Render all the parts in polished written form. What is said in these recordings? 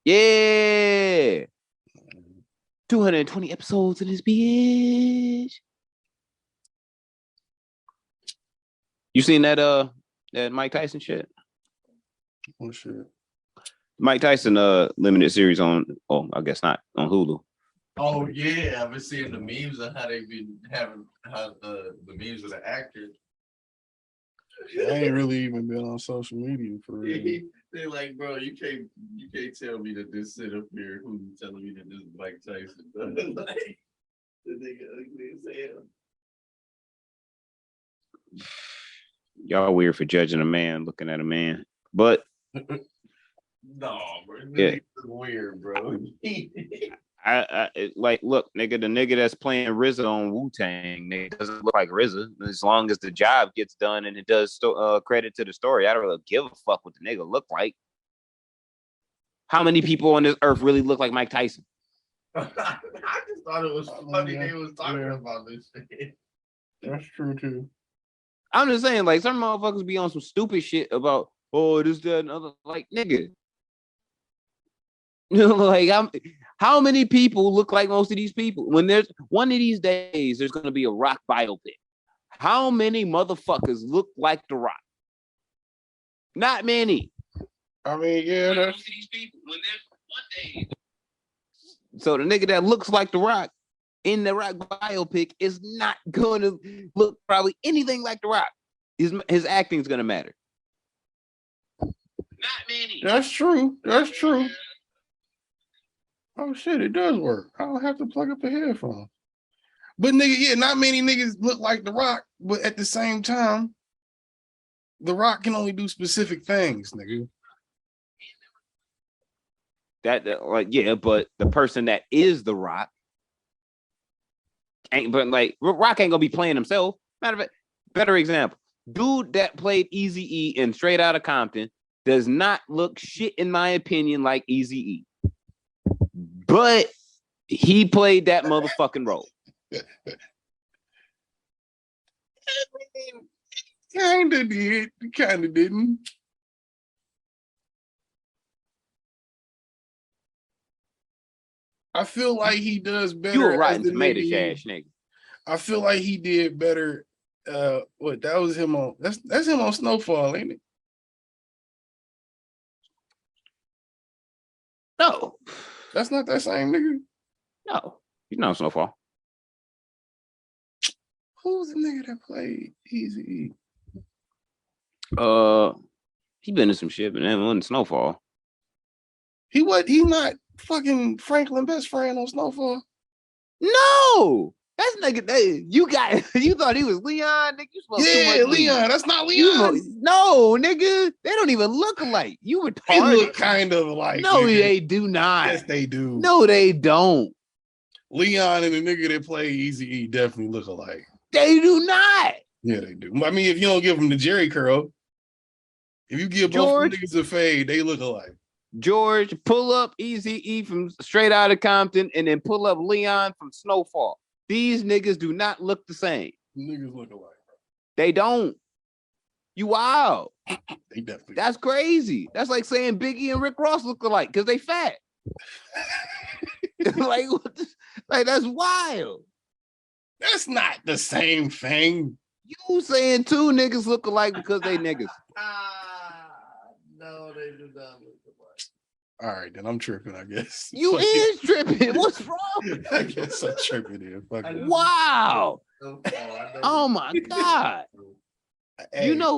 Yeah. 220 episodes in this bitch. You seen that Mike Tyson shit? Oh shit. Mike Tyson limited series on I guess not on Hulu. Oh yeah, I've been seeing the memes of how they been having the memes of the actors. I ain't really even been on social media for real. They're like, bro, you can't tell me that this sit up here who's telling me that this is Mike Tyson. Like, the nigga ugly as hell. Y'all weird for judging a man looking at a man, but no, bro, yeah, weird, bro. I like look, nigga, the nigga that's playing RZA on Wu-Tang, nigga doesn't look like RZA. As long as the job gets done and it does credit to the story, I don't really give a fuck what the nigga look like. How many people on this earth really look like Mike Tyson? I just thought it was funny they was talking about this shit. That's true too. I'm just saying, like, some motherfuckers be on some stupid shit about, oh, this, that, and other. Like, nigga. You know, like, how many people look like most of these people? When there's one of these days, there's going to be a Rock biopic. How many motherfuckers look like The Rock? Not many. I mean, yeah, that's... Most of these people, when there's one day. So the nigga that looks like The Rock in the Rock biopic is not going to look probably anything like The Rock. His acting is going to matter. Not many. That's true. That's true. Oh shit, it does work. I don't have to plug up a headphone. But nigga, yeah, not many niggas look like The Rock, but at the same time, The Rock can only do specific things, nigga. That like, yeah, but the person that is The Rock ain't, but like Rock ain't gonna be playing himself. Matter of fact, better example, dude that played Eazy-E in Straight Outta Compton does not look shit, in my opinion, like Eazy-E. But he played that motherfucking role. Kinda did, kinda didn't. I feel like he does better. You a Rotten Tomatoes ass nigga. I feel like he did better. What that was him on? That's him on Snowfall, ain't it? No, that's not that same nigga. No, he's not on Snowfall. Who's the nigga that played Eazy-E? He been in some shit, but then wasn't Snowfall. He not fucking Franklin best friend on Snowfall. No, that's nigga. You thought he was Leon, nigga. You smoked too much weed. Leon. That's not Leon. No, nigga. They don't even look alike. You retarded. They look kind of like. No, nigga. They do not. Yes, they do. No, they don't. Leon and the nigga that play Eazy-E definitely look alike. They do not. Yeah, they do. I mean, if you don't give them the Jerry curl, if you give both niggas a fade, they look alike. George, pull up Eazy-E from Straight Outta Compton and then pull up Leon from Snowfall. These niggas do not look the same. Niggas look alike, bro. They don't. You wild. They definitely. That's crazy. That's like saying Biggie and Rick Ross look alike because they fat. like that's wild. That's not the same thing. You saying two niggas look alike because they niggas. No, they do not look alike. All right, then I'm tripping, I guess. You is tripping. What's wrong? I guess I'm tripping here. Wow. Oh my God. Hey. You know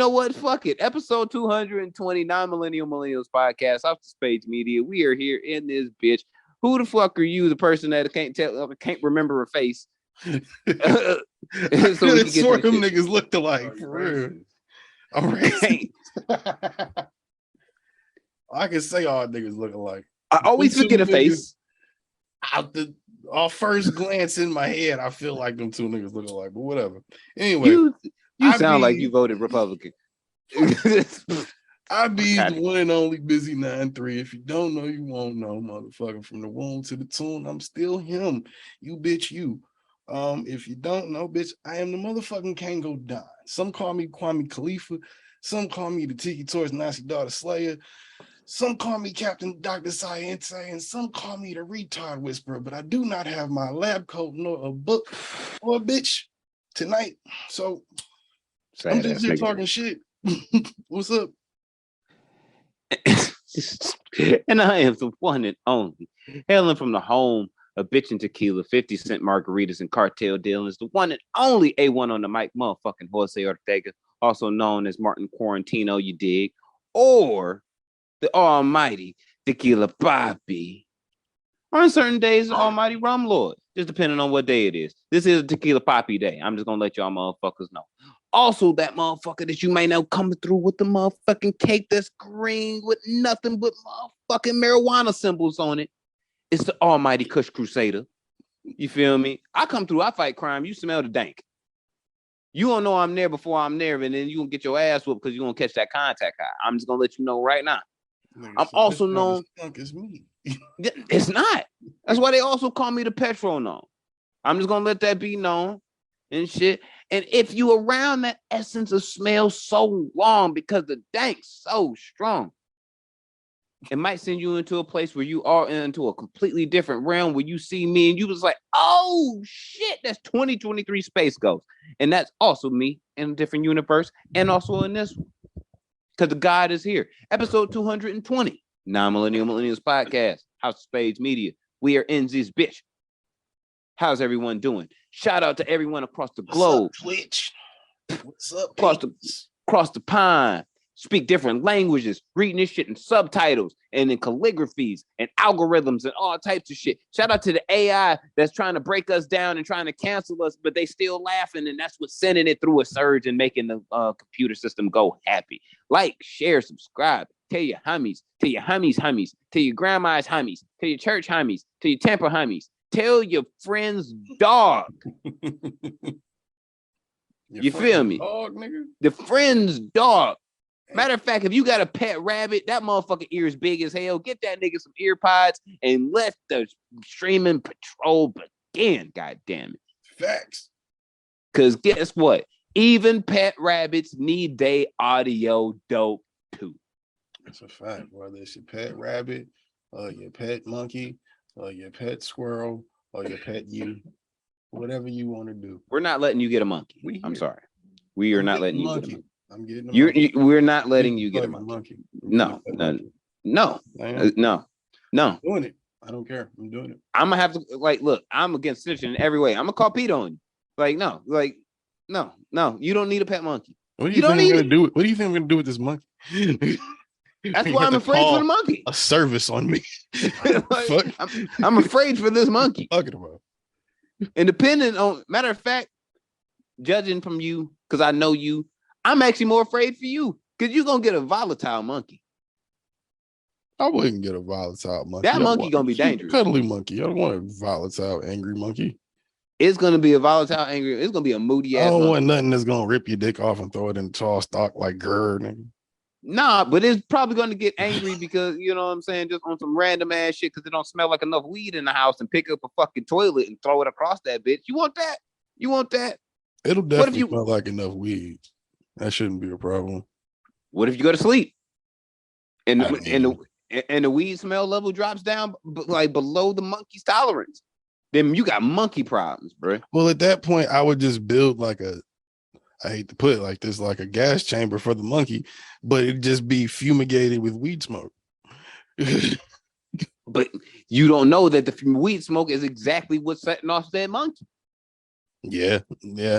what? Fuck it. Episode 220, Millennials Podcast, Off the Spades Media. We are here in this bitch. Who the fuck are you, the person that can't remember her face? So it's where them niggas looked alike. For real. I'm racist. I can say all niggas look alike. I always forget a face. Off first glance in my head, I feel like them two niggas look alike, but whatever. Anyway, you sound like you voted Republican. I be the one and only Busy 9-3. If you don't know, you won't know, motherfucker. From the womb to the tomb, I'm still him. You bitch, you. If you don't know, bitch, I am the motherfucking Kango Don. Some call me Kwame Khalifa. Some call me the Tiki Torch Nazi Daughter Slayer. Some call me Captain Dr. Science, and some call me the retard whisperer, but I do not have my lab coat nor a book or a bitch tonight. So I'm just here talking shit. What's up? And I am the one and only, hailing from the home of bitch and tequila, 50 cent margaritas and cartel dealings, the one and only A1 on the mic, motherfucking Jose Ortega, also known as Martin Quarantino, you dig? Or the almighty Tequila Papi. On certain days, the almighty Rum Lord, just depending on what day it is. This is a Tequila Papi day. I'm just gonna let y'all motherfuckers know. Also, that motherfucker that you may know coming through with the motherfucking cake that's green with nothing but motherfucking marijuana symbols on it. It's the almighty Kush Crusader. You feel me? I come through, I fight crime. You smell the dank. You don't know I'm there before I'm there, and then you gonna get your ass whooped because you're gonna catch that contact high. I'm just gonna let you know right now. I'm also known. It's me. It's not. That's why they also call me the Petronome. I'm just gonna let that be known and shit. And if you around that essence of smell so long because the dank's so strong, it might send you into a place where you are into a completely different realm where you see me and you was like, oh shit, that's 2023 Space Ghost. And that's also me in a different universe and also in this one. Because the God is here. Episode 220, Non-Millennial Millennials Podcast, House of Spades Media. We are in this bitch. How's everyone doing? Shout out to everyone across the globe. What's up, Twitch? What's up, across the pond. Speak different languages, reading this shit in subtitles and in calligraphies and algorithms and all types of shit. Shout out to the AI that's trying to break us down and trying to cancel us, but they still laughing, and that's what's sending it through a surge and making the computer system go happy. Like, share, subscribe. Tell your homies, tell your homies, tell your grandma's homies, tell your church homies, tell your temper homies. Tell your friend's dog. You feel me? Dog, nigga. The friend's dog. Matter of fact, if you got a pet rabbit, that motherfucking ear is big as hell. Get that nigga some ear pods and let the streaming patrol begin. God damn it. Facts. Because guess what? Even pet rabbits need their audio dope too. That's a fact. Whether it's your pet rabbit, your pet monkey, your pet squirrel, or your pet whatever you want to do. We're not letting you get a monkey. I'm sorry. We are not letting you get a monkey. I'm getting a monkey. We're not letting you get a monkey. No. I'm doing it. I don't care. I'm doing it. I'm gonna have to look. I'm against snitching in every way. I'm gonna call Pete on you. No. You don't need a pet monkey. What do you think I'm gonna do? What do you think I'm gonna do with this monkey? That's why I'm afraid for the monkey. A service on me. I'm afraid for this monkey. Talking about. And depending on, matter of fact, judging from you, because I know you, I'm actually more afraid for you because you're gonna get a volatile monkey. I wouldn't get a volatile monkey. That monkey gonna be dangerous. Cuddly monkey. I don't want a volatile, angry monkey. It's gonna be a volatile, angry. It's gonna be a moody ass. I don't want nothing that's gonna rip your dick off and throw it in tall stock like Gerd. Nah, but it's probably gonna get angry because you know what I'm saying, just on some random ass shit because it don't smell like enough weed in the house and pick up a fucking toilet and throw it across that bitch. You want that? You want that? It'll definitely smell like enough weed. That shouldn't be a problem. What if you go to sleep and the weed smell level drops down like below the monkey's tolerance? Then you got monkey problems, bro. Well, at that point, I would just build I hate to put it like this, like a gas chamber for the monkey, but it'd just be fumigated with weed smoke. But you don't know that the weed smoke is exactly what's setting off that monkey. Yeah.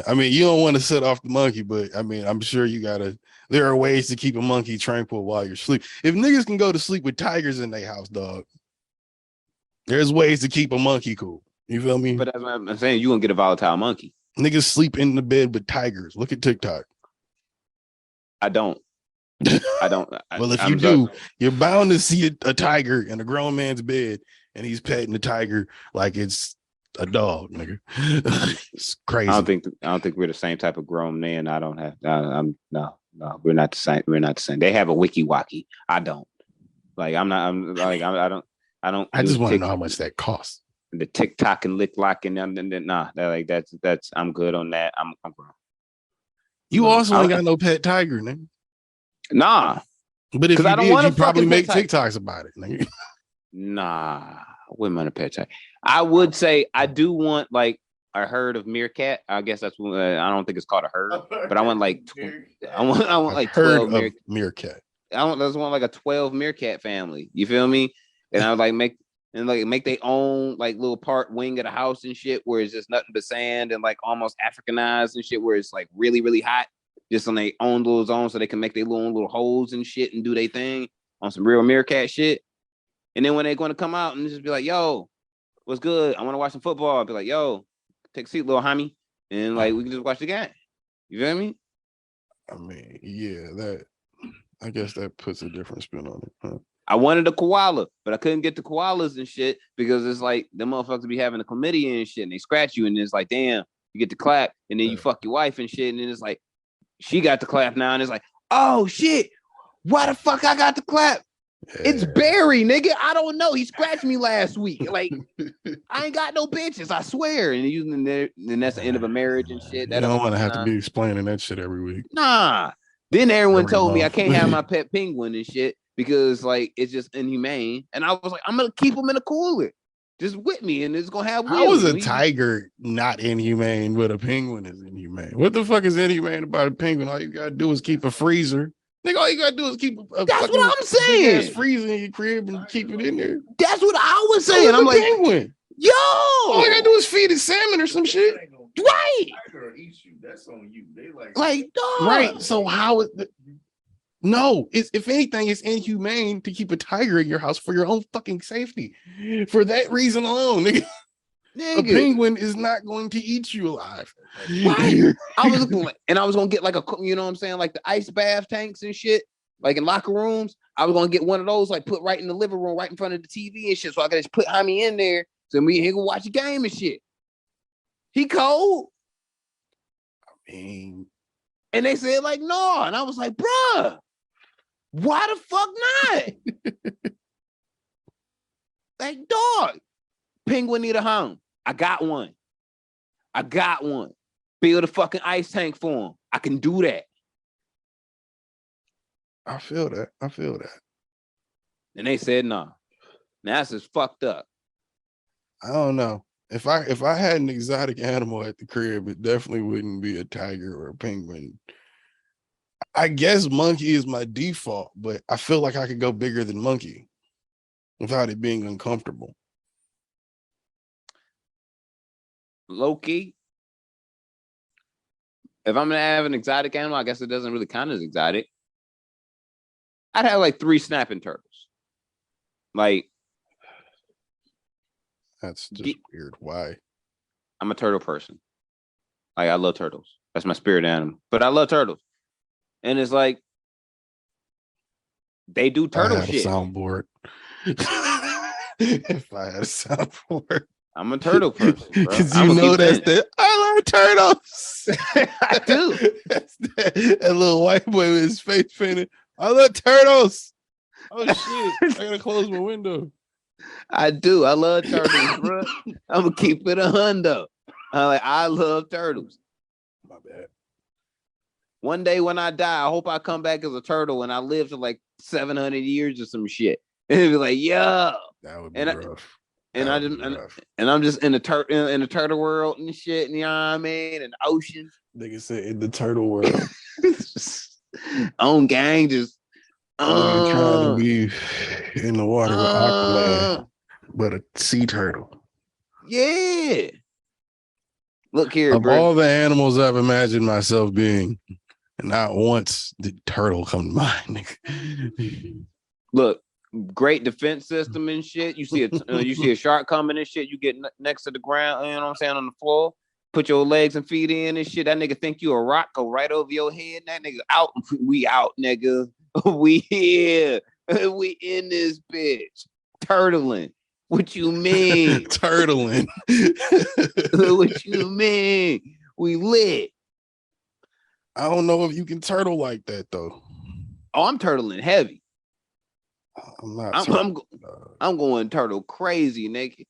I mean, you don't want to set off the monkey, but I mean, I'm sure there are ways to keep a monkey tranquil while you're asleep. If niggas can go to sleep with tigers in their house, dog, there's ways to keep a monkey cool. You feel me? But that's what I'm saying. You're gonna get a volatile monkey. Niggas sleep in the bed with tigers. Look at TikTok. I don't. Well, if you do, you're bound to see a tiger in a grown man's bed, and he's petting the tiger like it's a dog, nigga. It's crazy. I don't think we're the same type of grown man. I don't have. No. We're not the same. We're not the same. They have a wiki waki. I don't. I don't. I just want to know how much that costs. The TikTok and lick lock and that's I'm good on that. I'm grown. You also ain't got no pet tiger, nigga. Nah, But if you I don't did, want you to probably fucking make pet tiger. TikToks about it. Nigga. Nah, I wouldn't want a pet tiger. I would say I do want like a herd of meerkat. I guess that's what I don't think it's called a herd, but I want like I want like 12 meerkat. I just want like a 12 meerkat family. You feel me? And I would like make their own like little part wing of the house and shit where it's just nothing but sand and like almost Africanized and shit where it's like really, really hot, just on their own little zone so they can make their little holes and shit and do their thing on some real meerkat shit. And then when they're going to come out and just be like, yo, what's good? I want to watch some football. I'll be like, yo, take a seat, little homie. And like we can just watch the game. You feel me? I mean, yeah, I guess that puts a different spin on it. Huh? I wanted a koala, but I couldn't get the koalas and shit because it's like them motherfuckers be having a chlamydia and shit, and they scratch you, and it's like, damn, you get to clap, and then you fuck your wife and shit, and then it's like, she got to clap now, and it's like, oh shit, why the fuck I got to clap? Yeah. It's Barry, nigga. I don't know. He scratched me last week. Like, I ain't got no bitches, I swear. And then that's the end of a marriage and shit. That don't want to have to be explaining that shit every week. Nah. Then everyone told me I can't have my pet penguin and shit because like it's just inhumane. And I was like, I'm gonna keep him in a cooler, just with me, and it's gonna have wheels. How is a tiger not inhumane, but a penguin is inhumane? What the fuck is inhumane about a penguin? All you gotta do is keep a freezer. Nigga, all you gotta do is keep a that's what I'm saying. Freezer in your crib and keep it in there. That's what I was saying. I'm like, penguin. Yo, all I gotta do is feed it salmon or some shit. Right. Tiger eat you. That's on you. They like dog. Right. So how is the no, it's if anything, it's inhumane to keep a tiger in your house for your own fucking safety. For that reason alone, nigga. A penguin is not going to eat you alive. Right. I was gonna get like a, you know what I'm saying, like the ice bath tanks and shit, like in locker rooms. I was gonna get one of those, like put right in the living room, right in front of the TV and shit, so I could just put Jaime in there, so me and he can watch a game and shit. He cold. I mean, and they said like no, and I was like, bruh, why the fuck not? Like, dog, penguin need a home. I got one. Build a fucking ice tank for him. I can do that. I feel that. And they said no. Now that's just fucked up. I don't know. If I had an exotic animal at the crib, it definitely wouldn't be a tiger or a penguin. I guess monkey is my default, but I feel like I could go bigger than monkey without it being uncomfortable. Low-key, if I'm gonna have an exotic animal, I guess it doesn't really count as exotic. I'd have like 3 snapping turtles. Like, that's just weird. Why? I'm a turtle person. Like, I love turtles. That's my spirit animal. But I love turtles. And it's like, they do turtle shit. Soundboard. If I had a soundboard. I'm a turtle person, because you know that's the I love turtles. I do. That's that little white boy with his face painted. I love turtles. Oh shit! I gotta close my window. I do. I love turtles, bro. I'm gonna keep it 100. I love turtles. My bad. One day when I die, I hope I come back as a turtle and I live to like 700 years or some shit. And it'd be like, yo, that would be rough. And I'm just in the turtle world and shit, you know what I mean? And the ocean. Nigga said in the turtle world. On gang, just trying to be in the water with Aquaman, but a sea turtle. Yeah. Look here, of all the animals I've imagined myself being, and not once did turtle come to mind. Look. Great defense system and shit. You see a shark coming and shit. You get next to the ground, you know what I'm saying, on the floor. Put your legs and feet in and shit. That nigga think you a rock, go right over your head. That nigga out. We out, nigga. We here. We in this bitch. Turtling. What you mean? Turtling. What you mean? We lit. I don't know if you can turtle like that though. Oh, I'm turtling heavy. I'm going turtle crazy, nigga.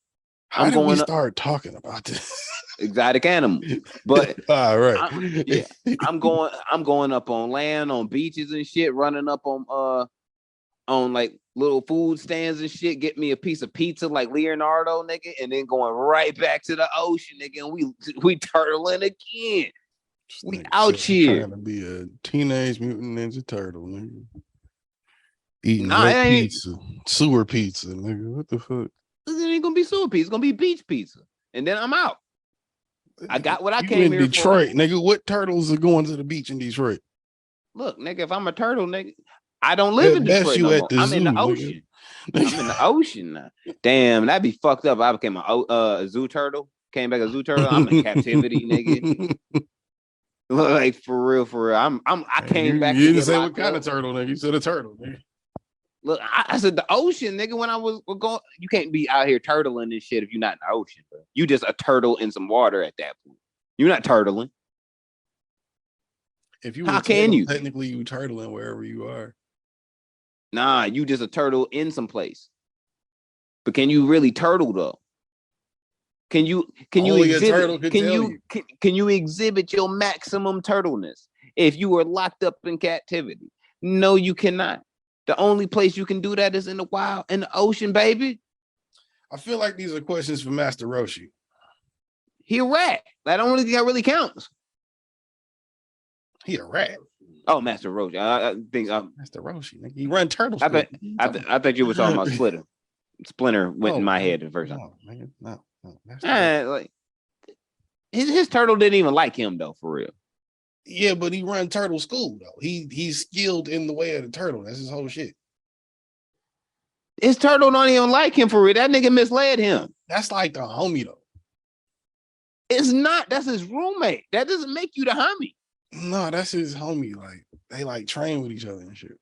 How did we start talking about this? Exotic animal. But all right. I'm going up on land, on beaches and shit, running up on on like little food stands and shit, get me a piece of pizza like Leonardo, nigga, and then going right back to the ocean, nigga, and we turtling again. We out here trying to be a teenage mutant ninja turtle, nigga. Eating nah, wet pizza, sewer pizza, nigga. What the fuck? It ain't gonna be sewer pizza, it's gonna be beach pizza. And then I'm out. I got what I came in here Detroit, for. Nigga. What turtles are going to the beach in Detroit? Look, nigga, if I'm a turtle, nigga, I don't live in Detroit no more. I'm in the ocean. I'm in the ocean now. Damn, that'd be fucked up. I became a zoo turtle. Came back a zoo turtle. I'm in captivity, nigga. Like for real. I came back. You didn't say what kind of turtle, nigga. You said a turtle, nigga. Look, I said the ocean, nigga. When I was going, you can't be out here turtling and shit if you're not in the ocean, bro. You just a turtle in some water at that point. You're not turtling. If you how can you? Technically, you turtling wherever you are. Nah, you just a turtle in some place. But can you really turtle though? Can you exhibit? Can you exhibit your maximum turtleness if you were locked up in captivity? No, you cannot. The only place you can do that is in the wild, in the ocean, baby. I feel like these are questions for Master Roshi. He a rat. That really counts. He a rat. Oh, Master Roshi. I think Master Roshi. Nigga. He run turtles. I thought you were talking about Splinter. Splinter went in my head the first time. No. Like his turtle didn't even like him though, for real. Yeah, but he run turtle school though. He's skilled in the way of the turtle. That's his whole shit. His turtle don't even like him for real. That nigga misled him. That's like the homie though. It's not. That's his roommate. That doesn't make you the homie. No, that's his homie. Like they like train with each other and shit.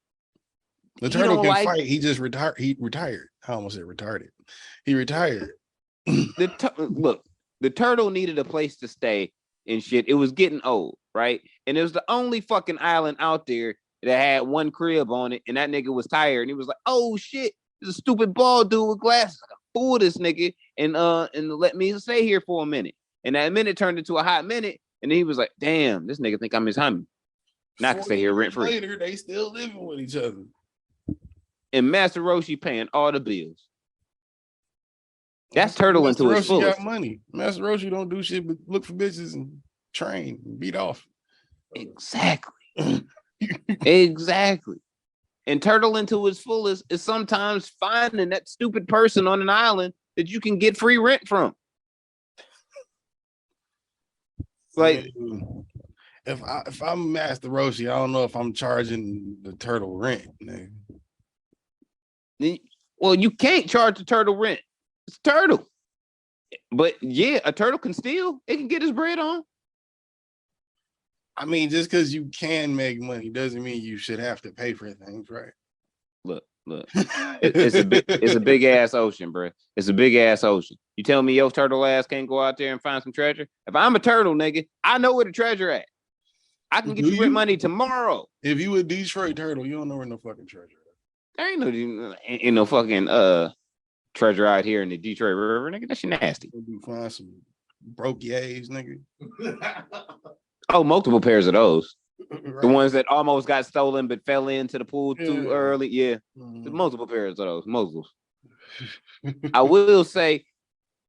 The turtle can fight. He just retired. He retired. I almost said retarded. He retired. Look, the turtle needed a place to stay and shit. It was getting old, right? And it was the only fucking island out there that had one crib on it, and that nigga was tired, and he was like, "Oh shit, there's a stupid bald dude with glasses. I can fool this nigga and let me stay here for a minute." And that minute turned into a hot minute, and then he was like, "Damn, this nigga think I'm his homie. Now I can stay here rent free." Later, they still living with each other. And Master Roshi paying all the bills. That's turtle into his fullest. Got money. Master Roshi don't do shit but look for bitches and train and beat off. Exactly. Exactly. And turtle into his fullest is sometimes finding that stupid person on an island that you can get free rent from. Like if I'm Master Roshi, I don't know if I'm charging the turtle rent. Man. Well, you can't charge the turtle rent. It's a turtle. But yeah, a turtle can steal. It can get his bread on. I mean, just because you can make money doesn't mean you should have to pay for things, right? Look. It's a big ass ocean, bro. It's a big ass ocean. You tell me your turtle ass can't go out there and find some treasure? If I'm a turtle, nigga, I know where the treasure at. I can get you rent money tomorrow. If you a Detroit turtle, you don't know where no fucking treasure is. There ain't no fucking treasure out here in the Detroit River, nigga. That shit nasty. You find some broke yays, nigga. Oh, multiple pairs of those. Right. The ones that almost got stolen but fell into the pool too early. Yeah. Multiple pairs of those. Multiples. I will say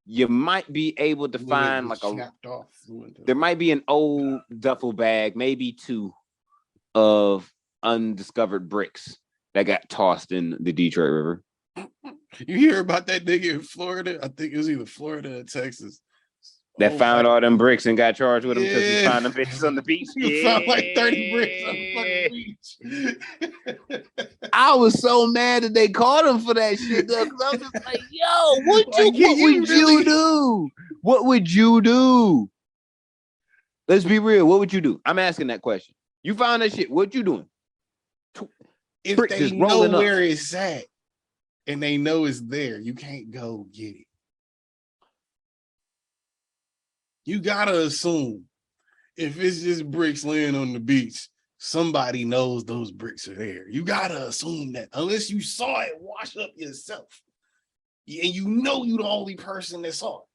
you might be able to find like there might be an old duffel bag, maybe two, of undiscovered bricks that got tossed in the Detroit River. You hear about that nigga in Florida? I think it was either Florida or Texas. That found all them bricks and got charged with them because he found them bitches on the beach. He found like 30 bricks on the fucking beach. I was so mad that they caught him for that shit, though, because I was just like, yo, what would you do? What would you do? Let's be real. What would you do? I'm asking that question. You found that shit. What you doing? If they know where it's at and they know it's there, you can't go get it. You gotta assume if it's just bricks laying on the beach, somebody knows those bricks are there. You gotta assume that unless you saw it wash up yourself. And you know you're the only person that saw it.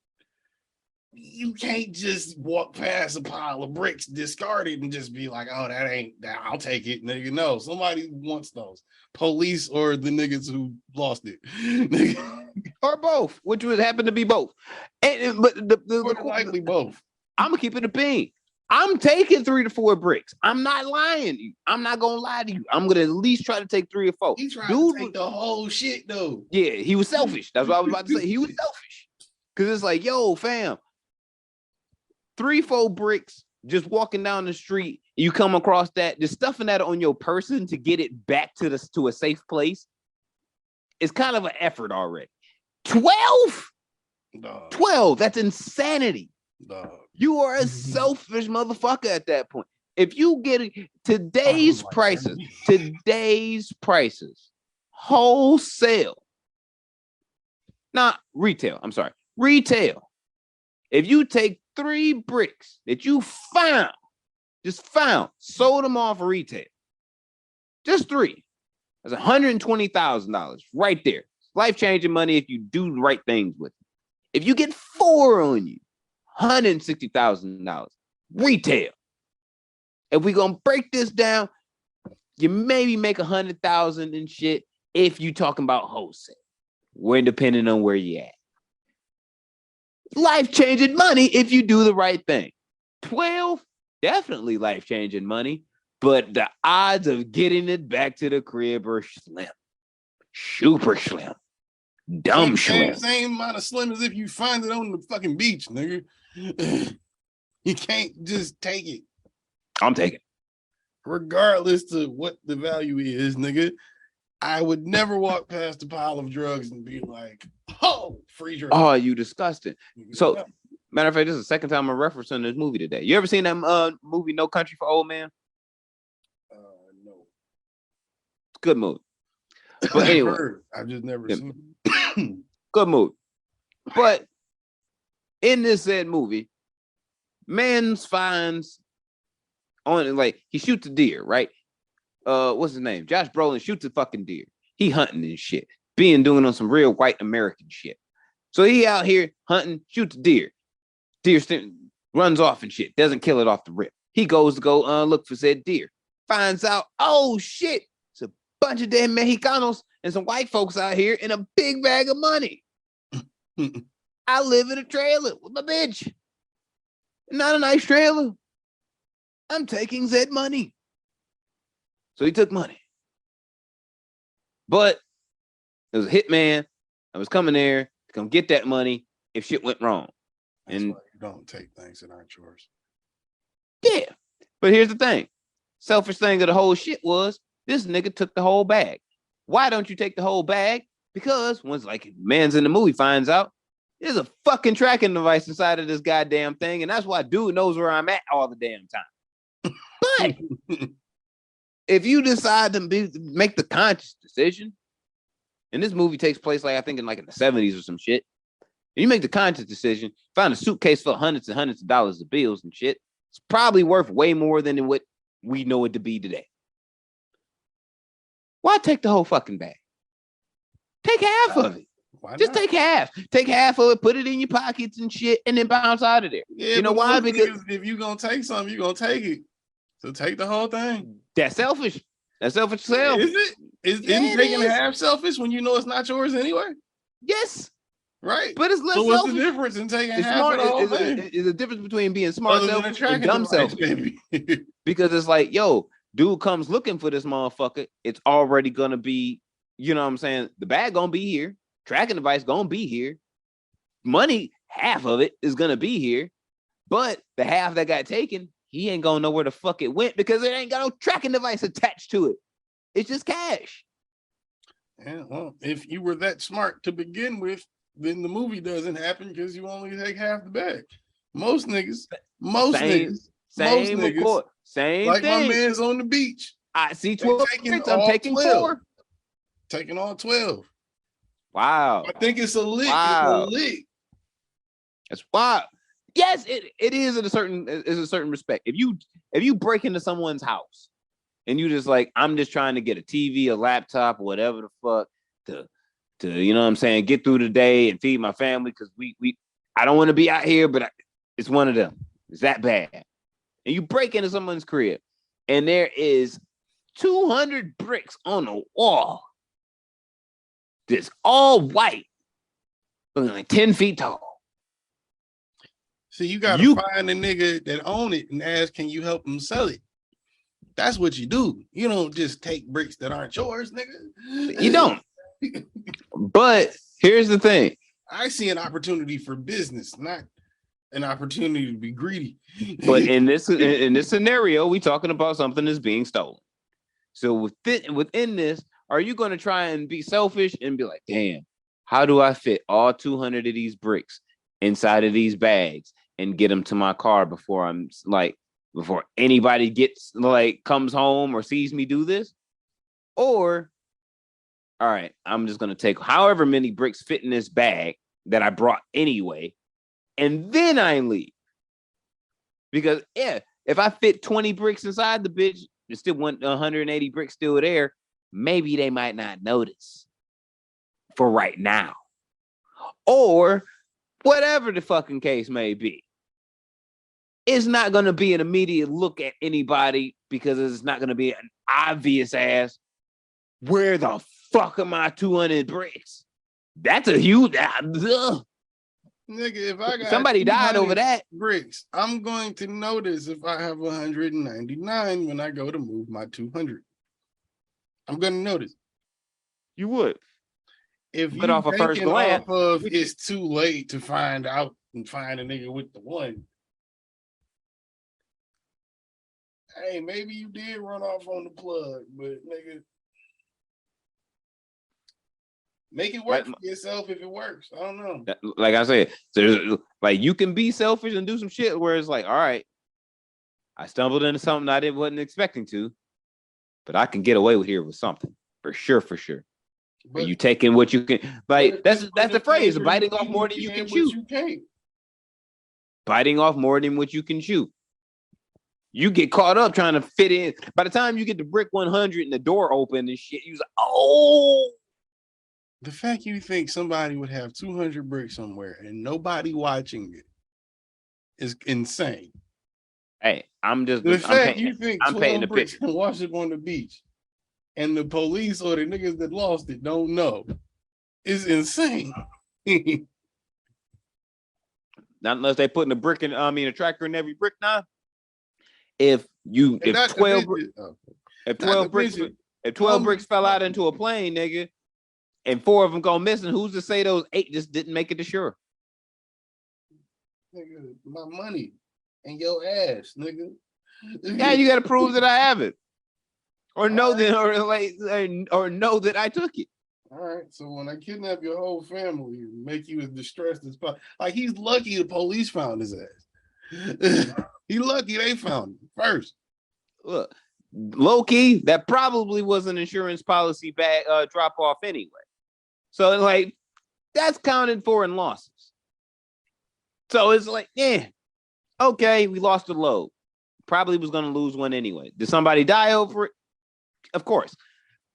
you can't just walk past a pile of bricks, discard it, and just be like, oh, that ain't that. I'll take it, nigga. No, somebody wants those. Police or the niggas who lost it. Or both, which would happen to be both. But likely both. I'm gonna keep it a bean. I'm taking 3 to 4 bricks. I'm not lying to you. I'm not gonna lie to you. I'm gonna at least try to take 3 or 4. He tried to take the whole shit though. Yeah, he was selfish. That's what I was about to say. He was selfish. Cause it's like, yo, fam, 3, 4 bricks, just walking down the street, you come across that, just stuffing that on your person to get it back to a safe place. It's kind of an effort already. 12? 12, that's insanity. You are a selfish motherfucker at that point. If you get today's prices, wholesale, not retail, I'm sorry, retail. If you take 3 bricks that you sold them off retail, just 3, that's $120,000 right there. Life-changing money if you do the right things with it. If you get 4 on you, $160,000 retail. If we're gonna break this down, you maybe make 100,000 and shit if you talking about wholesale. We're depending on where you at. Life-changing money if you do the right thing. 12, definitely life-changing money, but the odds of getting it back to the crib are slim. Super slim. Dumb slim. Same amount of slim as if you find it on the fucking beach, nigga. You can't just take it. I'm taking it. Regardless to what the value is, nigga. I would never walk past a pile of drugs and be like, oh, free drugs. Oh, you disgusting. So, matter of fact, this is the second time I'm referencing this movie today. You ever seen that movie, No Country for Old Men? No. Good movie. But anyway. I've just never seen it. Good movie. But in this said movie, man's finds on, like, he shoots a deer, right? What's his name? Josh Brolin shoots a fucking deer. He hunting and shit. Doing on some real white American shit. So he out here hunting, shoots a deer. Deer runs off and shit. Doesn't kill it off the rip. He goes to go look for said deer. Finds out, oh shit, it's a bunch of damn Mexicanos and some white folks out here in a big bag of money. I live in a trailer with my bitch. Not a nice trailer. I'm taking that money. So he took money. But there was a hitman that was coming there to come get that money if shit went wrong. That's why you don't take things that aren't yours. Yeah. But here's the thing. Selfish thing of the whole shit was this nigga took the whole bag. Why don't you take the whole bag? Because once, like, man's in the movie finds out, there's a fucking tracking device inside of this goddamn thing. And that's why dude knows where I'm at all the damn time. But if you decide to make the conscious decision, and this movie takes place, like, I think in the 70s or some shit, and you make the conscious decision, find a suitcase full of hundreds and hundreds of dollars of bills and shit, it's probably worth way more than what we know it to be today. Why take the whole fucking bag? Take half of it. Just take half. Take half of it, put it in your pockets and shit, and then bounce out of there. Yeah, you know why? Because if you're gonna take something, you're gonna take it. So take the whole thing. That's selfish. That's selfish self. Is it? Isn't taking half selfish when you know it's not yours anyway? Yes. Right. But it's less selfish. So what's the difference in taking half of the whole thing? It's a difference between being smart selfish and dumb selfish. Because it's like, yo, dude comes looking for this motherfucker. It's already gonna be, you know what I'm saying? The bag gonna be here. Tracking device gonna be here. Money, half of it is gonna be here. But the half that got taken, he ain't gonna know where the fuck it went because it ain't got no tracking device attached to it. It's just cash. Yeah, well, if you were that smart to begin with, then the movie doesn't happen because you only take half the bag. Most niggas, same like thing. My man's on the beach. I see 12. I'm taking 4. Taking all 12. Wow. I think it's a lick. Wow. It's a lick. That's wild. Yes, it is in a certain respect. If you break into someone's house and you just like, I'm just trying to get a TV, a laptop, or whatever the fuck to you know what I'm saying, get through the day and feed my family because we I don't want to be out here, but it's one of them. It's that bad. And you break into someone's crib, and there is 200 bricks on the wall. That's all white, looking like 10 feet tall. See, you gotta find a nigga that own it and ask, can you help him sell it? That's what you do. You don't just take bricks that aren't yours, nigga. You don't. But here's the thing. I see an opportunity for business, not an opportunity to be greedy. But in this scenario, we talking about something that's being stolen. So within this, are you going to try and be selfish and be like, damn, how do I fit all 200 of these bricks inside of these bags and get them to my car before anybody comes home or sees me do this? Or, all right, I'm just going to take however many bricks fit in this bag that I brought anyway, and then I leave. Because if I fit 20 bricks inside the bitch, there's still 180 bricks still there. Maybe they might not notice for right now. Or whatever the fucking case may be. It's not going to be an immediate look at anybody because it's not going to be an obvious ass, where the fuck are my 200 bricks? That's a huge... Nigga, if I got somebody died over that bricks, I'm going to notice if I have 199 when I go to move my 200. I'm going to notice. You would. If you off a first glance, it's too late to find out and find a nigga with the one. Hey, maybe you did run off on the plug, but nigga, make it work for yourself if it works. I don't know. Like I said, so like you can be selfish and do some shit where it's like, all right, I stumbled into something I wasn't expecting to, but I can get away with something for sure. But you taking what you can, like that's the phrase, biting off more than you can chew. Biting off more than what you can chew. You get caught up trying to fit in. By the time you get to brick 100 and the door open and shit, you're like, oh. The fact you think somebody would have 200 bricks somewhere and nobody watching it is insane. Hey, I'm you think I'm painting the bricks can wash up on the beach and the police or the niggas that lost it don't know is insane. Not unless they putting a tractor in every brick now. If 12 bricks fell out into a plane, nigga, and 4 of them go missing, who's to say those 8 just didn't make it to shore? Nigga, my money and your ass, nigga. Yeah, you got to prove that I have it, or know that I took it. All right, so when I kidnap your whole family and make you as distressed as possible, like he's lucky the police found his ass. He lucky they found him first. Look, low key, that probably was an insurance policy bag drop off anyway. So like that's counted for in losses. So it's like, okay, we lost a load. Probably was going to lose one anyway. Did somebody die over it? Of course.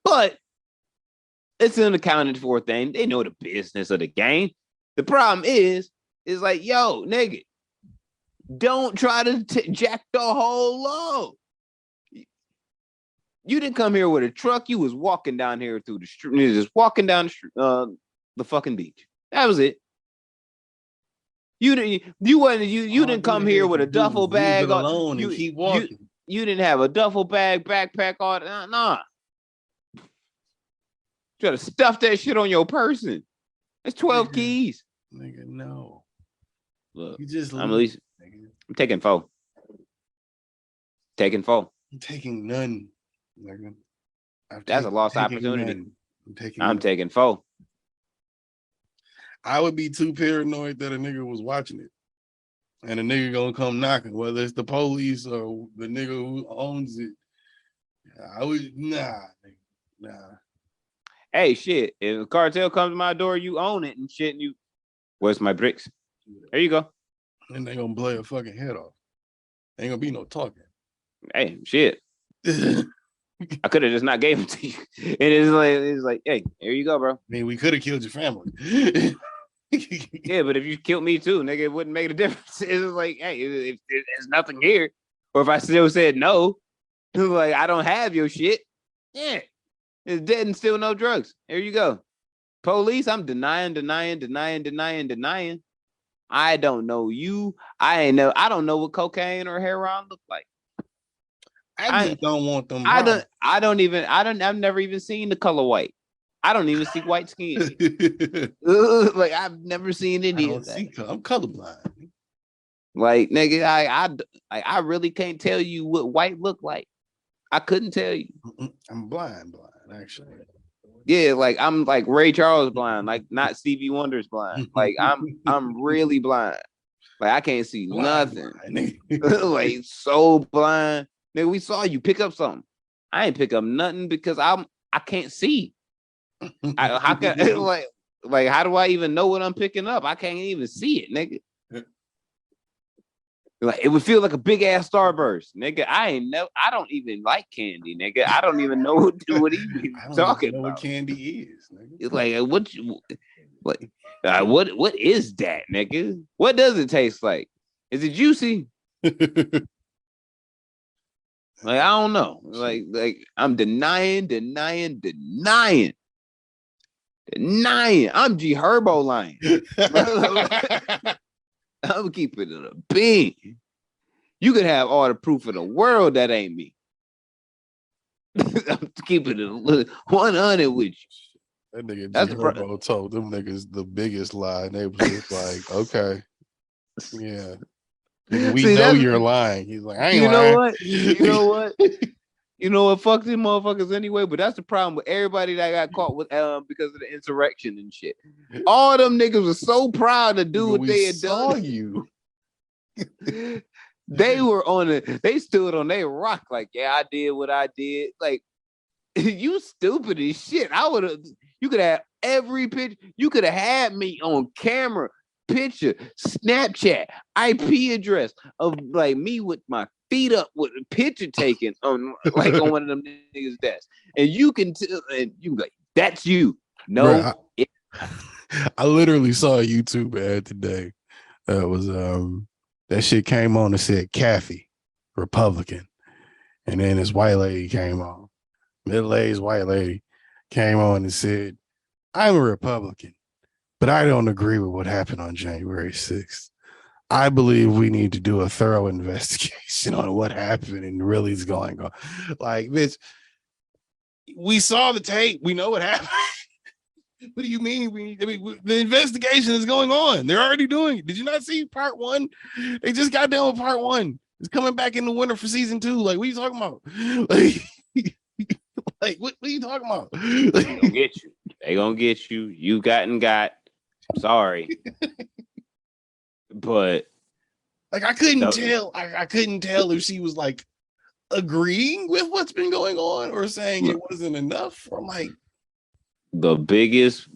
But it's an accounted for thing. They know the business of the game. The problem is like, yo, nigga, don't try to jack the whole load. You didn't come here with a truck. You was walking down here through the street. You just walking down the street, the fucking beach. That was it. You didn't come here with a duffel bag alone and keep walking. You didn't have a duffel bag, backpack, all that. Nah. Try to stuff that shit on your person. That's 12 keys. Nigga, no. Look, you just I'm taking 4. Taking 4. I'm taking none. Nigga. That's a lost opportunity. I'm taking 4. I would be too paranoid that a nigga was watching it. And a nigga gonna come knocking, whether it's the police or the nigga who owns it. I would nah. Hey, shit. If a cartel comes to my door, you own it and shit. And where's my bricks? There you go. And they gonna blow your fucking head off. Ain't gonna be no talking. Hey, shit. I could have just not gave them to you. And it's like, hey, here you go, bro. I mean, we could have killed your family. Yeah, but if you killed me too, nigga, it wouldn't make a difference. It's like, hey, if there's nothing here, or if I still said no, like I don't have your shit, yeah, it's dead and still no drugs. Here you go. Police, I'm denying. I don't know you. I don't know what cocaine or heroin look like. I just don't want them. I've never even seen the color white. I don't even see white skin. Like I've never seen any of that. I'm colorblind. Like nigga, I really can't tell you what white look like. I couldn't tell you. I'm blind, actually. Yeah, like I'm like Ray Charles blind, like not Stevie Wonder's blind. Like I'm really blind. Like I can't see nothing. Like so blind. Nigga, we saw you pick up something. I ain't pick up nothing because I can't see. How can like how do I even know what I'm picking up? I can't even see it, nigga. Like it would feel like a big ass starburst, nigga. I don't even like candy, nigga. I don't even know what he talking about. What candy is, nigga. Like what is that, nigga? What does it taste like? Is it juicy? Like I don't know. Like I'm denying. I'm G Herbo lying. I'm keeping it a bean. You could have all the proof in the world that ain't me. I'm keeping it 100 with you. That nigga G Herbo told them niggas the biggest lie, and they was just like, okay, yeah. We know you're lying. He's like, I ain't lying. You know what? Fuck these motherfuckers anyway. But that's the problem with everybody that got caught with because of the insurrection and shit. All them niggas were so proud to do what they had done. You. They were they stood on their rock, like, yeah, I did what I did. Like, you stupid as shit. You could have every picture. You could have had me on camera. Picture, Snapchat, IP address of like me with my feet up with a picture taken on like on one of them niggas' desks, and you can tell, and you like that's you. No, bro, I literally saw a YouTube ad today. That was that shit came on and said Kathy, Republican, and then this white lady came on, middle-aged white lady came on and said, I'm a Republican. But I don't agree with what happened on January 6th. I believe we need to do a thorough investigation on what happened and really is going on. Like, bitch, we saw the tape. We know what happened. What do you mean? The investigation is going on. They're already doing it. Did you not see part 1? They just got done with part 1. It's coming back in the winter for season 2. Like, what are you talking about? Like, what are you talking about? They gonna get you. They gonna get you. You got. Sorry, but like I couldn't tell. I couldn't tell if she was like agreeing with what's been going on or saying it wasn't enough. I'm like, the biggest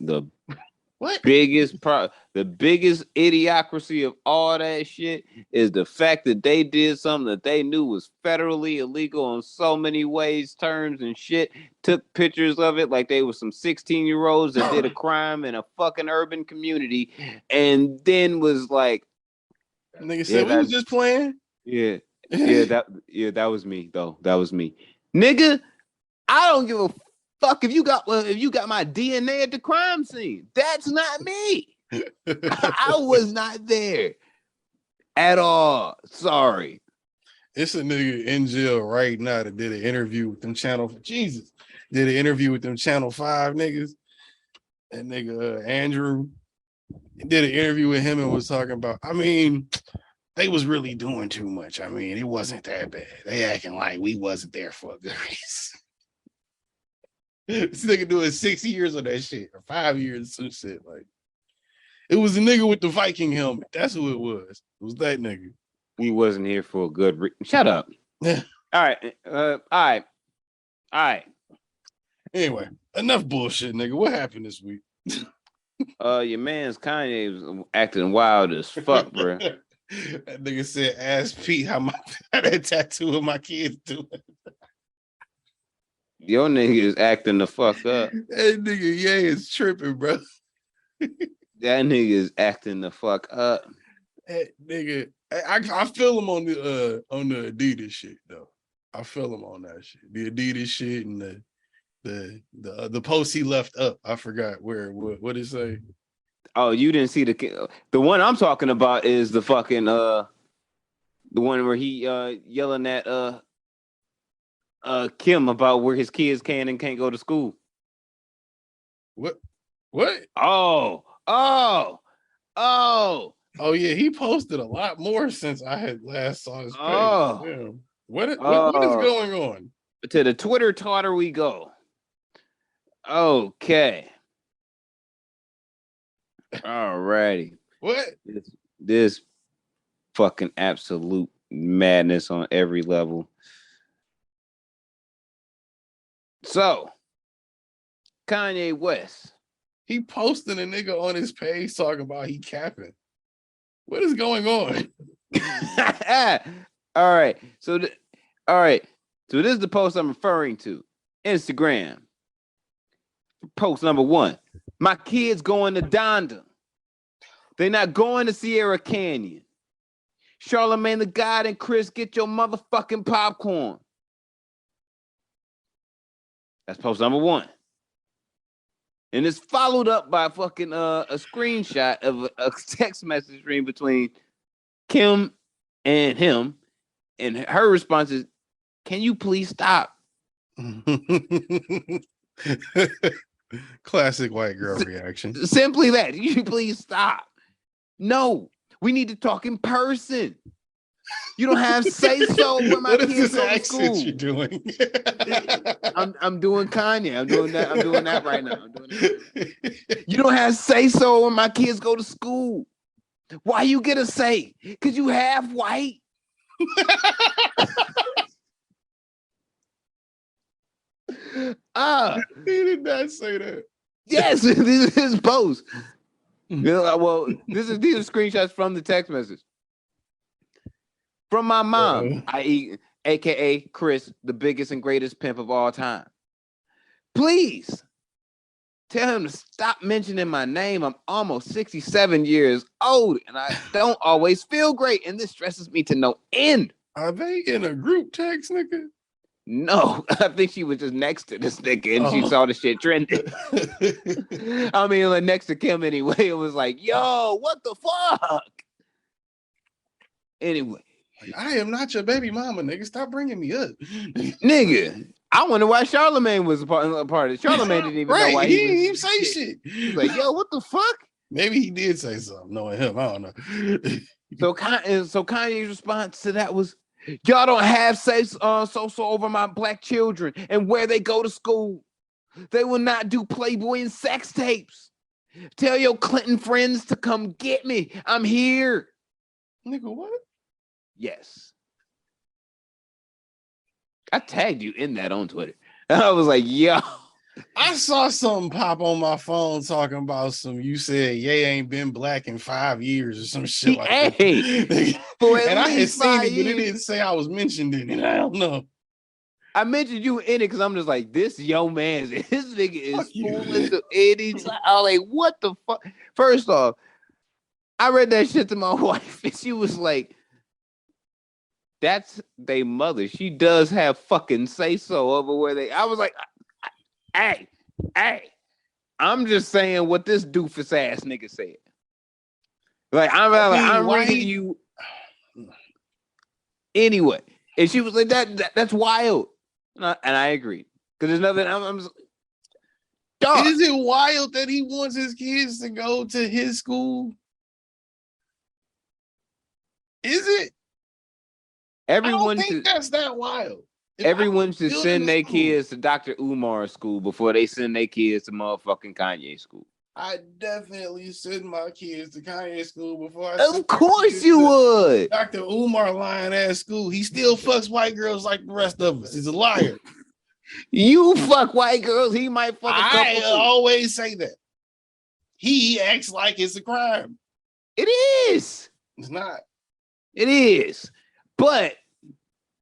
idiocracy of all that shit is the fact that they did something that they knew was federally illegal on so many ways, terms, and shit. Took pictures of it like they were some 16-year-olds that did a crime in a fucking urban community, and then was like, nigga said we was just playing. Yeah, that was me though. That was me, nigga. I don't give a fuck if you got my DNA at the crime scene. That's not me. I was not there at all. Sorry. It's a nigga in jail right now that did an interview with them Channel 5 niggas. That nigga Andrew did an interview with him and was talking about, I mean, they was really doing too much. I mean, it wasn't that bad. They acting like we wasn't there for a good reason. This nigga doing 6 years of that shit, or 5 years, some shit. Like, it was a nigga with the Viking helmet. That's who it was. It was that nigga. We wasn't here for a good reason. Shut up. Yeah. All right. Anyway, enough bullshit, nigga. What happened this week? Your man's Kanye was acting wild as fuck, bro. That nigga said, ask Pete how that tattoo of my kids doing. Your nigga is acting the fuck up. That nigga, yeah, is tripping, bro. That nigga is acting the fuck up. That nigga, I feel him on the Adidas shit though. I feel him on that shit. The Adidas shit and the post he left up. I forgot what did it say? Oh, you didn't see the one I'm talking about is the fucking the one where he yelling at Kim about where his kids can and can't go to school. What? Oh yeah, he posted a lot more since I had last saw his page. Oh. What is going on? To the Twitter Twitter we go. Okay. Alrighty. What? This fucking absolute madness on every level. So, Kanye West. He posted a nigga on his page talking about he capping. What is going on? All right. So this is the post I'm referring to. Instagram. Post number 1. My kids going to Donda. They're not going to Sierra Canyon. Charlamagne the God and Chris, get your motherfucking popcorn. That's post number 1. And it's followed up by fucking a screenshot of a text message stream between Kim and him. And her response is, can you please stop? Classic white girl reaction. Simply that. You please stop. No, we need to talk in person. You don't have say so when my kids go to school. You're doing? I'm doing Kanye. I'm doing that right now. You don't have say so when my kids go to school. Why you get a say? Because you half white. He did not say that. Yes, this is his post. Well, these are screenshots from the text message. From my mom, i.e., aka Chris, the biggest and greatest pimp of all time. Please tell him to stop mentioning my name. I'm almost 67 years old and I don't always feel great. And this stresses me to no end. Are they in a group text, nigga? No, I think she was just next to this nigga and she saw the shit trending. I mean, like next to Kim anyway. It was like, yo, what the fuck? Anyway. I am not your baby mama, nigga. Stop bringing me up. Nigga, I wonder why Charlamagne was a part of it. Charlamagne didn't even know why he didn't even say shit. He's like, yo, what the fuck? Maybe he did say something, knowing him. I don't know. So Kanye's response to that was, y'all don't have say so over my black children and where they go to school. They will not do Playboy and sex tapes. Tell your Clinton friends to come get me. I'm here. Nigga, what? Yes. I tagged you in that on Twitter. I was like, yo. I saw something pop on my phone talking about you said Ye ain't been black in 5 years or some shit like that. And I had seen it, but it didn't say I was mentioned in it. I don't know. I mentioned you in it because I'm just like, this young man, this nigga is fooling to any. I was like, what the fuck? First off, I read that shit to my wife and she was like, that's their mother. She does have fucking say so over where they. I was like, hey, I'm just saying what this doofus ass nigga said. Like I'm reading you anyway, and she was like, that's wild, and I agree because there's nothing. I'm just, dog. Is it wild that he wants his kids to go to his school? Is it? Everyone I don't think that's that wild. Everyone should send their kids to Dr. Umar's school before they send their kids to motherfucking Kanye school. I definitely send my kids to Kanye school before Of course you would. Dr. Umar lying ass school. He still fucks white girls like the rest of us. He's a liar. You fuck white girls, he might fuck a couple. I always say that. He acts like it's a crime. It is. It's not. It is. But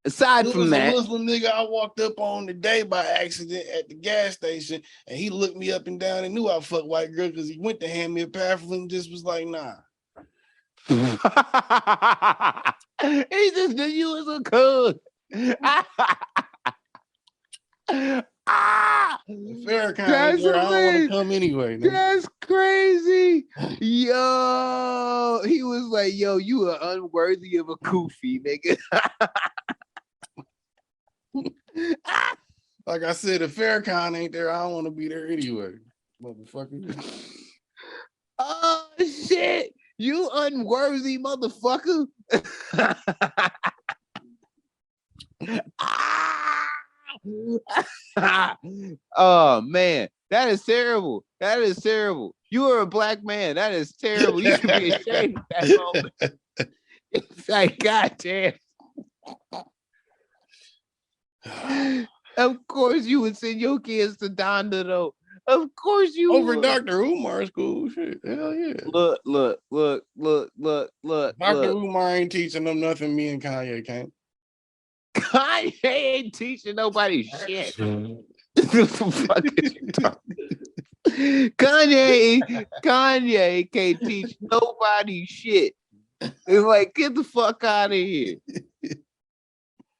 Aside It from was a that, Muslim nigga I walked up on today by accident at the gas station, and he looked me up and down and knew I fucked white girl because he went to hand me a pamphlet and just was like, nah. he just knew you was a coon. Farrakhan ain't there. I don't want to come anyway. Nigga. That's crazy. Yo, he was like, yo, you are unworthy of a kufi, nigga. Like I said, if Farrakhan ain't there, I don't want to be there anyway. Motherfucker. Oh, shit. You unworthy motherfucker. Oh, man. That is terrible. That is terrible. You are a black man. That is terrible. You should be ashamed of that moment. It's like, God damn. Of course you would send your kids to Donda, though. Of course you over would. Dr. Umar school. Shit. Hell yeah. Look. Dr. Umar ain't teaching them nothing. Me and Kanye can't. Kanye ain't teaching nobody shit. What the fuck is you talking? Kanye can't teach nobody shit. It's like, get the fuck out of here.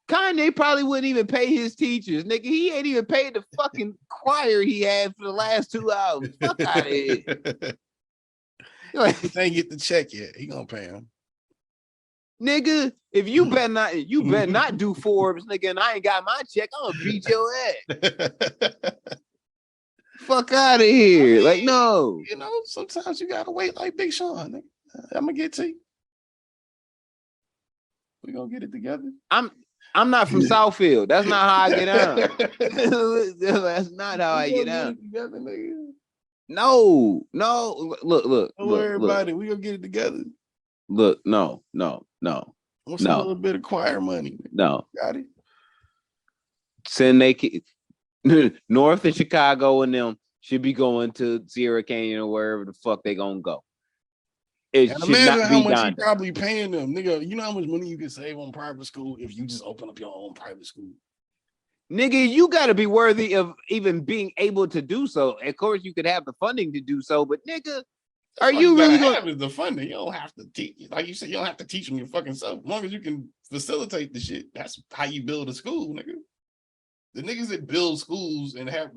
Kanye probably wouldn't even pay his teachers. Nigga, he ain't even paid the fucking choir he had for the last 2 hours. Fuck out of here. Like, He ain't get the check yet. He gonna pay him. Nigga, if you better not do Forbes, nigga, and I ain't got my check, I'm gonna beat your ass. Fuck out of here. I mean, like, no. You know, sometimes you gotta wait like Big Sean. Nigga. I'm gonna get to you. We gonna get it together. I'm not from Southfield. That's not how I get down. That's not how I get down. Together, nigga. No. Look. Don't worry about it. We gonna get it together. Look, no. What's a little bit of choir money? No. Got it. Send they kids north of Chicago and them should be going to Sierra Canyon or wherever the fuck they gonna go. It and should imagine not how be much done. you probably paying them, nigga. You know how much money you can save on private school if you just open up your own private school. Nigga, you got to be worthy of even being able to do so. Of course, you could have the funding to do so, but nigga, are you really going to have the funding? You don't have to teach. Like you said, you don't have to teach them your fucking self. As long as you can facilitate the shit, that's how you build a school, nigga. The niggas that build schools and have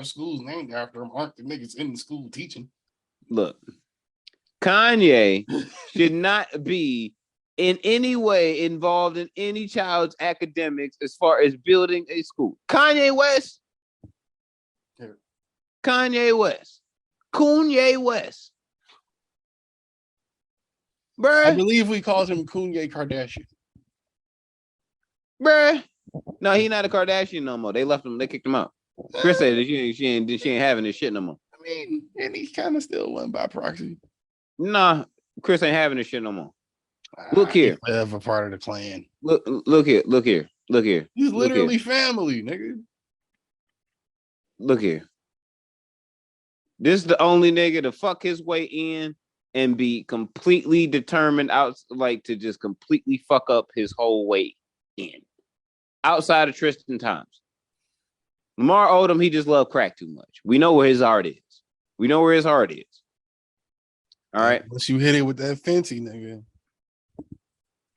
schools named after them aren't the niggas in the school teaching. Look, Kanye should not be in any way involved in any child's academics as far as building a school. Kanye West. Kanye West. Bruh. I believe we called him Kanye Kardashian. Bruh. No, he not a Kardashian no more. They left him. They kicked him out. Chris said that she ain't having this shit no more. I mean, and he kind of still won by proxy. Nah, Chris ain't having this shit no more. Look here. Ever part of the clan. Look here. He's literally family, nigga. Look here. This is the only nigga to fuck his way in and be completely determined to just completely fuck up his whole way in. Outside of Tristan Thompson. Lamar Odom, he just loved crack too much. We know where his heart is. All right. Once you hit it with that fancy nigga.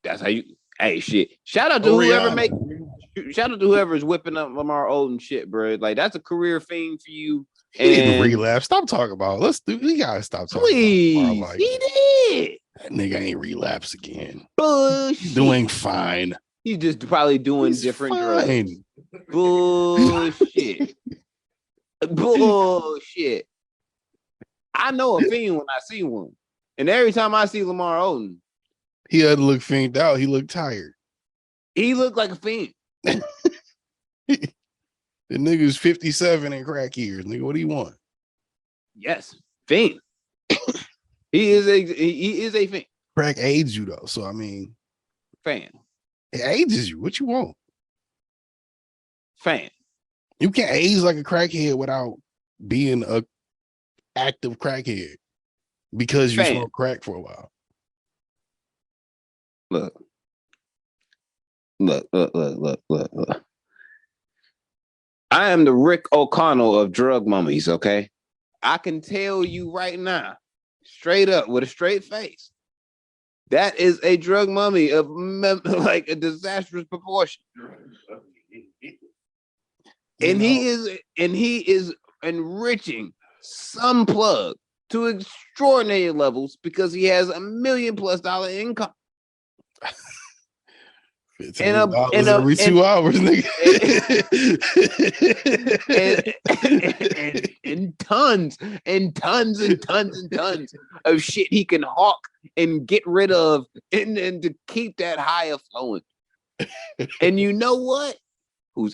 That's how you. Hey, shit. Shout out to whoever is whipping up Lamar Odom shit, bro. Like, that's a career thing for you. He didn't relapse. Stop talking about it. We gotta stop talking. Please, about he did. That nigga ain't relapse again. Bullshit. He's doing fine. He's just probably doing different drugs. Bullshit. I know a fiend when I see one. And every time I see Lamar Odom, he had to look fiended out. He looked tired. He looked like a fiend. The nigga's 57 and crack years. Nigga, what do you want? Yes, fiend. He is a fiend. Crack aids you though. So I mean, fan. It ages you. What you want? Fan. You can't age like a crackhead without being a active crackhead because you smoked crack for a while. Look, Look. I am the Rick O'Connell of drug mummies, okay? I can tell you right now, straight up with a straight face, that is a drug mummy of like a disastrous proportion. And he is enriching some plug to extraordinary levels because he has $1 million+ income. Every 2 hours, nigga. and tons of shit he can hawk and get rid of and to keep that higher flowing. And you know what?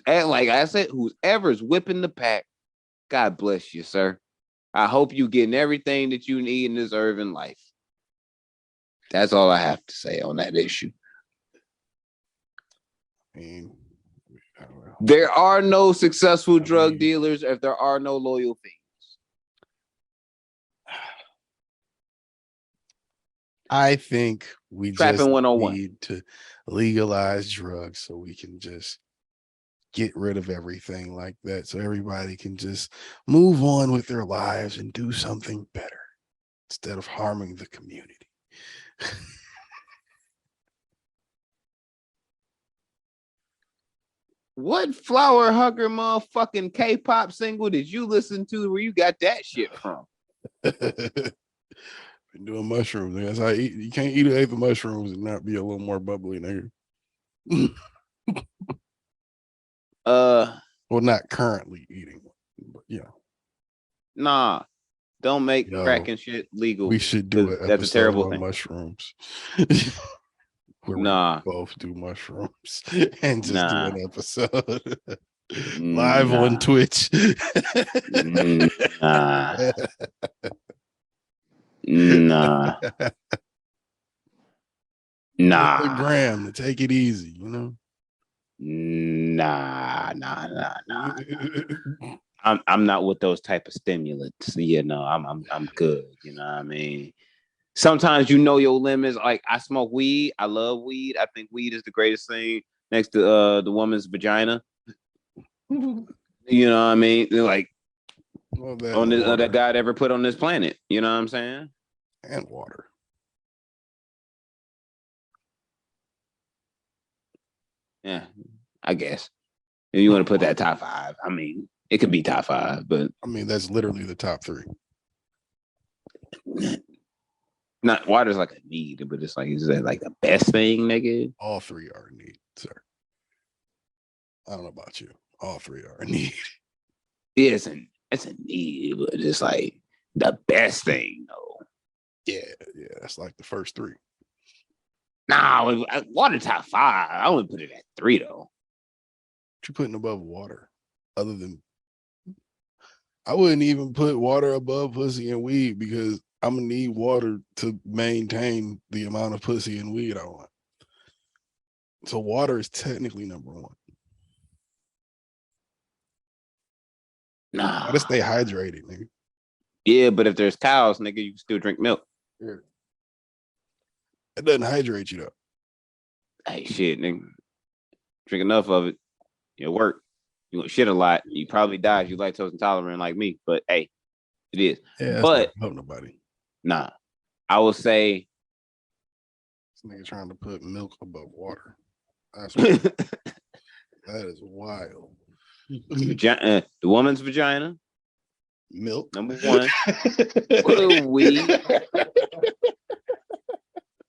Like I said, whoever's whipping the pack, God bless you, sir. I hope you getting everything that you need in this urban life. That's all I have to say on that issue. There are no successful drug dealers if there are no loyal fiends. I think we Trapping just 101. need to legalize drugs so we can just get rid of everything like that, so everybody can just move on with their lives and do something better instead of harming the community. What flower hugger motherfucking K-pop single did you listen to where you got that shit from? Been doing mushrooms. That's how you can't eat an eighth of mushrooms and not be a little more bubbly, nigga. Well, not currently eating, but yeah. Nah, don't make crack and shit legal. We should do it. That's a terrible thing. Mushrooms. Where we both do mushrooms and just do an episode live on Twitch. Nah. Graham, to take it easy, you know. Nah. I'm not with those type of stimulants. You know, I'm good. You know what I mean? Sometimes you know your limits. Like I smoke weed. I love weed. I think weed is the greatest thing next to the woman's vagina. You know what I mean? Like that God ever put on this planet. You know what I'm saying? And water. Yeah, I guess. If you want to put that top 5, I mean, it could be top 5, but I mean that's literally the top 3. Not water's like a need, but it's like, is that like the best thing, nigga? All 3 are a need, sir. I don't know about you. All 3 are a need. It's a need, but it's like the best thing, though. Yeah, that's like the first 3. Nah, water top 5. I wouldn't put it at 3 though. What you putting above water? Other than, I wouldn't even put water above pussy and weed because I'm gonna need water to maintain the amount of pussy and weed I want. So water is technically number 1. Nah, gotta stay hydrated, nigga. Yeah, but if there's cows, nigga, you can still drink milk. Yeah. It doesn't hydrate you though. Hey, shit, nigga. Drink enough of it, it'll work. You gonna shit a lot. You probably die if you lactose intolerant like me. But hey, it is. Yeah, but not help nobody. Nah, I will say. This nigga trying to put milk above water. That is wild. The woman's vagina. Milk. Number 1.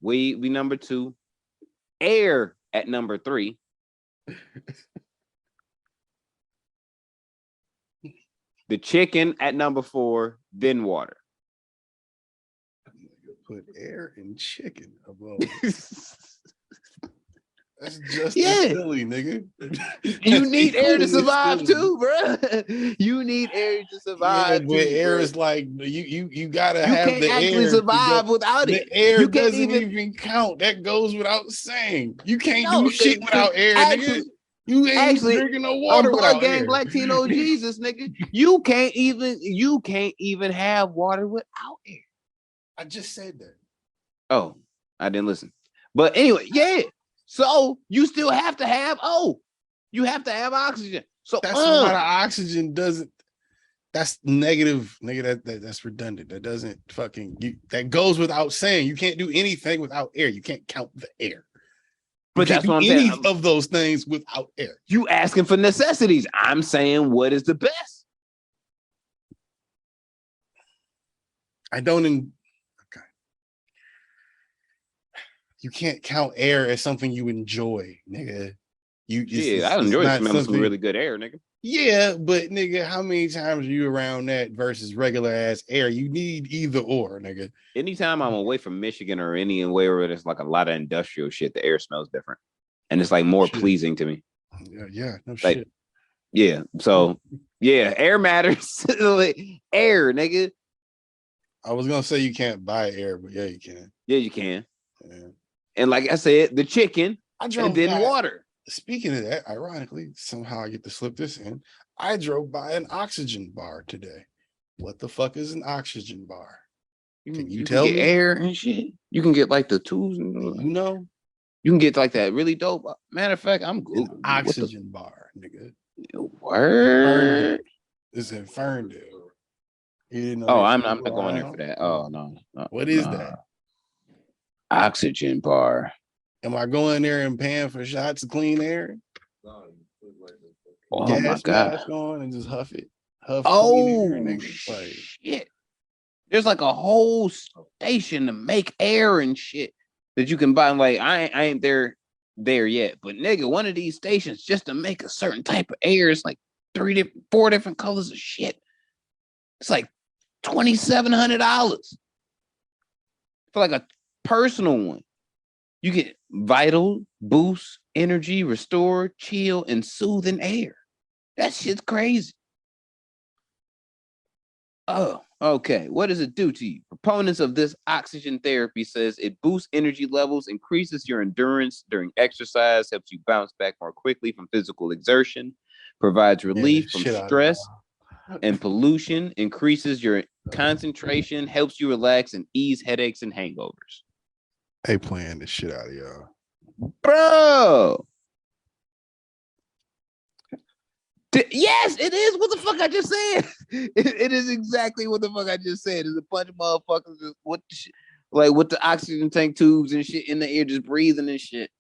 Weed be number 2. Air at number 3. The chicken at number 4. Then water. Put air and chicken above. That's just silly, nigga. You need air to survive too, bro. You need air to survive. Yeah, but air is like you gotta have the air. You can't actually survive without it. The air doesn't even count. That goes without saying. You can't do shit without air, nigga. You ain't drinking no water without gang air. Black Tino Jesus, nigga. You can't even have water without air. I just said that. Oh, I didn't listen. But anyway, yeah. So you still have to have you have to have oxygen. So that's a lot of oxygen. Doesn't that's negative, nigga? That's redundant. That doesn't that goes without saying. You can't do anything without air. You can't count the air. But that's what I'm saying. Any of those things without air. You asking for necessities. I'm saying what is the best. I don't. Okay. You can't count air as something you enjoy, nigga. I enjoy smelling some really good air, nigga. Yeah, but nigga, how many times are you around that versus regular ass air? You need either or, nigga. Anytime I'm away from Michigan or anywhere where there's like a lot of industrial shit, the air smells different. And it's like more pleasing to me. Yeah, no like, shit. Yeah. So yeah, air matters. Air, nigga. I was gonna say you can't buy air, but yeah, you can. Yeah, you can. Yeah. And like I said, the chicken and then water. Speaking of that, ironically, somehow I get to slip this in. I drove by an oxygen bar today. What the fuck is an oxygen bar? Can you tell me? Air and shit. You can get like the tools. And, you know, you can get like that really dope. Matter of fact, I'm Googling an oxygen bar, nigga. Word. It's in Ferndale. You didn't know I'm not going there for that. Oh no. What is that? Oxygen bar. Am I going there and paying for shots of clean air? Oh my god! Mask on and just huff it. Shit! There's like a whole station to make air and shit that you can buy. Like I ain't there yet, but nigga, one of these stations just to make a certain type of air is like 4 different colors of shit. It's like $2,700 for like a personal one. You get vital, boost, energy, restore, chill, and soothing air. That shit's crazy. Oh, okay. What does it do to you? Proponents of this oxygen therapy says it boosts energy levels, increases your endurance during exercise, helps you bounce back more quickly from physical exertion, provides relief from stress and pollution, increases your concentration, helps you relax and ease headaches and hangovers. They playing the shit out of y'all. Bro. Yes, it is what the fuck I just said. It is exactly what the fuck I just said. There's a bunch of motherfuckers with the shit, like with the oxygen tank tubes and shit in the air, just breathing and shit.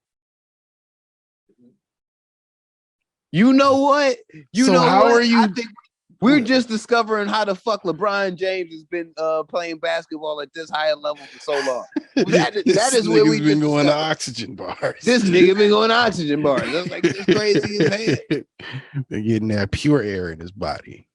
You know what? How are you? I think we're just discovering how the fuck LeBron James has been playing basketball at this higher level for so long. That is where we've been going to oxygen bars. This nigga been going to oxygen bars. That's like this crazy as hell. They're getting that pure air in his body.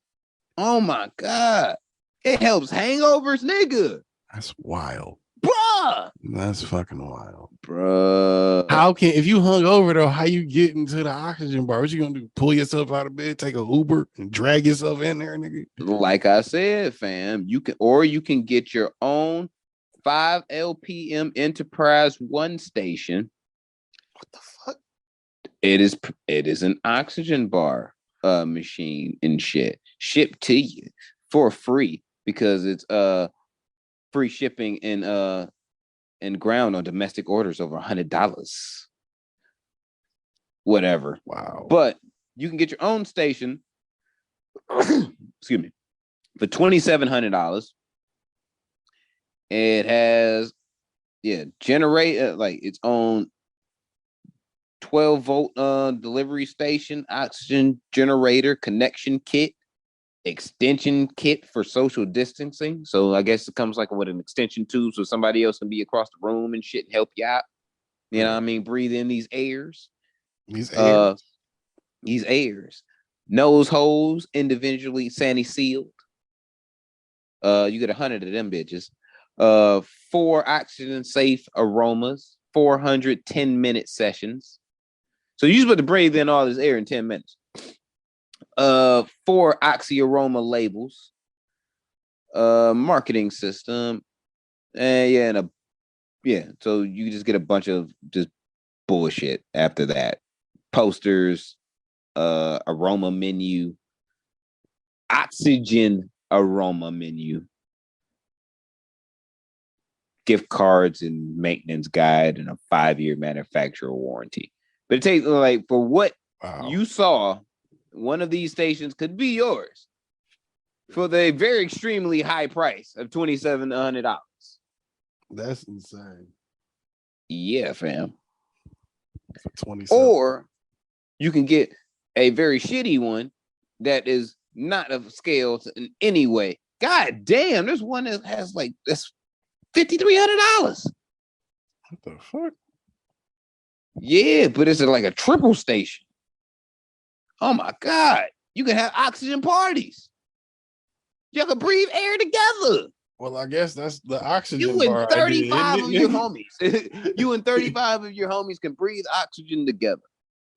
Oh my god. It helps hangovers, nigga. That's wild. Bruh. That's fucking wild. Bruh. How can, if you hung over though, how you get into the oxygen bar? What you gonna do? Pull yourself out of bed, take a Uber, and drag yourself in there, nigga? Like I said, fam, you can get your own 5 LPM Enterprise 1 station. What the fuck? It is an oxygen bar machine and shit shipped to you for free because it's free shipping and ground on domestic orders over $100. Whatever. Wow. But you can get your own station excuse me, for $2,700. It has generate like its own 12-volt delivery station, oxygen generator, connection kit, extension kit for social distancing. So I guess it comes like with an extension tube so somebody else can be across the room and shit and help you out. You know what I mean? Breathe in these airs. These airs. Nose holes individually sanity sealed. You get 100 of them bitches. 4 oxygen safe aromas, 400 10-minute sessions. So you're supposed to breathe in all this air in 10 minutes. 4 oxy aroma labels, marketing system, and so you just get a bunch of just bullshit after that. Posters, aroma menu, oxygen aroma menu, gift cards and maintenance guide and a 5-year manufacturer warranty. But it takes like for what you saw, one of these stations could be yours for the very extremely high price of $2,700. That's insane. Yeah, fam. For 27. Or you can get a very shitty one that is not of scale in any way. God damn, there's one that has like this $5,300. What the fuck? Yeah, but it's like a triple station. Oh my God. You can have oxygen parties. You can breathe air together. Well, I guess that's the oxygen You and bar 35 idea, of your homies. You and 35 of your homies can breathe oxygen together.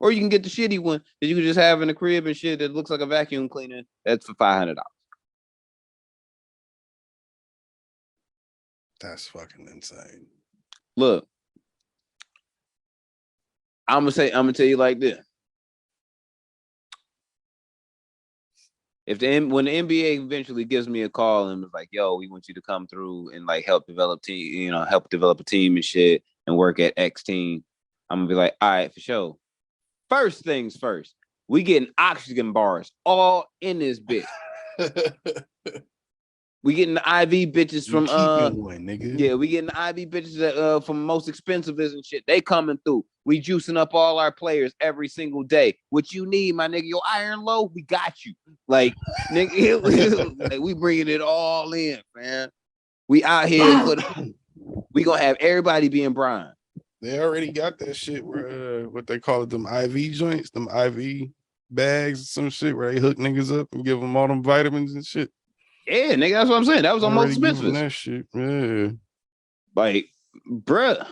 Or you can get the shitty one that you can just have in the crib and shit that looks like a vacuum cleaner. That's for $500. That's fucking insane. Look, I'm gonna tell you like this. When the NBA eventually gives me a call and was like, yo, we want you to come through and like help develop a team and shit and work at X team, I'm gonna be like, all right, for sure. First things first, we getting oxygen bars all in this bitch. We getting the IV bitches from one, nigga. Yeah, we getting the IV bitches that from most expensive and shit. They coming through. We juicing up all our players every single day. What you need, my nigga? Your iron low, we got you. Like, nigga, like, we bringing it all in, man. We out here we gonna have everybody being Brian. They already got that shit where what they call it, them IV joints, them IV bags, some shit where they hook niggas up and give them all them vitamins and shit. Yeah, nigga, that's what I'm saying. That was on most expensive. That shit, yeah. Like, bruh.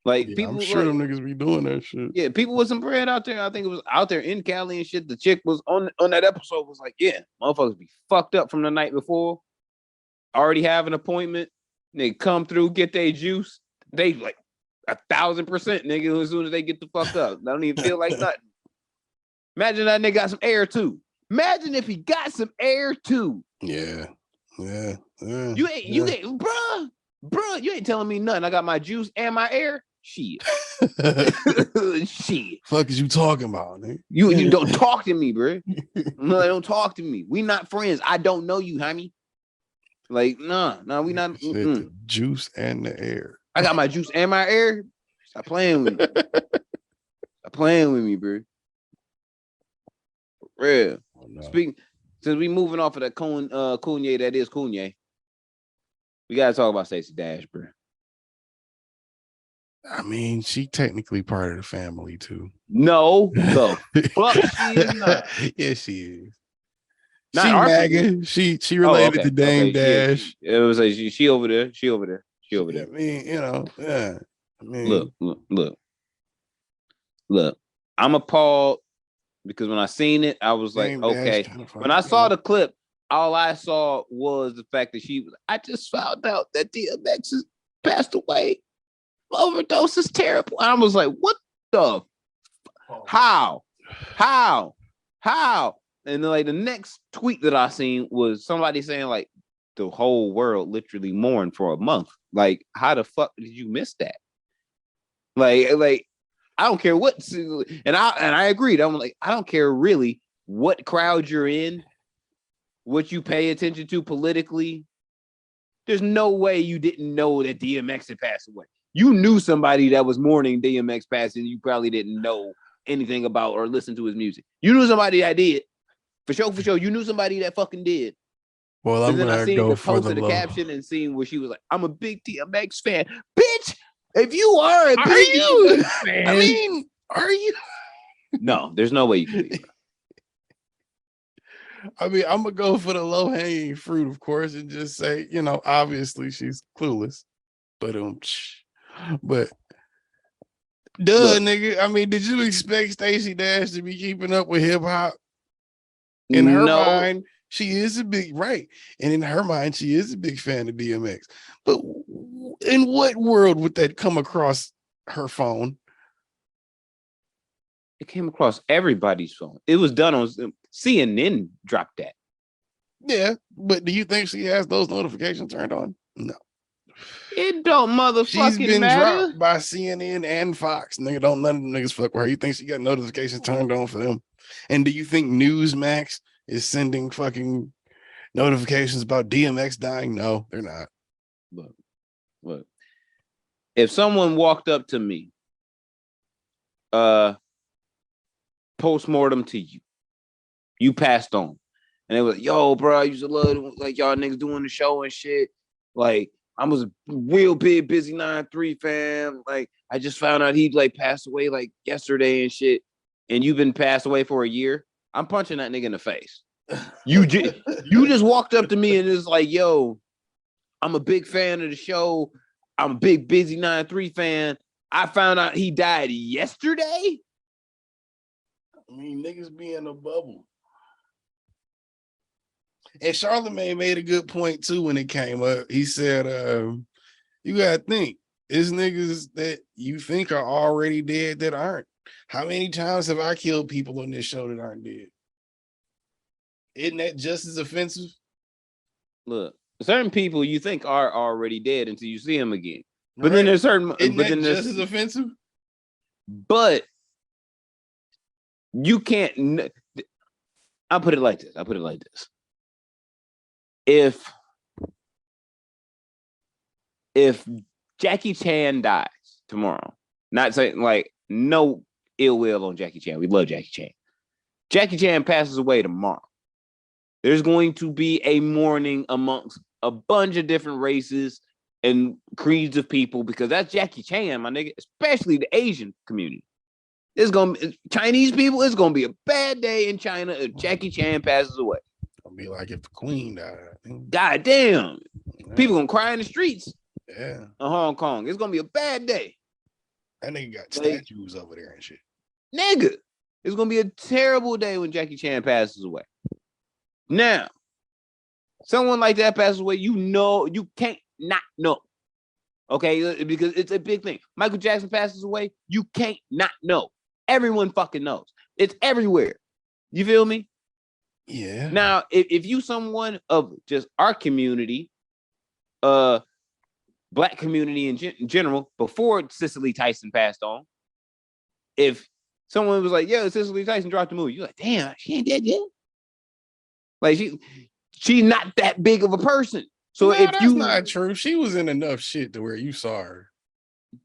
Like, yeah, people, I'm sure like, them niggas be doing that shit. Yeah, people with some bread out there. I think it was out there in Cali and shit. The chick was on that episode was like, yeah, motherfuckers be fucked up from the night before. Already have an appointment. They come through, get their juice. They like 1,000%, nigga, as soon as they get the fuck up. They don't even feel like nothing. Imagine that nigga got some air too. Imagine if he got some air too. Yeah. You ain't, bruh, you ain't telling me nothing. I got my juice and my air. Shit. Shit. Fuck is you talking about, nigga? You don't talk to me, bro. No, don't talk to me. We not friends. I don't know you, homie. Like, nah, we not. The juice and the air. I got my juice and my air. Stop playing with me. Stop playing with me, bro. For real. Oh, no. Speaking, since we moving off of that Kanye, that is Kanye. We gotta talk about Stacey Dash, bro. I mean, she technically part of the family too. No, fuck she is not. Yes, she is. Not she MAGA. She related to Dame Dash. It was like she over there. She over there. I mean, yeah. I mean, look. I'm appalled because when I seen it, I was like, okay. When I saw the clip, all I saw was the fact that I just found out that DMX has passed away. Overdose is terrible. And I was like, what the? How? And then like the next tweet that I seen was somebody saying like the whole world literally mourned for a month. Like, how the fuck did you miss that? Like I don't care what, and I agreed. I'm like, I don't care really what crowd you're in, what you pay attention to politically. There's no way you didn't know that DMX had passed away. You knew somebody that was mourning DMX passing. You probably didn't know anything about or listen to his music. You knew somebody that did. For sure. You knew somebody that fucking did. Well, I'm gonna go for the caption and seeing where she was like, "I'm a big DMX fan, bitch." If you are a big DMX fan, I mean, are you? No, there's no way you can be. I mean, I'm gonna go for the low hanging fruit, of course, and just say, obviously she's clueless, but nigga. I mean, did you expect Stacey Dash to be keeping up with hip hop? In her mind, she is a big and in her mind, she is a big fan of DMX. But in what world would that come across her phone? It came across everybody's phone. It was done on CNN. Dropped that. Yeah, but do you think she has those notifications turned on? No. It don't motherfucking She's been matter. dropped by CNN and Fox. Nigga, don't none of them niggas fuck with her. You think she got notifications turned on for them? And do you think Newsmax is sending fucking notifications about DMX dying? No, they're not. Look. If someone walked up to me, post-mortem to you, you passed on, and they was like, yo, bro, I used to love like y'all niggas doing the show and shit. Like, I was a real big Busy 9-3 fan. Like, I just found out he like passed away like yesterday and shit. And you've been passed away for a year. I'm punching that nigga in the face. You just walked up to me and it's like, yo, I'm a big fan of the show. I'm a big Busy 9-3 fan. I found out he died yesterday. I mean, niggas be in a bubble. And Charlamagne made a good point too when it came up. He said, you gotta think, it's niggas that you think are already dead that aren't. How many times have I killed people on this show that aren't dead? Isn't that just as offensive? Look, certain people you think are already dead until you see them again. But right. then there's certain, Isn't but that then just as offensive? But you can't. I'll put it like this. If Jackie Chan dies tomorrow, not saying like no ill will on Jackie Chan. We love Jackie Chan. Jackie Chan passes away tomorrow. There's going to be a mourning amongst a bunch of different races and creeds of people because that's Jackie Chan, my nigga, especially the Asian community. It's gonna be Chinese people. It's gonna be a bad day in China if Jackie Chan passes away. It'll be like if the Queen died. God damn, people gonna cry in the streets. Yeah, in Hong Kong. It's gonna be a bad day. That nigga got statues over there and shit. Nigga, it's gonna be a terrible day when Jackie Chan passes away. Now, someone like that passes away, you know, you can't not know. Okay, because it's a big thing. Michael Jackson passes away, you can't not know. Everyone fucking knows. It's everywhere. You feel me? Yeah. Now, if you someone of just our community, Black community in general, before Cicely Tyson passed on, if someone was like, "Yeah, Cicely Tyson dropped the movie," you're like, "Damn, she ain't dead yet." Like she's not that big of a person. So if that's not true. She was in enough shit to where you saw her.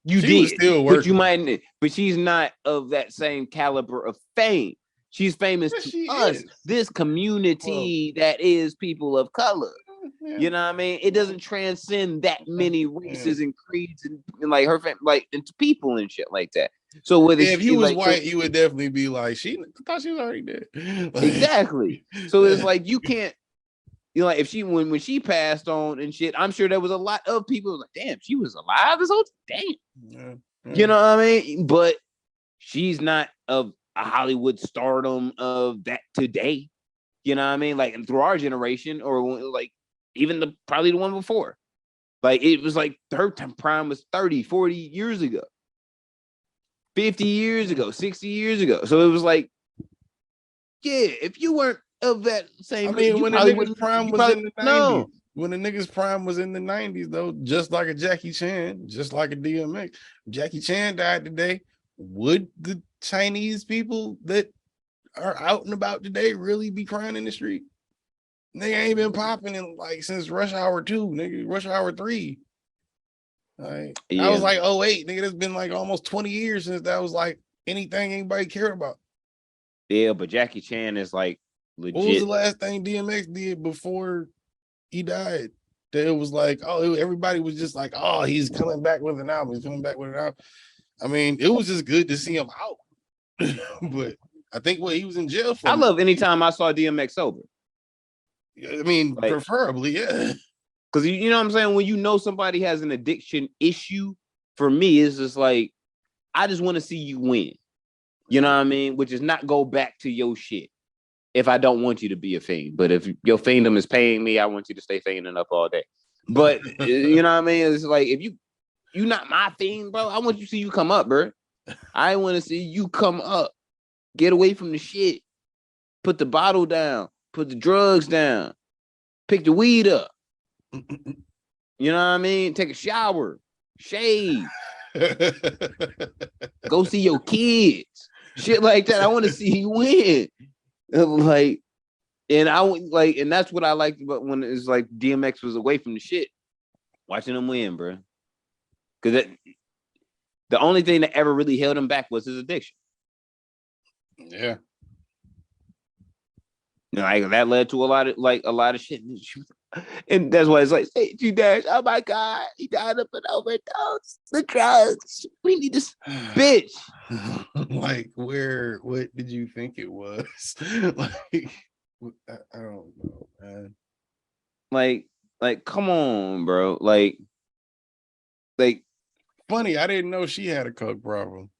She did, still working. But you might, but she's not of that same caliber of fame. She's famous to us, this community that is people of color. Yeah. You know what I mean? It doesn't transcend that many races and creeds and like her family, like into people and shit like that. So whether if you was like, white, you would definitely be like, she thought she was already dead. Like, exactly. So it's like you can't, you know, like if she when she passed on and shit, I'm sure there was a lot of people like, damn, she was alive this whole damn. Yeah. You know what I mean? But she's not of a Hollywood stardom of that today. You know what I mean? Like and through our generation, or like even probably the one before. Like it was like her prime was 30, 40 years ago. 50 years ago, 60 years ago. So it was like, yeah, if you weren't of that same, I mean, when the nigga's prime was in the 90s, when the nigga's prime was in the 90s, though, just like a Jackie Chan, just like a DMX, Jackie Chan died today. Would the Chinese people that are out and about today really be crying in the street? Nigga ain't been popping in like since Rush Hour 2, nigga, Rush Hour 3. Like, I was like 08, nigga. That's been like almost 20 years since that was like anything anybody cared about. Yeah, but Jackie Chan is like legit. What was the last thing DMX did before he died? That it was like, oh, everybody was just like, oh, he's coming back with an album. He's coming back with an album. I mean, it was just good to see him out. But I think what he was in jail for. I love anytime I saw DMX sober. I mean, like, preferably, yeah. Because you know what I'm saying? When you know somebody has an addiction issue, for me, it's just like, I just want to see you win. You know what I mean? Which is not go back to your shit if I don't want you to be a fiend. But if your fiendom is paying me, I want you to stay fiending up all day. But you know what I mean? It's like, if you not my fiend, bro, I want you to see you come up, bro. I want to see you come up. Get away from the shit. Put the bottle down. Put the drugs down. Pick the weed up. You know what I mean? Take a shower, shave, go see your kids, shit like that. I want to see you win. Like, and and that's what I liked about when it's like DMX was away from the shit, watching him win, bro. Because the only thing that ever really held him back was his addiction. Yeah. Like that led to a lot of shit. And that's why it's like, hey, Dash, oh my God, he died of an overdose. The drugs. We need this bitch. Like, what did you think it was? Like, I don't know, man. Like, come on, bro. Like, funny, I didn't know she had a coke problem.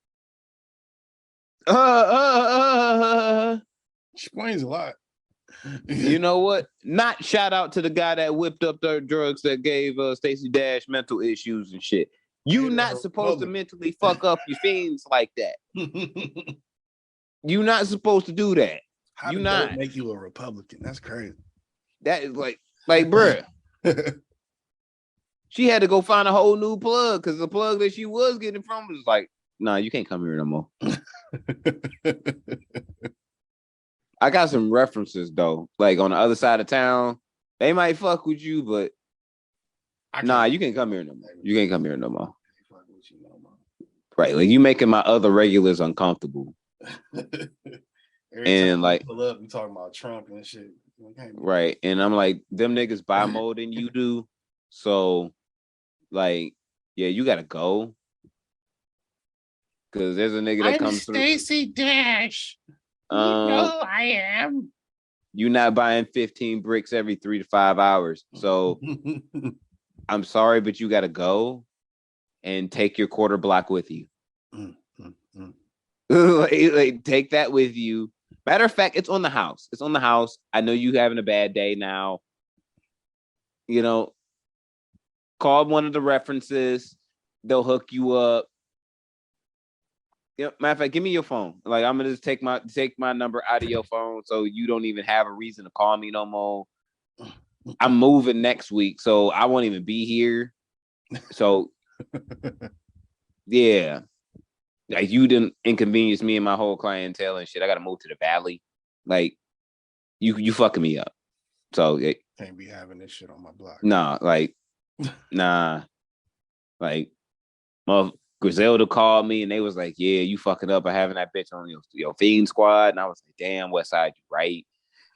Explains a lot. You know what? Not shout out to the guy that whipped up the drugs that gave Stacey Dash mental issues and shit. You not supposed to mentally fuck up your fiends like that. You not supposed to do that. How you did not that make you a Republican? That's crazy. That is like bruh. She had to go find a whole new plug because the plug that she was getting from was like, nah, you can't come here no more. I got some references though. Like on the other side of town, they might fuck with you, but nah, you can't come here no more. You can't come here no more. Right, like you making my other regulars uncomfortable. And like, pull up, we talking about Trump and shit. Right, and I'm like, them niggas buy more than you do, so like, yeah, you gotta go. Because there's a nigga that comes through. Stacey Dash. You know I am. You're not buying 15 bricks every 3 to 5 hours. So I'm sorry, but you gotta go and take your quarter block with you. like, take that with you. Matter of fact, it's on the house. It's on the house. I know you having a bad day now. You know, call one of the references. They'll hook you up. Yeah, matter of fact, give me your phone. Like, I'm gonna just take my number out of your phone, so you don't even have a reason to call me no more. I'm moving next week, so I won't even be here. So, yeah, like you didn't inconvenience me and my whole clientele and shit. I gotta move to the valley. Like, you fucking me up. So can't be having this shit on my block. Nah, like, like, well. Griselda called me and they was like, yeah, you fucking up by having that bitch on your fiend squad. And I was like, damn, West Side, you right.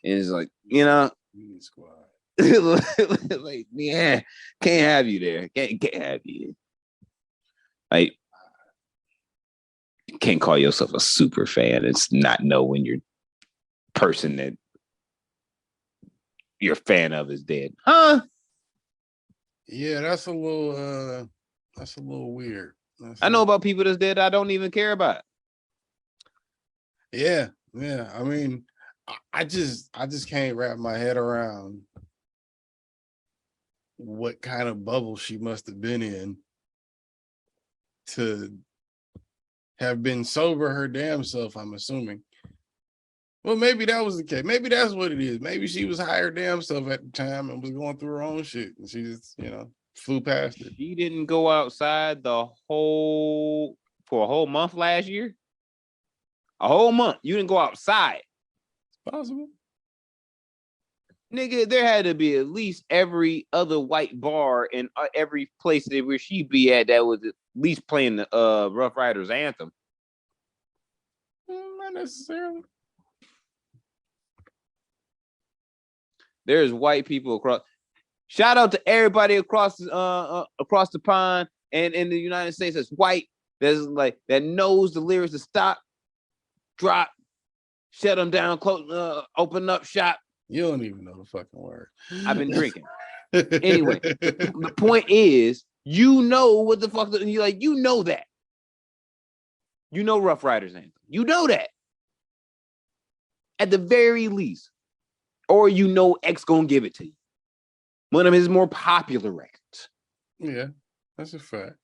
And it's like, you know, fiend squad. Like, yeah, can't have you there. Can't have you. Like, you can't call yourself a super fan. It's not know when your person that you're a fan of is dead. Huh? Yeah, that's a little weird. I know about people that's dead I don't even care about. Yeah. I mean, I just can't wrap my head around what kind of bubble she must have been in to have been sober her damn self, I'm assuming. Well, maybe that was the case. Maybe that's what it is. Maybe she was high her damn self at the time and was going through her own shit. And she just, flew past it. She didn't go outside for a whole month last year. A whole month. You didn't go outside. It's possible. Nigga, there had to be at least every other white bar and every place where she be at that was at least playing the Rough Riders anthem. Not necessarily. There's white people across. Shout out to everybody across the pond and in the United States that's white, that's like that knows the lyrics to stop, drop, shut them down, close, open up shop. You don't even know the fucking word. I've been drinking. Anyway, the point is, you know what the fuck you like. You know that. You know Rough Riders anthem. You know that. At the very least, or you know X gonna give it to you. One of his more popular records. Yeah, that's a fact.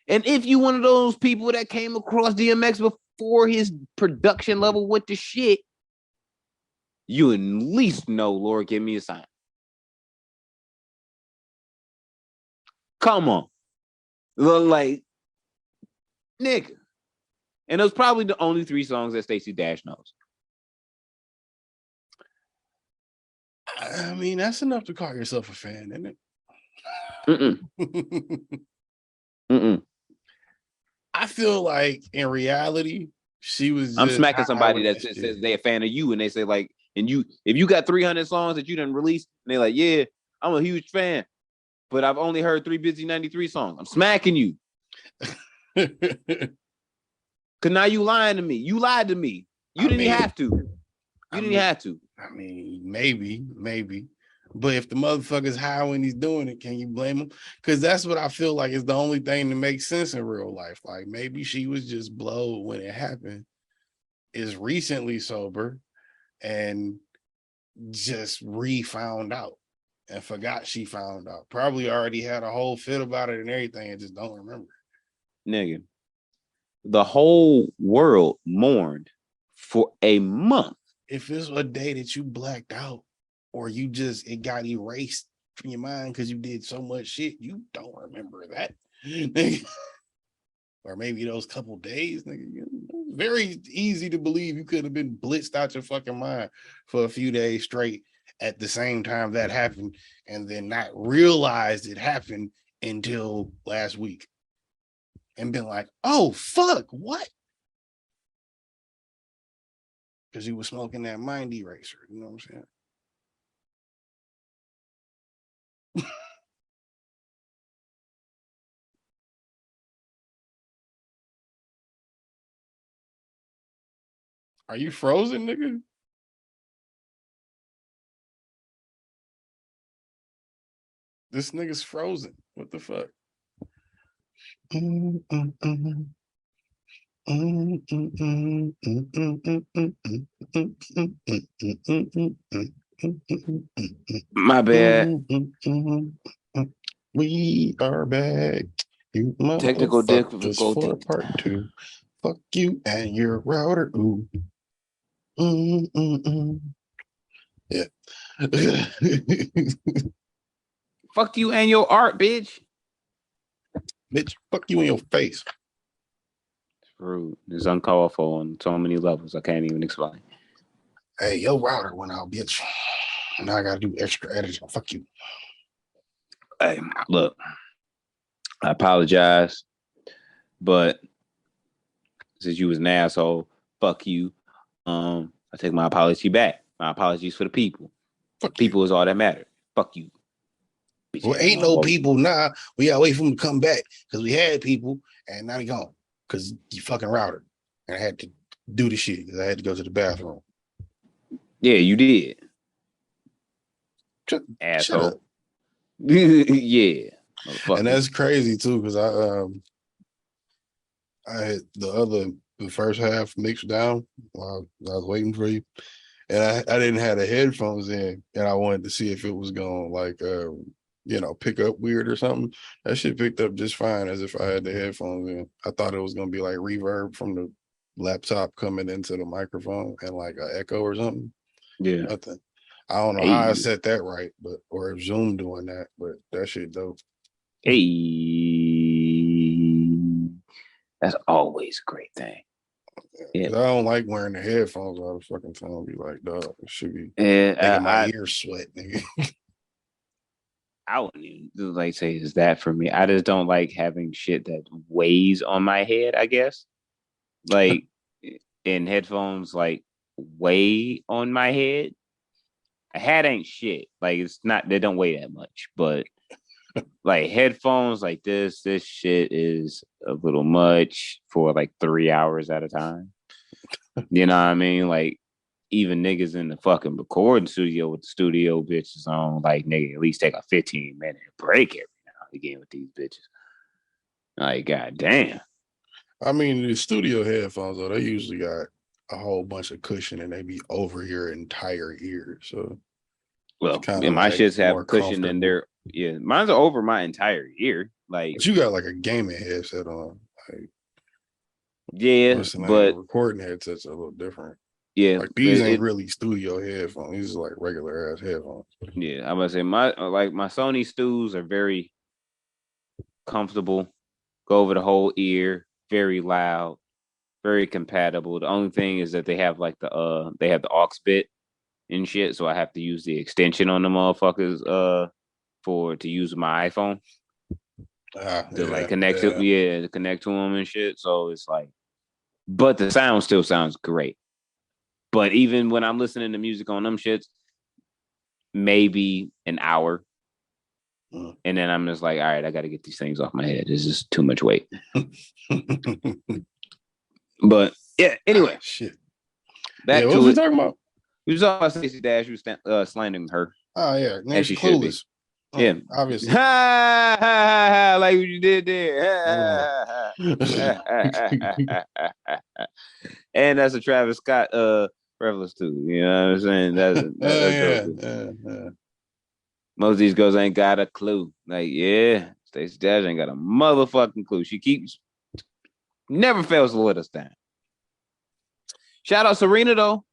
And if you one of those people that came across DMX before his production level went to shit, you at least know Lord Give Me a Sign. Come on. Like, nigga. And those probably the only 3 songs that Stacey Dash knows. I mean, that's enough to call yourself a fan, isn't it? I feel like in reality, she was. I'm smacking somebody that says they're a fan of you, and they say like, and you, if you got 300 songs that you didn't release, and they're like, yeah, I'm a huge fan, but I've only heard 3 Busy 93 songs. I'm smacking you. Cause now you lying to me. You lied to me. You didn't have to. You didn't have to. I mean, maybe. But if the motherfucker's high when he's doing it, can you blame him? Because that's what I feel like is the only thing that makes sense in real life. Like maybe she was just blowed when it happened, is recently sober, and just re-found out and forgot she found out. Probably already had a whole fit about it and everything and just don't remember. Nigga, the whole world mourned for a month. If it's a day that you blacked out, or you just, it got erased from your mind because you did so much shit, you don't remember that. Or maybe those couple days, nigga. Very easy to believe you could have been blitzed out your fucking mind for a few days straight at the same time that happened, and then not realized it happened until last week. And been like, oh, fuck, what? Because you was smoking that mind eraser, you know what I'm saying? Are you frozen, nigga? This nigga's frozen. What the fuck? My bad. We are back. You Technical difficulty for part 2. Fuck you and your router. Ooh. Yeah. Fuck you and your art, bitch. Bitch, fuck you in your face. It's rude. It's uncalled for on so many levels. I can't even explain. Hey, your router went out, bitch. Now I gotta do extra editing. Fuck you. Hey, look, I apologize, but since you was an asshole, fuck you. I take my apology back. My apologies for the people. Fuck people you. Is all that matter. Fuck you. Well, ain't no people now. We gotta wait for them to come back because we had people and now they gone because you fucking router. And I had to do the shit because I had to go to the bathroom. Yeah, you did. Asshole. Yeah. And that's crazy too, because I had the first half mixed down while I was waiting for you. And I didn't have the headphones in, and I wanted to see if it was gonna like pick up weird or something. That shit picked up just fine as if I had the headphones in. I thought it was gonna be like reverb from the laptop coming into the microphone and like an echo or something. Yeah. Nothing. I don't know how I set that right, but or if Zoom doing that, but that shit dope. Hey, that's always a great thing. Yeah. I don't like wearing the headphones all the fucking time. Be like, dog, it should be making my ears sweat, nigga. I wouldn't even like say is that for me. I just don't like having shit that weighs on my head, I guess. Like in headphones, like weigh on my head. A hat ain't shit. Like it's not, they don't weigh that much, but like headphones like this shit is a little much for like 3 hours at a time. You know what I mean? Like even niggas in the fucking recording studio with the studio bitches on, like nigga, at least take a 15-minute break every now and again with these bitches. Like, goddamn. I mean, the studio headphones though, they usually got a whole bunch of cushion and they be over your entire ear. So well, and my shits have cushion in there. Yeah, mine's are over my entire ear. Like, but you got like a gaming headset on. Like, yeah, but recording headsets are a little different. Yeah, like these ain't really studio headphones. These are like regular ass headphones. Yeah, I'm gonna say my Sony Stews are very comfortable, go over the whole ear, very loud, very compatible. The only thing is that they have like the aux bit and shit, so I have to use the extension on the motherfuckers to use my iPhone to connect to them and shit. So it's like, but the sound still sounds great. But even when I'm listening to music on them shits, maybe an hour. And then I'm just like, all right, I got to get these things off my head. This is too much weight. But yeah, anyway. Shit. Back what to was we it. talking about? We was talking about Stacey Dash. We was slandering her. Oh, yeah. As she clueless. Yeah. Obviously. Like what you did there. And that's a Travis Scott reference too. You know what I'm saying? That's most of these girls ain't got a clue. Like, yeah, Stacey Dash ain't got a motherfucking clue. She never fails to let us down. Shout out Serena though.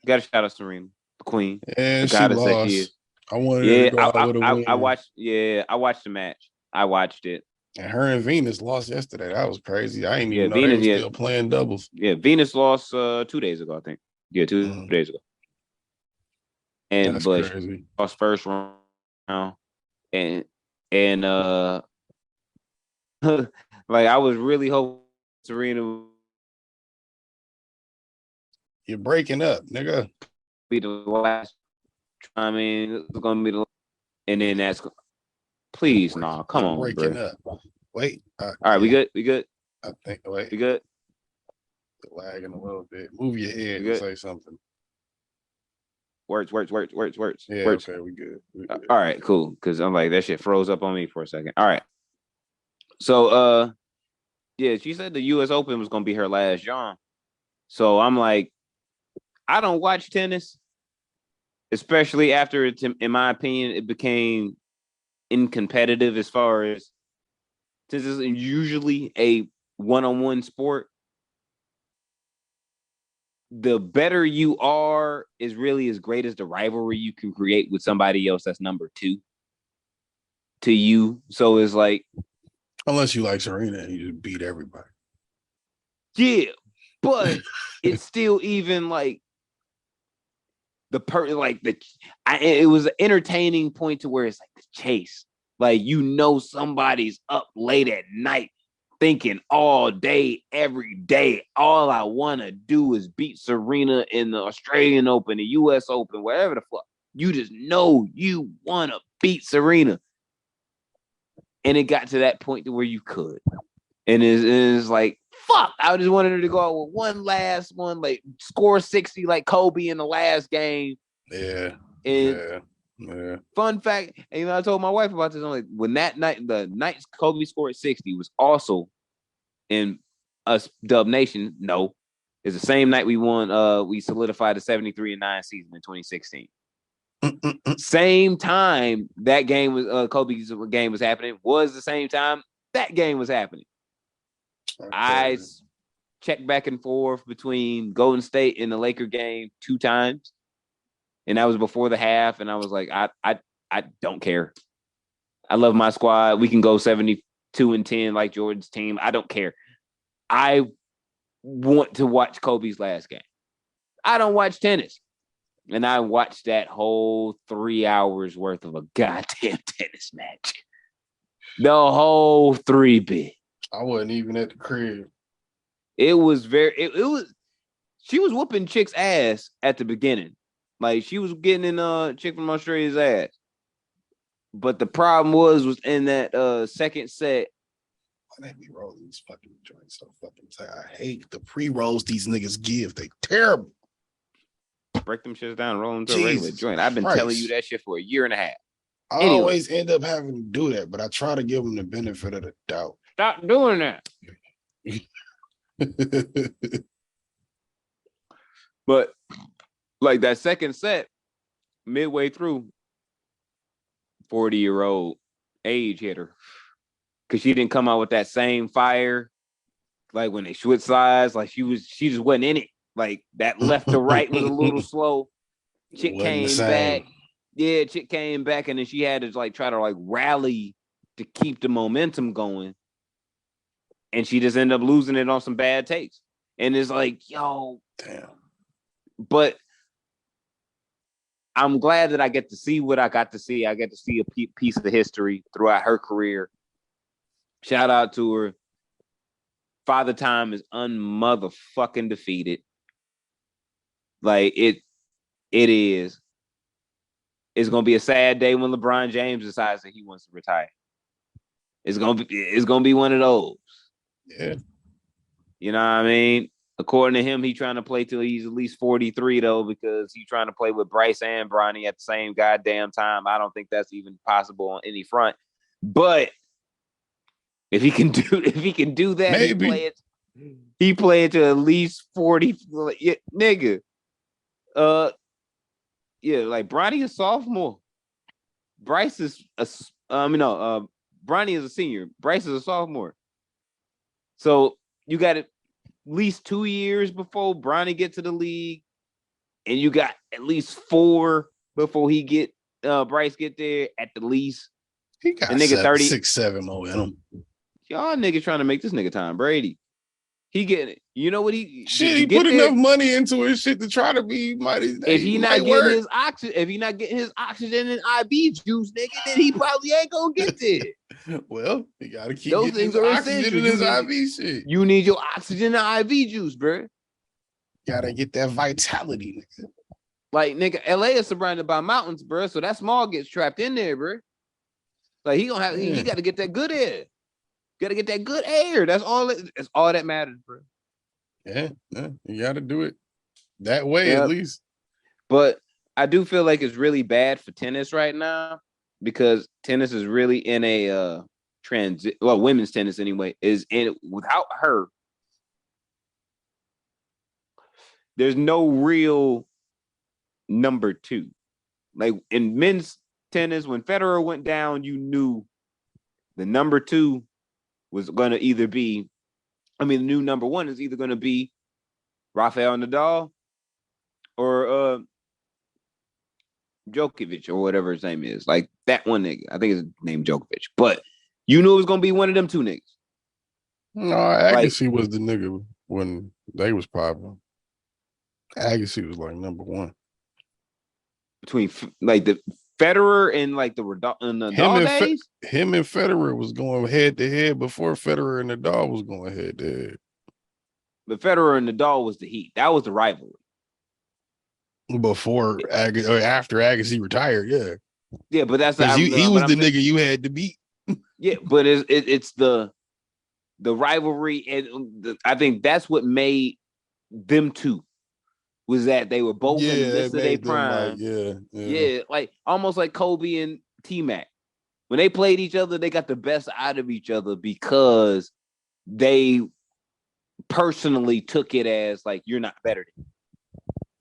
Got to shout out Serena, the queen. Yeah, the goddess that she is. I wanted her to go out with a win. I watched the match. I watched it. And her and Venus lost yesterday. That was crazy. I didn't even know Venus, they were still playing doubles. Yeah, Venus lost 2 days ago, I think. Yeah, 2 days ago. And that's but crazy. Lost first round. And like I was really hoping Serena You're breaking up, nigga. Be the last. I mean, it's gonna be the, and then that's. Please, nah, come on, breaking bro. up. Wait. All right, we good. We good. I think. Wait. We good. Lagging a little bit. Move your head and say something. Words. Yeah. Words. Okay. We good. All right. Cool. Because I'm like that shit froze up on me for a second. All right. So yeah, she said the U.S. Open was gonna be her last John. So I'm like, I don't watch tennis, especially after it. In my opinion, it became uncompetitive as far as since it's usually a one-on-one sport. The better you are is really as great as the rivalry you can create with somebody else that's number 2 to you. So it's like, unless you like Serena and you just beat everybody. Yeah, but it's still even like it was an entertaining point to where it's like the chase. Like, you know, somebody's up late at night thinking all day, every day, all I want to do is beat Serena in the Australian Open, the US Open, whatever the fuck. You just know you want to beat Serena. And it got to that point to where you could. And it's like, fuck, I just wanted her to go out with one last one, like score 60 like Kobe in the last game. Yeah. And yeah. Fun fact, and you know, I told my wife about this. I'm like, when that night, the night Kobe scored 60 was also in us Dub Nation. No, it's the same night we won. We solidified the 73-9 season in 2016. Same time that game was Kobe's game was happening. Was the same time that game was happening. Okay. I checked back and forth between Golden State and the Laker game 2 times. And that was before the half, and I was like, I don't care. I love my squad. We can go 72-10 like Jordan's team. I don't care. I want to watch Kobe's last game. I don't watch tennis. And I watched that whole 3 hours worth of a goddamn tennis match. The whole 3-bit. I wasn't even at the crib. It was she was whooping chicks' ass at the beginning. Like, she was getting in a chick from Australia's ass. But the problem was in that second set. Why they be rolling these fucking joints so fucking tight? I hate the pre-rolls these niggas give. They terrible. Break them shits down and roll them to a regular joint. I've been telling you that shit for a year and a half. I always end up having to do that, but I try to give them the benefit of the doubt. Stop doing that. But like that second set, midway through, 40-year-old age hit her. Because she didn't come out with that same fire. Like when they switched sides, like she just wasn't in it. Like that left to right was a little slow. Chick came back. Yeah, chick came back, and then she had to like try to like rally to keep the momentum going. And she just ended up losing it on some bad takes. And it's like, yo, damn. But I'm glad that I get to see what I got to see. I get to see a piece of history throughout her career. Shout out to her. Father Time is unmotherfucking defeated. Like it is. It's gonna be a sad day when LeBron James decides that he wants to retire. It's gonna be one of those. Yeah. You know what I mean? According to him, he's trying to play till he's at least 43, though, because he's trying to play with Bryce and Bronny at the same goddamn time. I don't think that's even possible on any front. But if he can do that, maybe he play it to at least 40. Yeah, nigga. Yeah, like Bronny is sophomore. Bryce is Bronny is a senior. Bryce is a sophomore. So you got at least 2 years before Bronny get to the league, and you got at least 4 before Bryce get there at the least. He got nigga 6, 7 more in him. Y'all niggas trying to make this nigga Tom Brady. He getting it. You know what he put enough money into his shit to try to be mighty. If he not getting his oxygen and IV juice, nigga, then he probably ain't gonna get there. Well, you gotta keep those things are oxygen in his IV shit. You need your oxygen and IV juice, bro. Gotta get that vitality, nigga. Like, nigga, LA is surrounded by mountains, bro. So that smog gets trapped in there, bro. Like he gotta get that good air. Gotta get that good air. That's all that matters, bro. Yeah, you gotta do it that way at least. But I do feel like it's really bad for tennis right now because tennis is really in a transit. Well, women's tennis anyway is in without her. There's no real number 2. Like in men's tennis, when Federer went down, you knew the number 2 was going to either be, the new number 1 is either going to be Rafael Nadal or Djokovic or whatever his name is. Like that one nigga. I think it's named Djokovic. But you knew it was going to be one of them 2 niggas. No, Agassi was the nigga when they was popular. Agassi was like number 1. Between like the Federer and like the Nadal days? Him and Federer was going head to head before Federer and Nadal was going head to head. But Federer and Nadal was the heat. That was the rivalry. Before Agassi or after Agassi retired, yeah. Yeah, but that's he was the nigga you had to beat. Yeah, but it's the rivalry, and I think that's what made them 2. Was that they were both in the midst of their prime. Like, like almost like Kobe and T-Mac. When they played each other, they got the best out of each other because they personally took it as like, you're not better than me.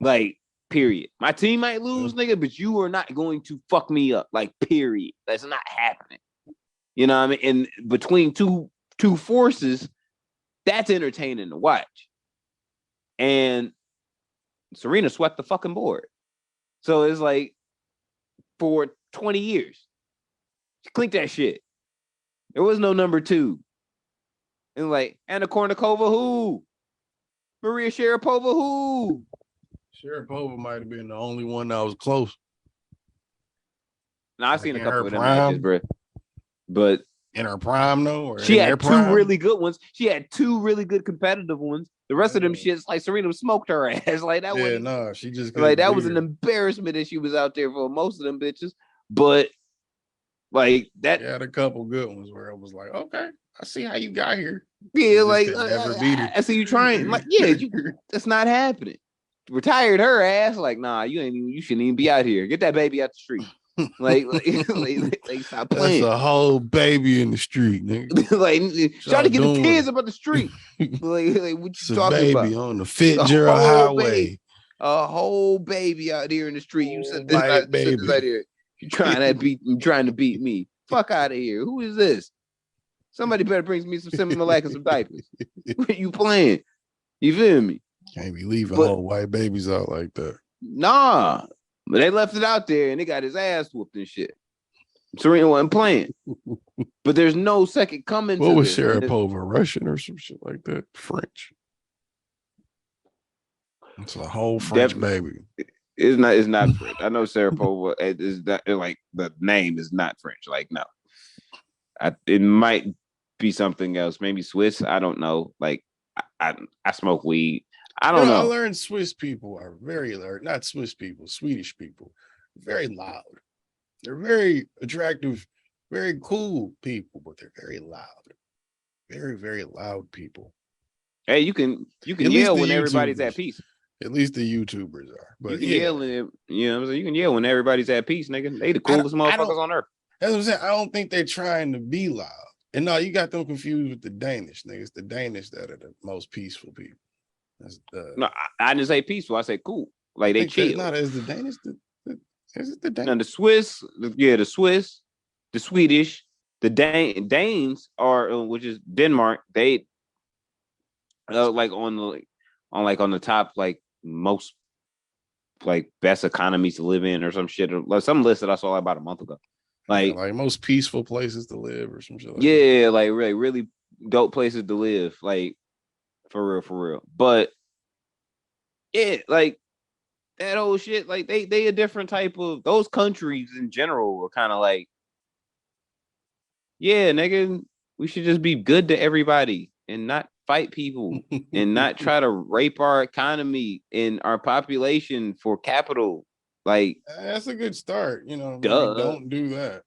Like, period. My team might lose, nigga, but you are not going to fuck me up. Like, period. That's not happening. You know what I mean? And between two forces, that's entertaining to watch. And Serena swept the fucking board. So it's like for 20 years. Click that shit. There was no number 2. And like Anna Kournikova, who? Maria Sharapova, who? Sharapova might have been the only one that was close. Now I've seen a couple of them matches, bro. But in her prime, though, or she had 2 really good ones. She had 2 really good competitive ones. The rest of them shits, like Serena smoked her ass. Like that was she just like that was an embarrassment that she was out there for most of them bitches. But like that, had a couple good ones where it was like, okay, I see how you got here. Yeah, like I see you trying. Like, yeah, that's not happening. Retired her ass. Like, nah, you shouldn't even be out here. Get that baby out the street. Like stop playing. That's a whole baby in the street, nigga. Like, try to get the kids up on the street. like what you talking about? On the Fitzgerald Highway. Baby. A whole baby out here in the street. You said this right here. You trying to beat me. Fuck out of here. Who is this? Somebody better bring me some Similac and some diapers. What you playing? You feel me? Can't be leaving whole white babies out like that. Nah. But they left it out there and they got his ass whooped and shit. Serena wasn't playing. But there's no second coming. What to was this. Sharapova? Russian or some shit like that? French. It's a whole French baby. It's not French. I know Sharapova is not, like the name is not French. Like, no. It might be something else. Maybe Swiss. I don't know. Like, I smoke weed. I don't know. I learned Swiss people are very loud. Not Swiss people, Swedish people. Very loud. They're very attractive, very cool people, but they're very loud. Very, very loud people. Hey, you can yell when everybody's at peace. At least the YouTubers are. But you can yell, you know what I'm saying? You can yell when everybody's at peace, nigga. They the coolest motherfuckers on earth. That's what I'm saying. I don't think they're trying to be loud. And no, you got them confused with the Danish niggas. The Danish that are the most peaceful people. No, I didn't say peaceful. I said cool. Like they chill. Not as the Danish. Is it the Danish? Now the Swiss, the Swiss, the Swedish, the Danes are, which is Denmark. They like on the top, like most like best economies to live in or some shit. Like some list that I saw about a month ago. Like most peaceful places to live or some shit. Like really dope places to live. Like for real. But yeah, like that old shit, like they a different type of, those countries in general are kind of like, yeah, nigga, we should just be good to everybody and not fight people and not try to rape our economy and our population for capital. Like, that's a good start, you know. Don't do that.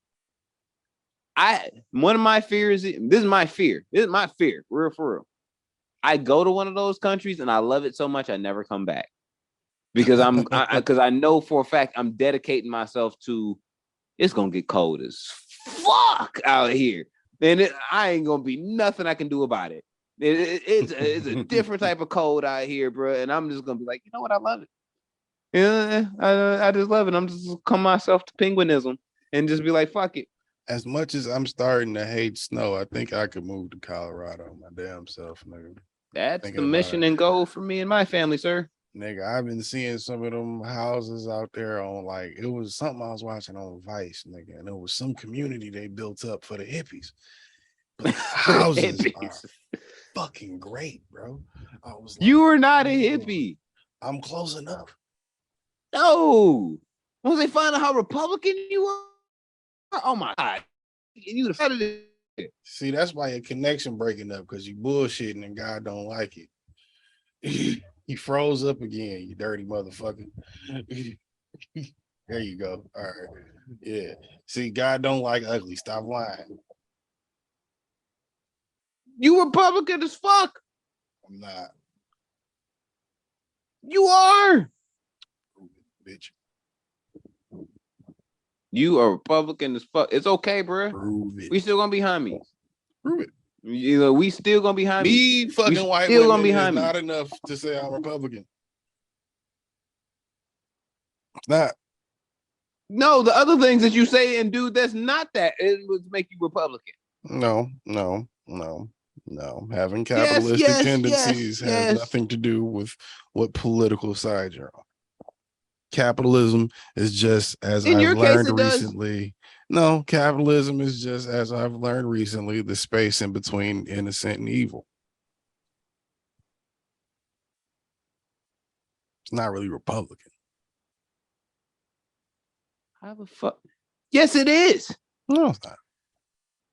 One of my fears, this is my fear, real for real. I go to one of those countries and I love it so much I never come back. Because I know for a fact I'm dedicating myself to, it's gonna get cold as fuck out here, and I ain't gonna be nothing I can do about it. It's a different type of cold out here, bro. And I'm just gonna be like, you know what, I love it. Yeah, I just love it. I'm just come myself to penguinism and just be like, fuck it. As much as I'm starting to hate snow, I think I could move to Colorado my damn self, nigga. That's the mission and goal for me and my family, sir. Nigga, I've been seeing some of them houses out there on, like, it was something I was watching on Vice, nigga, and it was some community they built up for the hippies. But the houses are fucking great, bro. I was like, you are not a hippie. I'm close enough. No. Once they find out how Republican you are, oh my God. You decided it. See, that's why your connection breaking up, because you bullshitting and God don't like it. He froze up again, you dirty motherfucker. There you go. All right. Yeah. See, God don't like ugly. Stop lying. You Republican as fuck. I'm not. You are. Bitch. You are Republican as fuck. It's okay, bro. Prove it. We still gonna be homies. Prove it. You know, we still gonna be homies. Me fucking white women is not enough to say I'm Republican. It's not. No, the other things that you say and do, that's not that. It would make you Republican. No. Having capitalistic tendencies has nothing to do with what political side you're on. Capitalism is just, as I've learned recently. No, capitalism is just, as I've learned recently, the space in between innocent and evil. It's not really Republican. How the fuck? Yes, it is. No, it's not.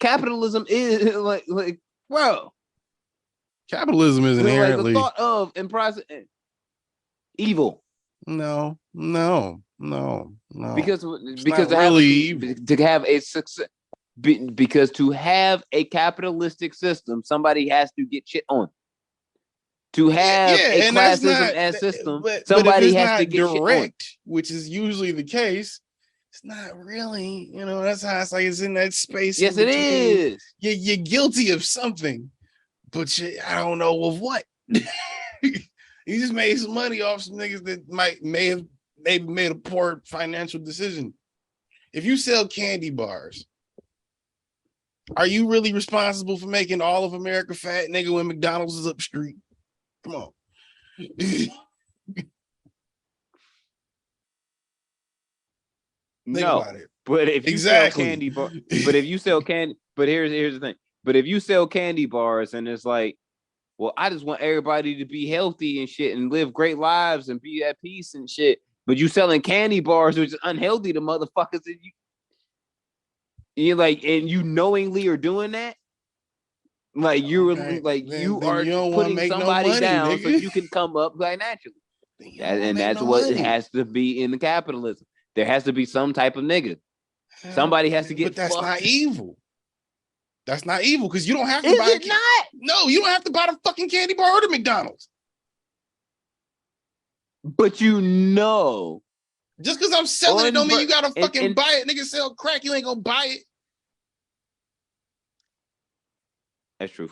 Capitalism is like, bro. Capitalism is inherently like the thought of and process evil. No. Because to have a success, because to have a capitalistic system, somebody has to get shit on. To have a classism as system, somebody has to get direct, shit on. Which is usually the case. It's not really, that's how it's like it's in that space. Yes, it is. You're guilty of something, but I don't know of what. You just made some money off some niggas that may have made a poor financial decision. If you sell candy bars, are you really responsible for making all of America fat, nigga, when McDonald's is up street? Come on. No. About it. But if you sell candy bar, but if you sell candy, but here's the thing. But if you sell candy bars and it's like, well, I just want everybody to be healthy and shit and live great lives and be at peace and shit. But you selling candy bars, which is unhealthy to motherfuckers, and you're like, and you knowingly are doing that. Like you are putting somebody down so you can come up like naturally. And that's what it has to be in the capitalism. There has to be some type of nigga. Somebody has to get. But that's not evil. That's not evil because you don't have to buy. Is it not? No, you don't have to buy the fucking candy bar or the McDonald's. But you know, just because I'm selling it don't mean you gotta fucking buy it. Nigga sell crack, you ain't gonna buy it. That's true.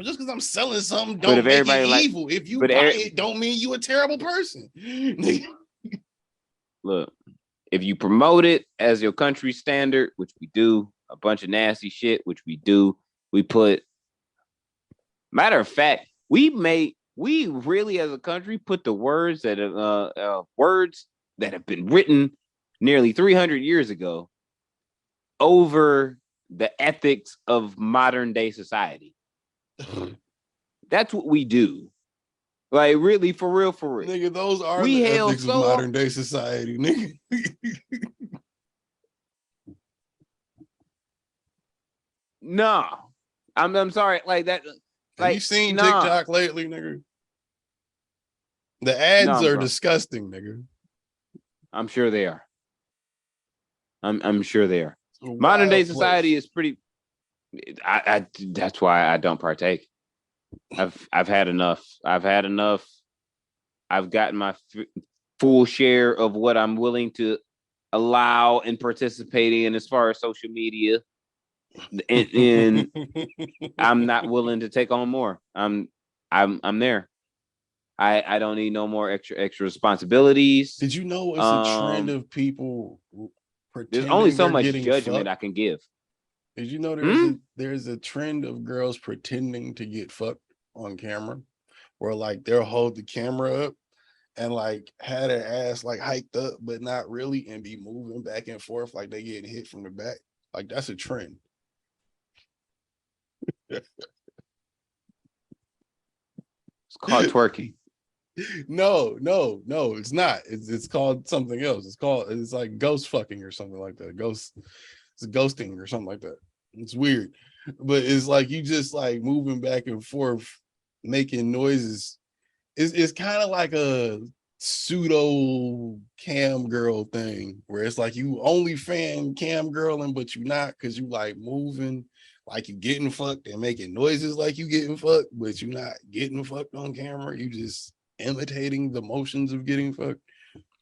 Just because I'm selling something don't make it evil. If you buy it, don't mean you a terrible person. Look, if you promote it as your country standard, which we do, a bunch of nasty shit, which we do, we put. Matter of fact, we really as a country put the words that have been written nearly 300 years ago over the ethics of modern day society. That's what we do. Like really, for real. Nigga, those are the ethics of modern day society, nigga. No. I'm sorry, like that. Have you seen TikTok lately, nigga? The ads are disgusting, nigga. I'm sure they are. I'm sure they are. Modern day society is pretty. That's why I don't partake. I've had enough. I've gotten my full share of what I'm willing to allow and participating in as far as social media, and I'm not willing to take on more. I'm there. I don't need no more extra responsibilities. Did you know it's a trend of people pretending there's only so much judgment fucked? I can give. Did you know there's a trend of girls pretending to get fucked on camera, where like they'll hold the camera up and like had their ass like hiked up, but not really, and be moving back and forth like they getting hit from the back. Like that's a trend. It's called twerking. No, it's not. It's called something else. It's like ghost fucking or something like that. It's ghosting or something like that. It's weird, but it's like you just like moving back and forth, making noises. It's kind of like a pseudo cam girl thing where it's like you only fan cam girling, but you not, because you like moving like you getting fucked and making noises like you getting fucked, but you're not getting fucked on camera. You just imitating the motions of getting fucked.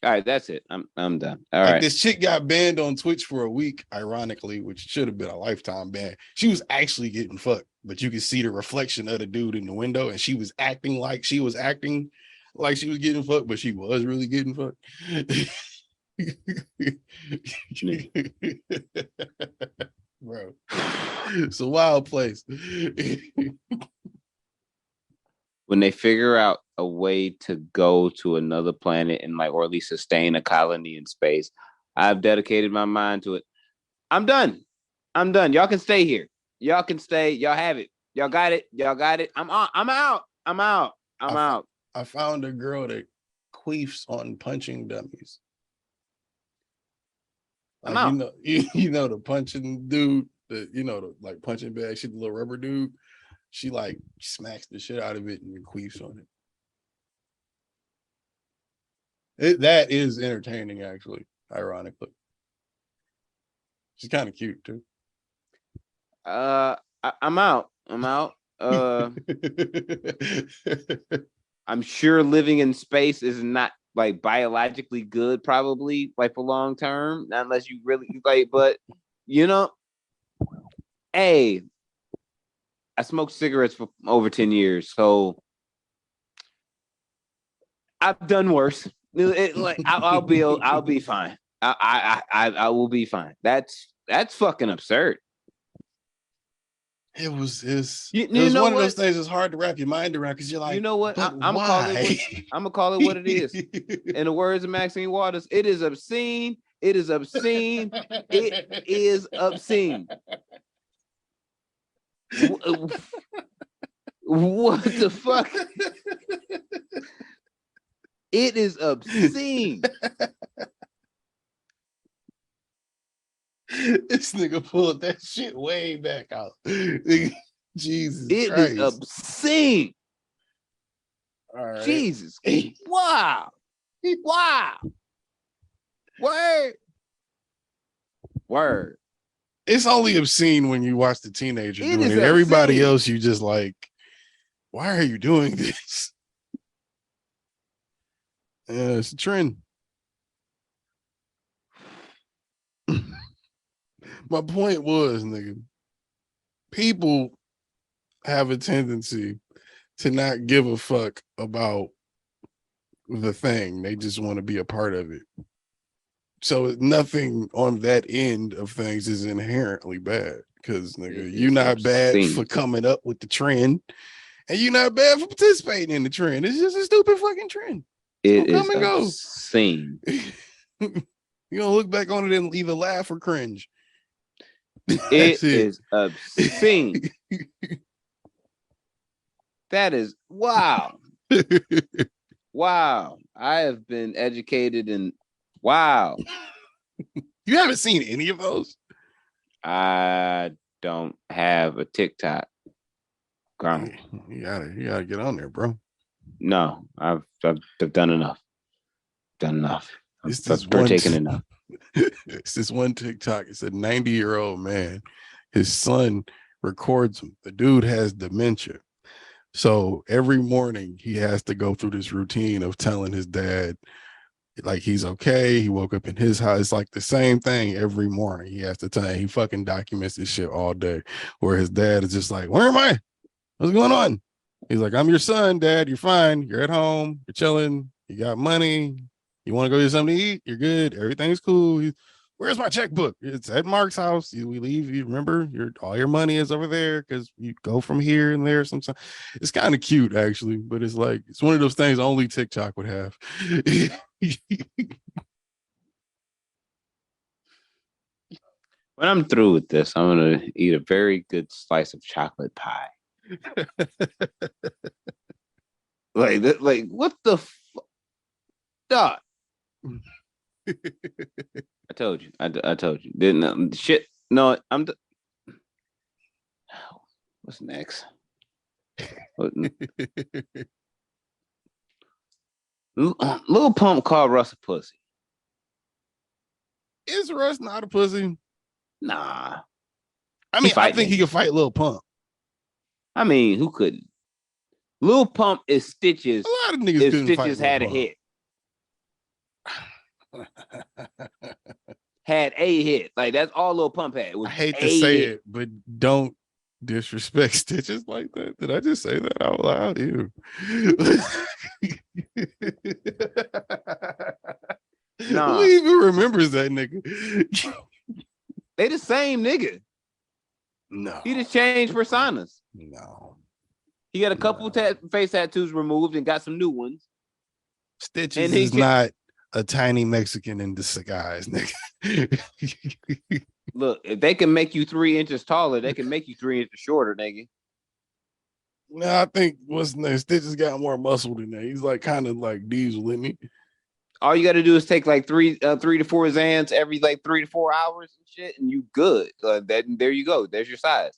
All right, that's it. I'm done. All like right. This chick got banned on Twitch for a week, ironically, which should have been a lifetime ban. She was actually getting fucked, but you could see the reflection of the dude in the window, and she was acting like she was getting fucked, but she was really getting fucked. Bro, it's a wild place. When they figure out a way to go to another planet and like, or at least sustain a colony in space, I've dedicated my mind to it. I'm done. Y'all can stay here. Y'all can stay. Y'all have it. Y'all got it. I'm out. I found a girl that queefs on punching dummies. Like, you know the punching dude, the like punching bag shit, the little rubber dude. She like smacks the shit out of it and queefs on it. That is entertaining, actually, ironically. She's kind of cute too. I'm out. I'm sure living in space is not like biologically good, probably like for long term, not unless you really like, but hey, I smoked cigarettes for over 10 years, so I've done worse. I'll be fine. I will be fine. That's fucking absurd. It was You one know of those what? things that's hard to wrap your mind around because you're like, You know what? but I'm why? gonna call it what it is. In the words of Maxine Waters, it is obscene. It is obscene. It is obscene. What the fuck? It is obscene. This nigga pulled that shit way back out. Jesus It Christ. is obscene. All right. Jesus. Wow. Wow. Word. Word. It's only obscene when you watch the teenager It doing is it. Everybody obscene. else, you just like, why are you doing this? It's a trend. My point was, nigga, people have a tendency to not give a fuck about the thing. They just want to be a part of it. So nothing on that end of things is inherently bad because nigga, you're not bad for coming up with the trend, and you're not bad for participating in the trend. It's just a stupid fucking trend. It is obscene. You're gonna look back on it and either laugh or cringe. It is obscene. That is wow. Wow. I have been educated and wow. You haven't seen any of those? I don't have a TikTok. Grandma. You gotta get on there, bro. No, I've done enough. Done enough. I've partaken enough. It's this one TikTok. It's a 90-year-old man. His son records him. The dude has dementia. So every morning he has to go through this routine of telling his dad, like, he's okay. He woke up in his house. It's like the same thing every morning. He has to tell him. He fucking documents this shit all day. Where his dad is just like, where am I? What's going on? He's like, I'm your son, Dad. You're fine. You're at home. You're chilling. You got money. You want to go get something to eat? You're good. Everything's cool. Where's my checkbook? It's at Mark's house. We leave. You remember, all your money is over there because you go from here and there sometimes. It's kind of cute, actually, but it's like, it's one of those things only TikTok would have. When I'm through with this, I'm gonna eat a very good slice of chocolate pie. like what the fuck? I told you. I told you. Didn't shit. No, what's next? Lil Pump called Russ a pussy. Is Russ not a pussy? Nah. I mean, I think he could fight Lil Pump. I mean, who couldn't? Lil Pump is Stitches. A lot of niggas if couldn't Stitches fight had Lil a hit. Had a hit. Like, that's all Lil Pump had. I hate to say it, but don't disrespect Stitches like that. Did I just say that out loud? Ew. Nah. Who even remembers that nigga? They the same nigga. No. He just changed personas. No. He got a couple face tattoos removed and got some new ones. Stitches is not a tiny Mexican in disguise, nigga. Look, if they can make you 3 inches taller, they can make you 3 inches shorter, nigga. No, I think Stitches got more muscle than that. He's like kind of like Diesel, isn't he? All you got to do is take like 3 to 4 Xans every like 3 to 4 hours and shit, and you good. There you go. There's your size.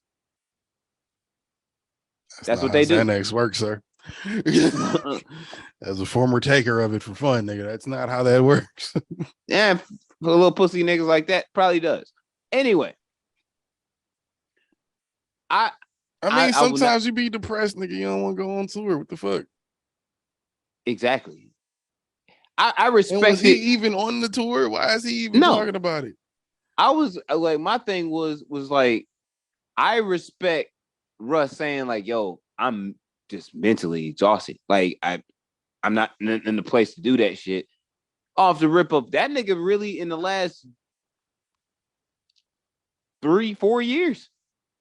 That's what they do. Xanax works, sir. As a former taker of it for fun, nigga, that's not how that works. Yeah, for little pussy niggas like that, probably does. Anyway, I mean, sometimes you be depressed, nigga. You don't want to go on tour. What the fuck? Exactly. I respect. And was he even on the tour? Why is he even talking about it? I was like, my thing was like, I respect Russ saying like, "Yo, I'm just mentally exhausted. Like, I'm not in the place to do that shit." Off the rip up, that nigga really in the last 3-4 years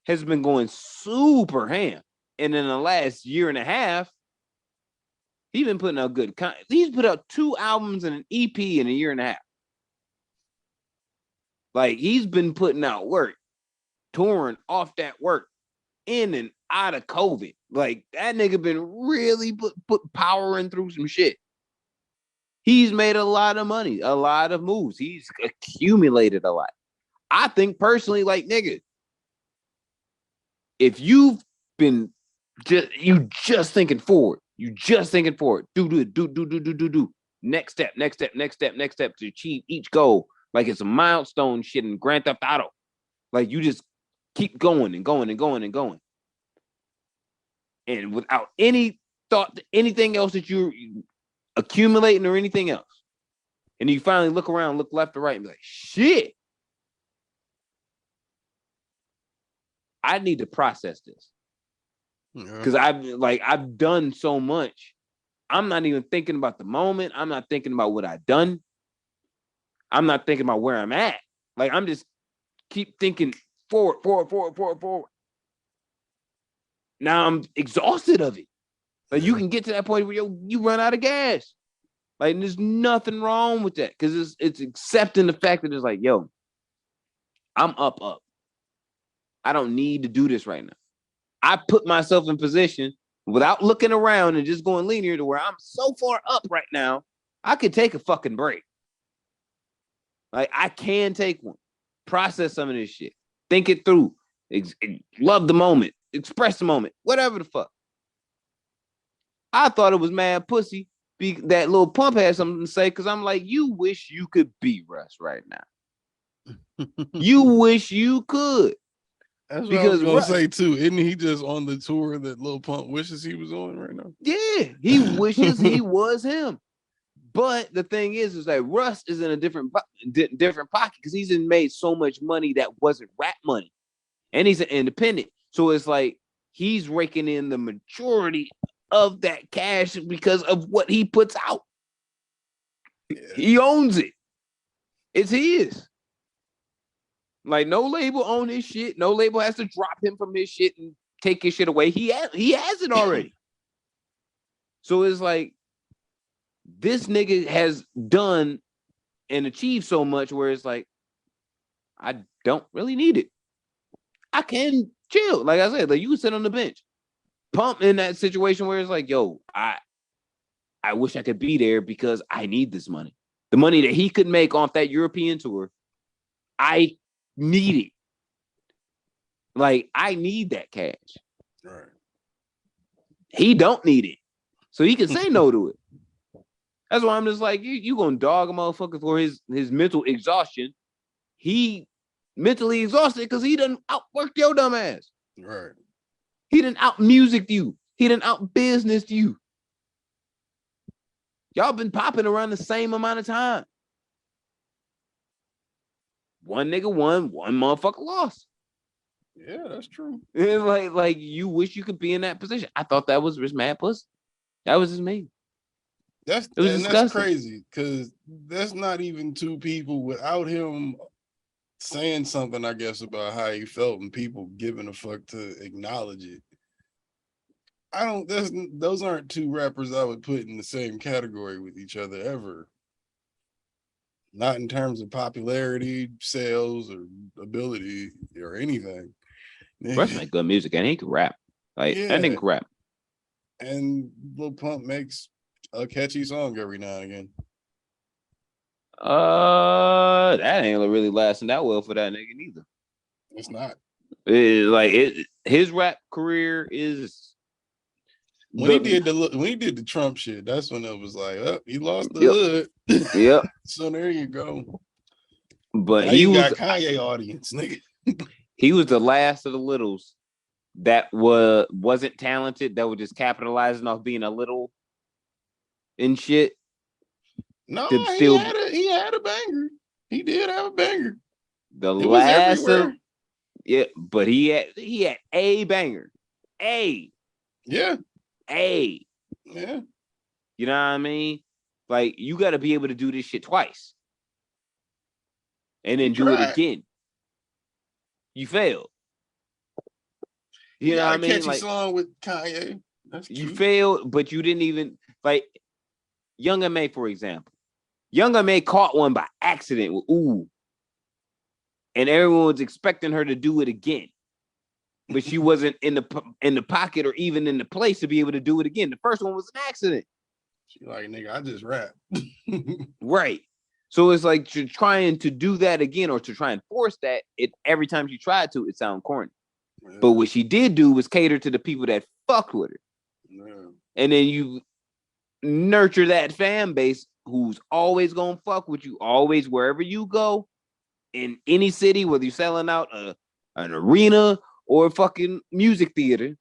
has been going super ham. And in the last year and a half, he's been putting out good content. He's put out 2 albums and an EP in a year and a half. Like, he's been putting out work, touring off that work, in and out of COVID. Like, that nigga been really put powering through some shit. He's made a lot of money, a lot of moves. He's accumulated a lot. I think personally, like, nigga, if you've been just thinking forward, do. Next step to achieve each goal. Like it's a milestone shit in Grand Theft Auto. Like you just keep going and going and going and going. And without any thought to anything else that you're accumulating or anything else. And you finally look around, look left or right and be like, shit. I need to process this. Because I've done so much. I'm not even thinking about the moment. I'm not thinking about what I've done. I'm not thinking about where I'm at. Like I'm just keep thinking forward. Now I'm exhausted of it. Like you can get to that point where you run out of gas. Like there's nothing wrong with that. Because it's accepting the fact that it's like, yo, I'm up. I don't need to do this right now. I put myself in position without looking around and just going linear to where I'm so far up right now, I could take a fucking break. Like I can take one, process some of this shit, think it through, love the moment, express the moment, whatever the fuck. I thought it was mad pussy that Lil Pump had something to say because I'm like, you wish you could be Russ right now. You wish you could. That's what I was gonna say too. Isn't he just on the tour that Lil Pump wishes he was on right now? Yeah, he wishes he was him. But the thing is that Russ is in a different pocket because he's made so much money that wasn't rap money, and he's an independent. So it's like he's raking in the majority of that cash because of what he puts out. Yeah. He owns it. It's his. Like no label own his shit. No label has to drop him from his shit and take his shit away. He has it already. So it's like this nigga has done and achieved so much where it's like I don't really need it. I can chill. Like I said, like you can sit on the bench. Pump in that situation where it's like, yo, I wish I could be there because I need this money. The money that he could make off that European tour, I need it. Like I need that cash. Right. He don't need it. So he can say no to it. That's why I'm just like, you gonna dog a motherfucker for his mental exhaustion. He mentally exhausted because he done outworked your dumb ass. Right. He done out music you. He done out business you. Y'all been popping around the same amount of time. One nigga won, one motherfucker lost. Yeah, that's true. And like you wish you could be in that position. I thought that was just mad pussy. That was just me. That's crazy because that's not even two people without him saying something, I guess, about how he felt and people giving a fuck to acknowledge it. Those aren't two rappers I would put in the same category with each other ever. Not in terms of popularity, sales, or ability, or anything. Russ make good music and he can rap. Like that nigga can rap. And Lil Pump makes a catchy song every now and again. That ain't really lasting that well for that nigga neither. It's not. His rap career is when he did the Trump shit. That's when it was like, oh, he lost the hood. Yep. So there you go. But now he got Kanye audience, nigga. He was the last of the littles that wasn't talented, that were just capitalizing off being a little and shit. No, he had a banger. He did have a banger. The last of but he had a banger. Yeah. You know what I mean? Like you got to be able to do this shit twice. And then do it again. You failed. You know what I mean? Catchy song with Kanye. That's cute. You failed, but you didn't even like Young M.A., for example. Young M.A. caught one by accident with Ooh. And everyone was expecting her to do it again. But she wasn't in the pocket or even in the place to be able to do it again. The first one was an accident. She like, nigga, I just rap. Right. So it's like you're trying to do that again or to try and force that. Every time she tried to, it sounded corny. Yeah. But what she did do was cater to the people that fucked with her. Yeah. And then you nurture that fan base who's always gonna fuck with you, always wherever you go, in any city, whether you're selling out an arena or a fucking music theater,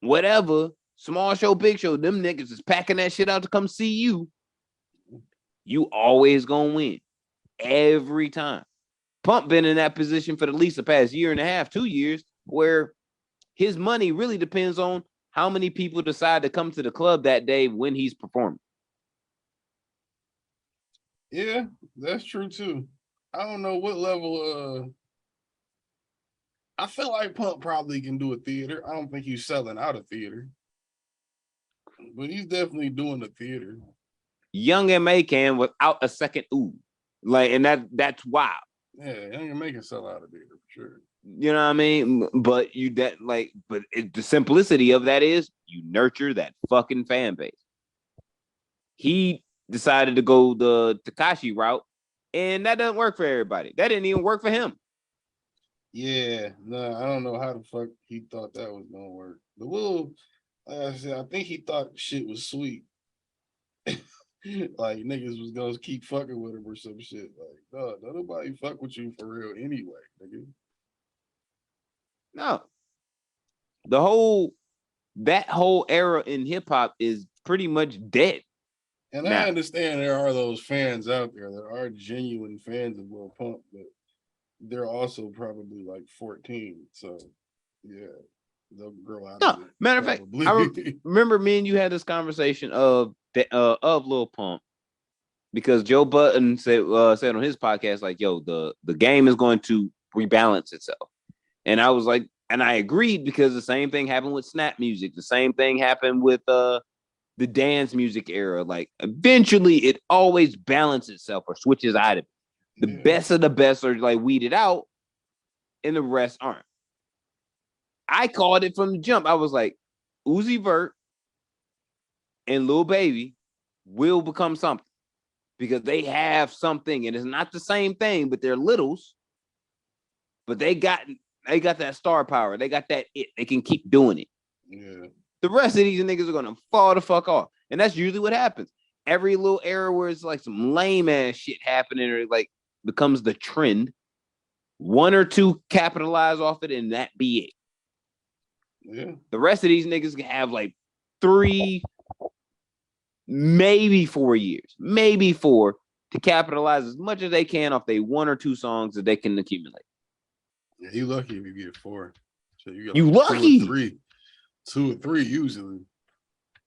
whatever, small show, big show, them niggas is packing that shit out to come see you. You always gonna win every time. Pump been in that position for at least the past year and a half, 2 years, where his money really depends on how many people decide to come to the club that day when he's performing. Yeah, that's true too. I don't know what level. I feel like Pump probably can do a theater. I don't think he's selling out a theater, but he's definitely doing a theater. Young M.A. can without a second ooh, like, and that's wild. Yeah, Young M.A. can sell out a theater for sure. You know what I mean? But the simplicity of that is you nurture that fucking fan base. He decided to go the Tekashi route, and that doesn't work for everybody. That didn't even work for him. Yeah, no, I don't know how the fuck he thought that was gonna work. The little, like I said, I think he thought shit was sweet. Like niggas was gonna keep fucking with him or some shit. Like, no, nobody fuck with you for real anyway, nigga. No. That whole era in hip hop is pretty much dead. And now, I understand there are those fans out there that are genuine fans of Lil Pump, but they're also probably like 14. So yeah, they'll grow out of it. Matter of fact, I remember me and you had this conversation of Lil Pump, because Joe Budden said on his podcast, like, yo, the game is going to rebalance itself. And I was like, and I agreed, because the same thing happened with snap music. The same thing happened with the dance music era. Like, eventually it always balances itself or switches out of it. The best of the best are like weeded out, and the rest aren't. I called it from the jump. I was like, Uzi Vert and Lil Baby will become something, because they have something, and it's not the same thing, but they're littles. But they got that star power. They got that it. They can keep doing it. Yeah. The rest of these niggas are gonna fall the fuck off, and that's usually what happens. Every little era where it's like some lame ass shit happening, or like becomes the trend, one or two capitalize off it, and that be it. Yeah. The rest of these niggas can have like 3, maybe 4 years, maybe 4, to capitalize as much as they can off they 1 or 2 songs that they can accumulate. Yeah, you lucky if you get 4. So you lucky. 2 or 3 usually.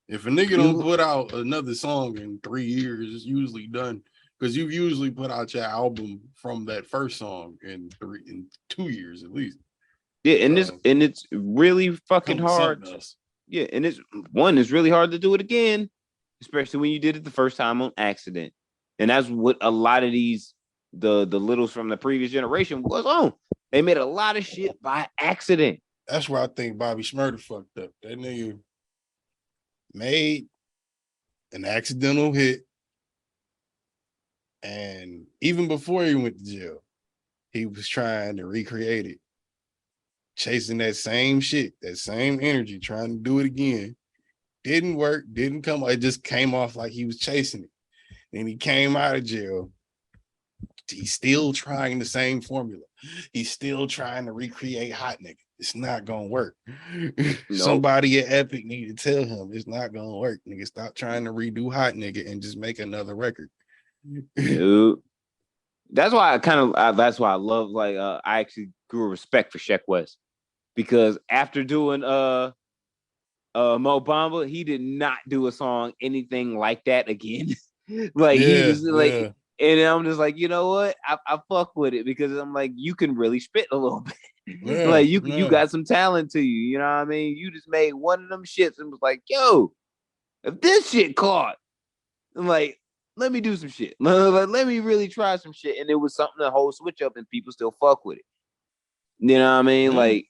If a nigga don't put out another song in 3 years, it's usually done. Because you've usually put out your album from that first song in 2 years at least. Yeah, and it's really fucking hard. Yeah, and it's really hard to do it again, especially when you did it the first time on accident. And that's what a lot of these the littles from the previous generation was on. They made a lot of shit by accident. That's where I think Bobby Shmurda fucked up. That nigga made an accidental hit, and even before he went to jail, he was trying to recreate it, chasing that same shit, that same energy, trying to do it again. Didn't work, didn't come. It just came off like he was chasing it. Then he came out of jail. He's still trying the same formula. He's still trying to recreate Hot Nigga. It's not gonna work. Nope. Somebody at Epic need to tell him it's not gonna work. Nigga, stop trying to redo Hot Nigga and just make another record. Dude. That's why I love, like, I actually grew a respect for Sheck West, because after doing Mo Bamba, he did not do a song anything like that again. Like, he was like, And I'm just like, you know what? I fuck with it because I'm like, you can really spit a little bit. Yeah, like you got some talent to you. You know what I mean? You just made one of them shits and was like, yo, if this shit caught, I'm like, let me do some shit. Let me really try some shit. And it was something to hold switch up and people still fuck with it. You know what I mean? Like,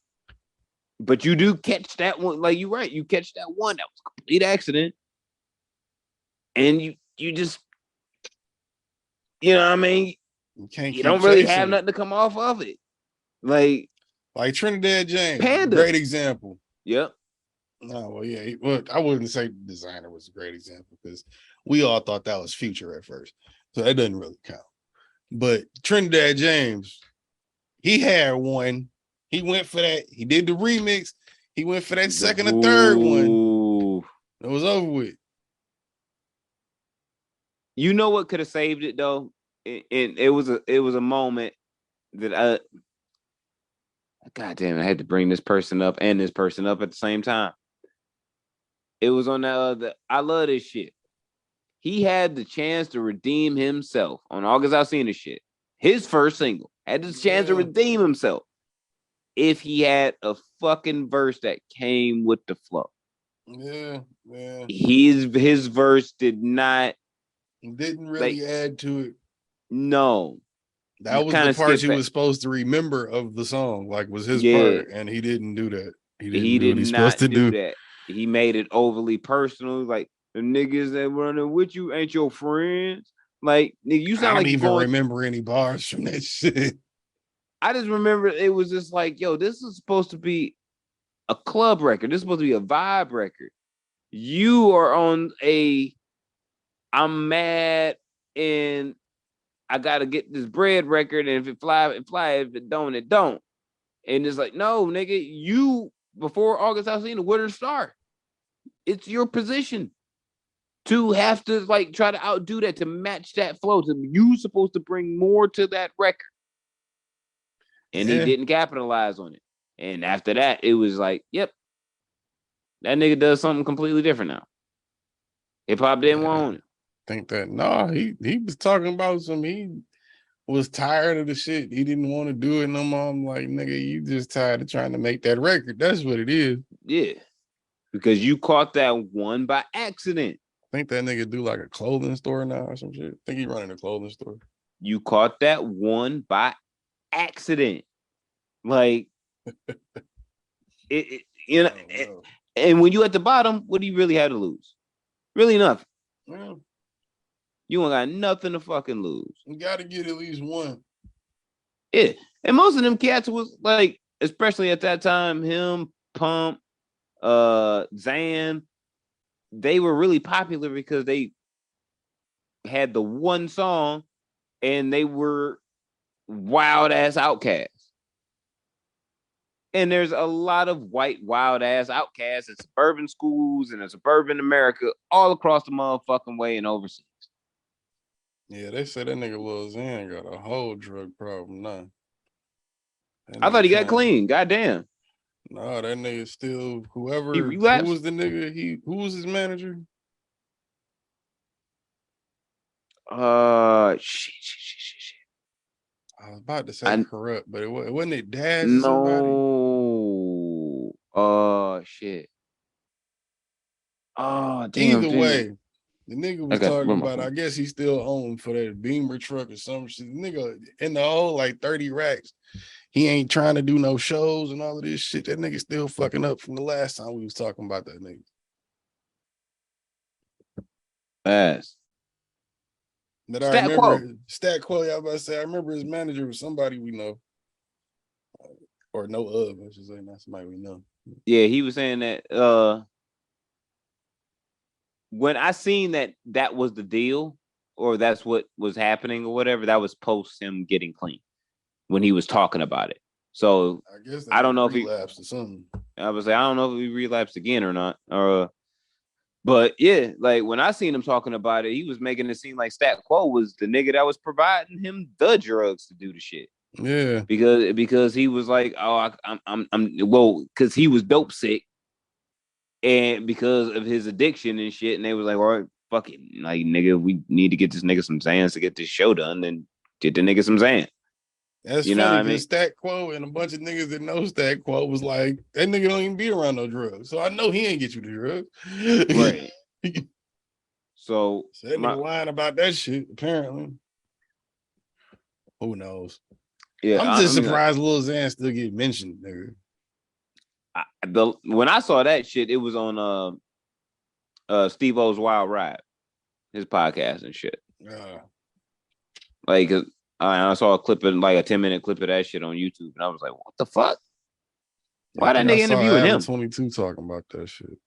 but you do catch that one. Like, you're right. You catch that one. That was a complete accident. And you just, you know what I mean? You don't really have nothing to come off of it. Like Trinidad James, Panda. great example. Yep. No, well, yeah. Well, I wouldn't say Designer was a great example because we all thought that was Future at first. So that doesn't really count. But Trinidad James, he had one. He went for that. He did the remix. He went for that second or third one. It was over with. You know what could have saved it though? And it was a moment that God damn it, I had to bring this person up and this person up at the same time. It was on that I love this shit. He had the chance to redeem himself on August Alsina shit. His first single had the chance to redeem himself if he had a fucking verse that came with the flow. Yeah. His verse didn't really add to it. No. That was the part he was supposed to remember of the song, like was his part, and he didn't do that. He did what he's supposed to do. That. He made it overly personal, like the niggas that running with you ain't your friends. Like, nigga, you sound like you don't even remember any bars from that shit. I just remember it was just like, yo, this is supposed to be a club record. This is supposed to be a vibe record. You are on I'm mad and I gotta get this bread record, and if it fly, it fly. If it don't, it don't. And it's like, no, nigga, you before August Alsina, where to start? It's your position to have to like try to outdo that, to match that flow. You supposed to bring more to that record. And he didn't capitalize on it. And after that, it was like, yep, that nigga does something completely different now. Hip hop didn't want it. Think that he was talking about he was tired of the shit. He didn't want to do it no more. I'm like, nigga, you just tired of trying to make that record. That's what it is. Yeah. Because you caught that one by accident. I think that nigga do like a clothing store now or some shit. I think he running a clothing store. You caught that one by accident. Like you know, and when you at the bottom, what do you really have to lose? Really nothing. Yeah. You ain't got nothing to fucking lose. You gotta get at least one. Yeah. And most of them cats was like, especially at that time, him, Pump, Zan, they were really popular because they had the one song and they were wild ass outcasts. And there's a lot of white wild ass outcasts in suburban schools and in suburban America all across the motherfucking way and overseas. Yeah, they said that nigga Lil Xan got a whole drug problem now. I thought he got clean. Goddamn. No, that nigga still who was the nigga? Who was his manager? Shit. I was about to say corrupt, but it wasn't it Daz or somebody? Shit. Oh, damn. Either way, the nigga was talking about, I guess he still owned for that Beamer truck or some shit. The nigga in the hole like 30 racks. He ain't trying to do no shows and all of this shit. That nigga still fucking up from the last time we was talking about that nigga. Ass. But I remember Stat Quo, I was about to say, I remember his manager was somebody we know. Or know of, I should say, not somebody we know. Yeah, he was saying that when I seen that was the deal, or that's what was happening or whatever, that was post him getting clean when he was talking about it. So I guess I don't know if he relapsed or something. I was like, I don't know if he relapsed again or not. But yeah, like when I seen him talking about it, he was making it seem like Stat Quo was the nigga that was providing him the drugs to do the shit. Yeah, because he was like, oh, because he was dope sick, and because of his addiction and shit, and they was like, all right, fuck it. Like, nigga, we need to get this nigga some Zans to get this show done, and get the nigga some Zans. That's You know funny what I mean? because Stat Quo and a bunch of niggas that know Stat Quo was like, that nigga don't even be around no drugs. So I know he ain't get you the drugs. Right. So that nigga lying about that shit, apparently. Who knows? Yeah, I'm just I mean, surprised Lil Xan still get mentioned, nigga. When I saw that shit, it was on Steve O's Wild Ride, his podcast and shit. Like, I saw a clip of like a 10-minute clip of that shit on YouTube, and I was like, "What the fuck? Why that nigga interviewing him?" 22 talking about that shit.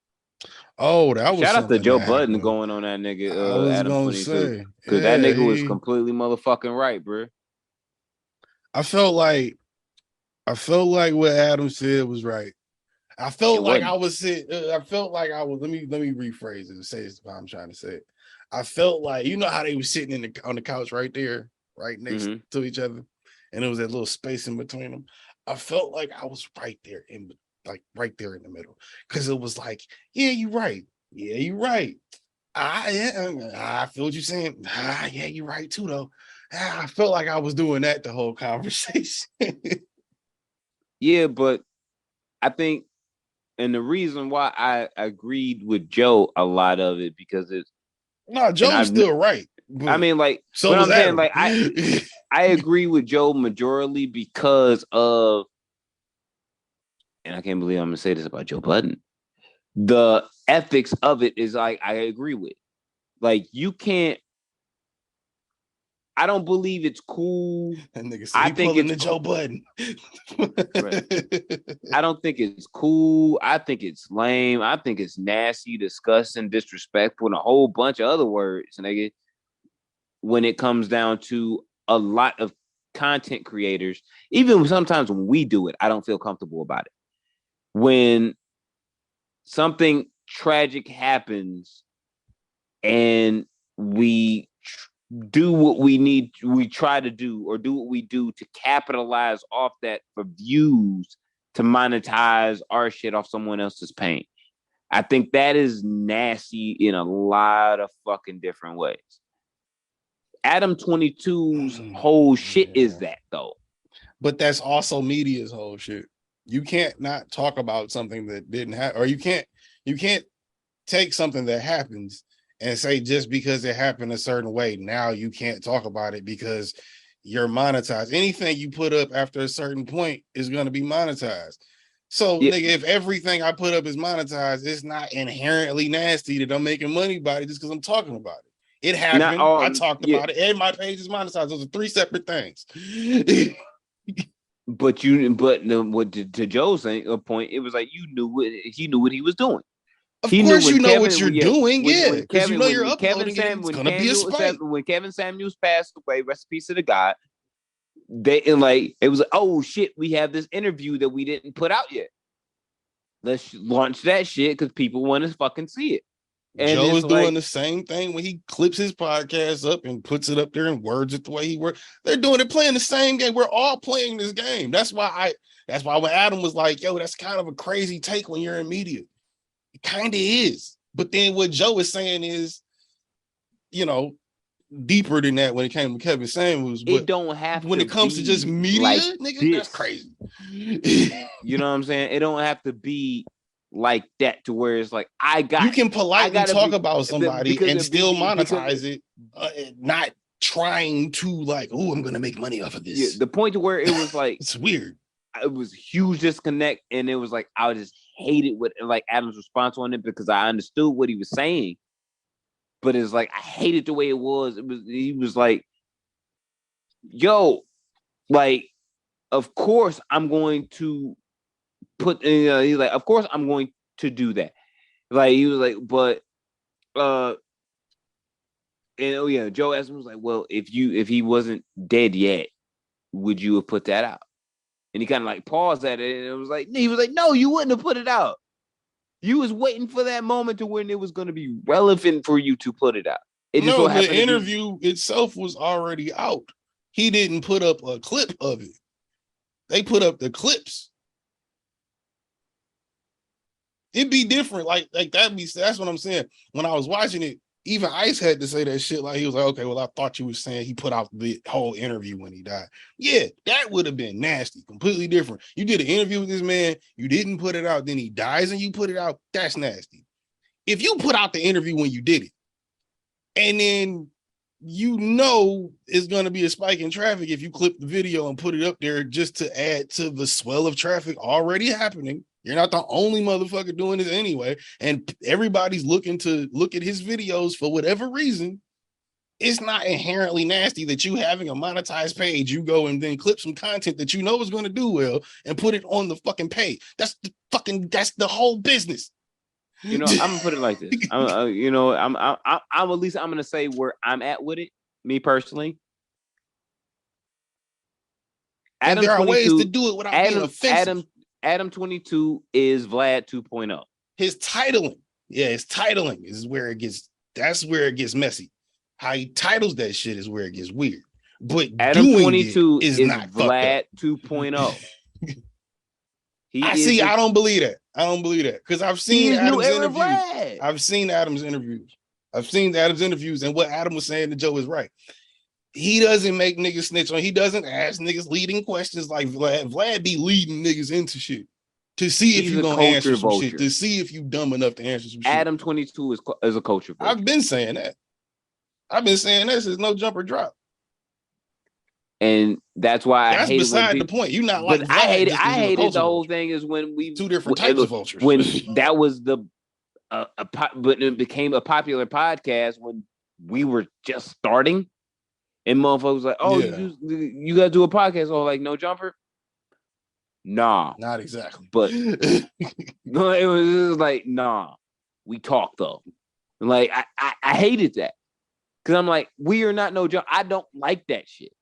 Oh, that was shout out to Joe Budden happened. going on that nigga. I was Adam gonna 22 say because that nigga was completely motherfucking right, bro. I felt like what Adam said was right. I felt like I was sitting. I felt like I was. Let me rephrase it and say this. What I'm trying to say. I felt like, you know how they were sitting on the couch right there, right next to each other, and it was that little space in between them. I felt like I was right there in the middle, because it was like, yeah, you're right. Yeah, you're right. I feel what you're saying. Yeah, you're right too, though. I felt like I was doing that the whole conversation. Yeah, but I think, and the reason why I agreed with Joe a lot of it, because it's Joe's still right. I mean, like, so what I'm Adam. saying, like, I agree with Joe majorly because of, and I can't believe I'm gonna say this about Joe Budden, the ethics of it is like, I agree with. Like, you can't. I don't believe it's cool. That nigga said, I think it's Joe Budden. Right. I don't think it's cool. I think it's lame. I think it's nasty, disgusting, disrespectful, and a whole bunch of other words, nigga. When it comes down to a lot of content creators, even sometimes when we do it, I don't feel comfortable about it. When something tragic happens and we do what we try to do, or do what we do to capitalize off that for views, to monetize our shit off someone else's pain. I think that is nasty in a lot of fucking different ways. Adam 22's whole shit is that, though. But that's also media's whole shit. You can't not talk about something that didn't happen, or you can't take something that happens and say, just because it happened a certain way, now you can't talk about it because you're monetized. Anything you put up after a certain point is going to be monetized. So, nigga, if everything I put up is monetized, it's not inherently nasty that I'm making money by it just because I'm talking about it. It happened. I talked about it, and my page is monetized. Those are three separate things. But to Joe's point, it was like he knew what he was doing. Of course, you know what you're doing, yeah. Because you know you're uploading it. It's gonna be a spike. When Kevin Samuels passed away, rest in peace to the God, it was like, oh shit, we have this interview that we didn't put out yet. Let's launch that shit because people want to fucking see it. And Joe is doing the same thing when he clips his podcast up and puts it up there and words it the way he works. They're doing it, playing the same game. We're all playing this game. That's why when Adam was like, yo, that's kind of a crazy take when you're in media. It kind of is. But then what Joe is saying is, you know, deeper than that when it came to Kevin Samuels. But it don't have when it comes to just media, like nigga, that's crazy. You know what I'm saying? It don't have to be like that to where it's like, you can politely talk about somebody and still monetize it, not trying to like, oh, I'm gonna make money off of this. Yeah, the point to where it was like, it's weird. It was a huge disconnect, and it was like, I just hated what like Adam's response on it, because I understood what he was saying, but it's like I hated the way it was. He was like, yo, like, of course I'm going to put, he's like, of course I'm going to do that. Like, he was like, but and oh yeah, Joe asked him, was like, well, if he wasn't dead yet, would you have put that out? And he kind of like paused at it, and it was like, he was like, no, you wouldn't have put it out. You was waiting for that moment to when it was going to be relevant for you to put it out. No, the interview itself was already out. He didn't put up a clip of it. They put up the clips. It'd be different. Like that's what I'm saying. When I was watching it, even Ice had to say that shit. Like he was like, okay, well, I thought you were saying he put out the whole interview when he died. Yeah, that would have been nasty, completely different. You did an interview with this man, you didn't put it out, then he dies and you put it out. That's nasty. If you put out the interview when you did it, and then you know it's going to be a spike in traffic if you clip the video and put it up there just to add to the swell of traffic already happening. You're not the only motherfucker doing this anyway. And everybody's looking to look at his videos for whatever reason. It's not inherently nasty that you having a monetized page, you go and then clip some content that you know is going to do well and put it on the fucking page. That's the whole business. You know, I'm gonna put it like this. I'm at least I'm gonna say where I'm at with it. Me personally, and there are ways to do it without being offensive. Adam 22 is Vlad 2.0. His titling is where it gets. That's where it gets messy. How he titles that shit is where it gets weird. But Adam doing 22 is not Vlad 2.0. I I don't believe that. Because I've seen Adam's interviews. Vlad. I've seen Adam's interviews, and what Adam was saying to Joe is right. He doesn't make niggas snitch on. He doesn't ask niggas leading questions like Vlad. Vlad be leading niggas into shit to see if you're gonna answer some shit, to see if you dumb enough to answer some shit. Adam 22 is a culture vulture. I've been saying that. Since No Jumper drop. And that's why that's beside the point. You're not like Vlad. I hated the whole thing is when we two different types of vultures. When that was but it became a popular podcast when we were just starting. And motherfuckers was like, oh, yeah. you gotta do a podcast. Oh, like No Jumper? Nah. Not exactly. But no, it was like, nah. We talk though. Like I hated that. Cause I'm like, we are not No Jumper. I don't like that shit.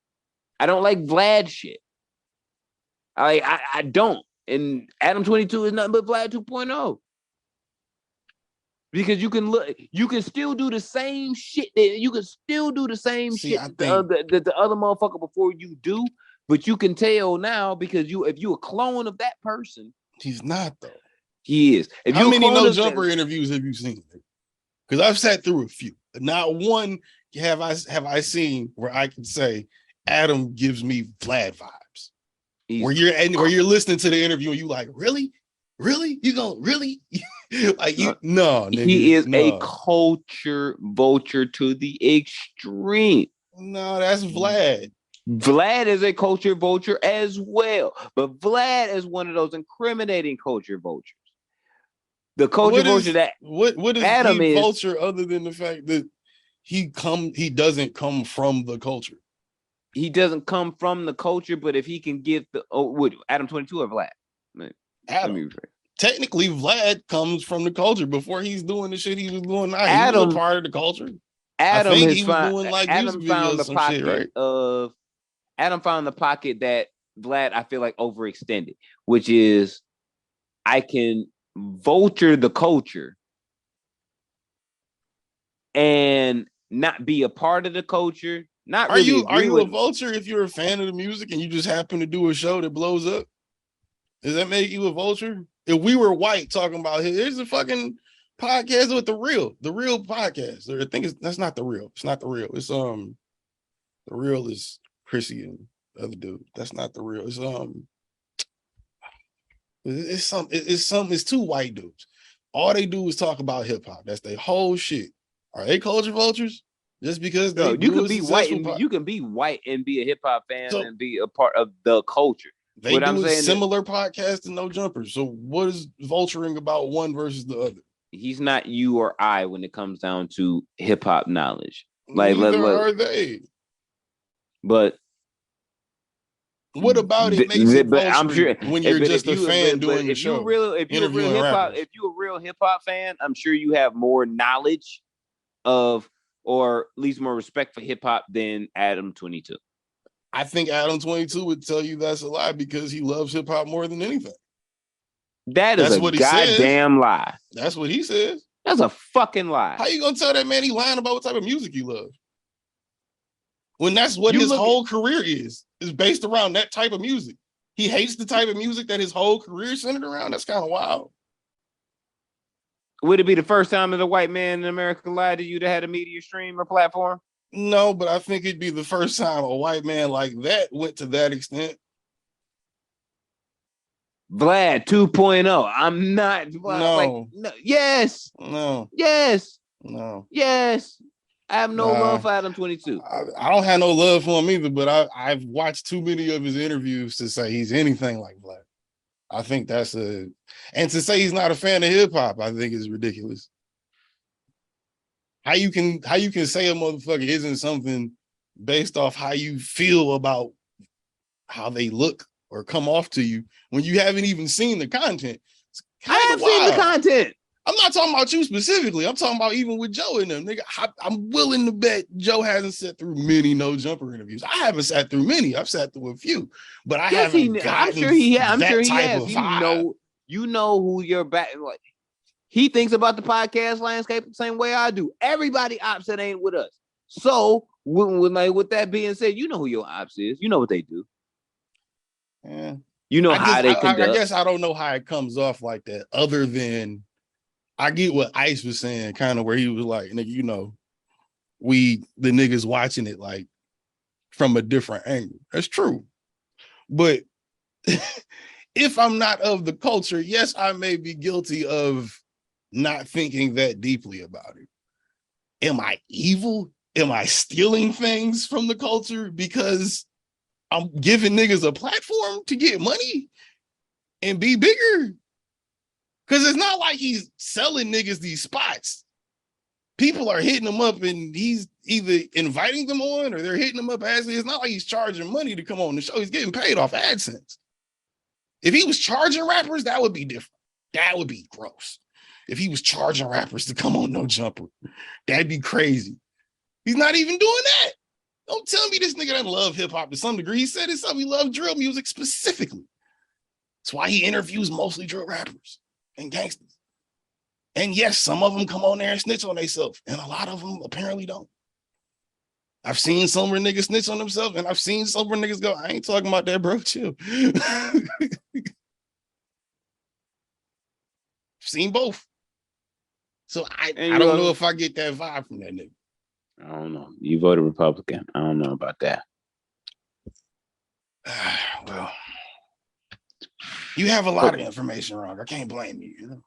I don't like Vlad shit. I don't. And Adam 22 is nothing but Vlad 2.0. Because you can still do the same shit. You can still do the same shit that the other motherfucker before you do, but you can tell now because if you a clone of that person, he's not though. He is. How many No Jumper interviews have you seen? Because I've sat through a few. Not one have I seen where I can say Adam gives me Vlad vibes. Where you're listening to the interview and you like, really? You gonna really? Like you no, nigga, he is a culture vulture to the extreme. No, that's Vlad. Vlad is a culture vulture as well, but Vlad is one of those incriminating culture vultures. The culture vulture that what is Adam he is vulture other than the fact that he doesn't come from the culture. He doesn't come from the culture, but if he can give Adam 22 or Vlad? Adam. Technically, Vlad comes from the culture before he's doing the shit he was doing now. He was a part of the culture. Adam he was doing like music videos or some shit, right? Adam found the pocket that Vlad, I feel like, overextended, which is I can vulture the culture and not be a part of the culture. Are you a vulture if you're a fan of the music and you just happen to do a show that blows up? Does that make you a vulture? If we were white talking about here's a fucking podcast with the real podcast. Or I think that's not the real. It's not the real. It's the real is Chrissy and the other dude. That's not the real. It's two white dudes. All they do is talk about hip hop. That's their whole shit. Are they culture vultures? Just because you can be white and you can be white and be a hip hop fan and be a part of the culture. They do a similar podcast to No Jumper. So what is vulturing about one versus the other? He's not you or I when it comes down to hip hop knowledge. Neither are they. But what about it makes it vulturing I'm sure, when you're just a fan doing the show? If you're a real hip hop fan, I'm sure you have more knowledge of, or at least more respect for hip hop than Adam 22. I think Adam 22 would tell you that's a lie because he loves hip hop more than anything. That's a goddamn lie. That's what he says. That's a fucking lie. How you gonna tell that man he lying about what type of music he loves? When that's what his whole career is based around that type of music. He hates the type of music that his whole career is centered around. That's kind of wild. Would it be the first time that a white man in America lied to you that had a media stream or platform? No, but I think it'd be the first time a white man like that went to that extent. Vlad 2.0. I'm not No. Yes. No. Yes. No. Yes. I have no love for Adam 22. I don't have no love for him either, but I've watched too many of his interviews to say he's anything like Vlad. I think and to say he's not a fan of hip hop, I think is ridiculous. How you can say a motherfucker isn't something based off how you feel about how they look or come off to you when you haven't even seen the content. I have seen the content. I'm not talking about you specifically. I'm talking about even with Joe and them. Nigga, I'm willing to bet Joe hasn't sat through many No Jumper interviews. I haven't sat through many. I've sat through a few, but I haven't gotten I'm sure he has. Vibe. You know who you're back. Like, he thinks about the podcast landscape the same way I do. Everybody opposite ain't with us. So with that being said, you know who your ops is. You know what they do. Yeah. You know how they conduct. I guess I don't know how it comes off like that, other than I get what Ice was saying, kind of where he was like, nigga, you know, the niggas watching it like from a different angle. That's true. But if I'm not of the culture, yes, I may be guilty of not thinking that deeply about it. Am I evil? Am I stealing things from the culture because I'm giving niggas a platform to get money and be bigger? Because it's not like he's selling niggas these spots. People are hitting him up and he's either inviting them on or they're hitting him up as it's not like he's charging money to come on the show. He's getting paid off AdSense. If he was charging rappers, that would be different. That would be gross. If he was charging rappers to come on No Jumper, that'd be crazy. He's not even doing that. Don't tell me this nigga doesn't love hip hop to some degree. He said himself he loved drill music specifically. That's why he interviews mostly drill rappers and gangsters. And yes, some of them come on there and snitch on themselves, and a lot of them apparently don't. I've seen some where niggas snitch on themselves, and I've seen some where niggas go, I ain't talking about that, bro. Chill. Seen both. So I don't know if I get that vibe from that nigga. I don't know. You voted Republican. I don't know about that. Well, you have a lot of information wrong. I can't blame you, you know.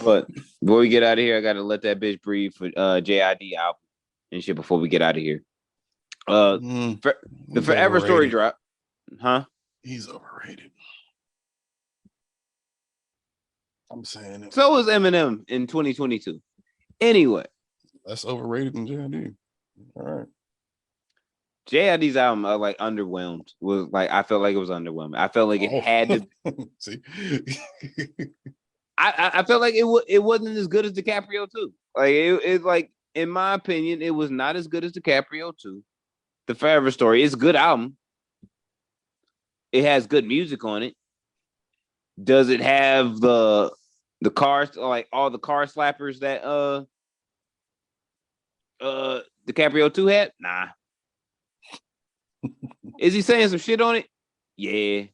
But before we get out of here, I gotta let that bitch breathe for JID album and shit before we get out of here. The Forever Story drop. Huh? He's overrated. I'm saying it. So was Eminem in 2022. Anyway. That's overrated than JID. All right. JID's album, like underwhelmed. I felt like it was underwhelming. I felt like it had to. See, I felt like it wasn't as good as DiCaprio 2. Like it like in my opinion, it was not as good as DiCaprio 2. The Forever Story is a good album. It has good music on it. Does it have the cars, like all the car slappers that DiCaprio 2 had? Nah. Is he saying some shit on it? Yeah.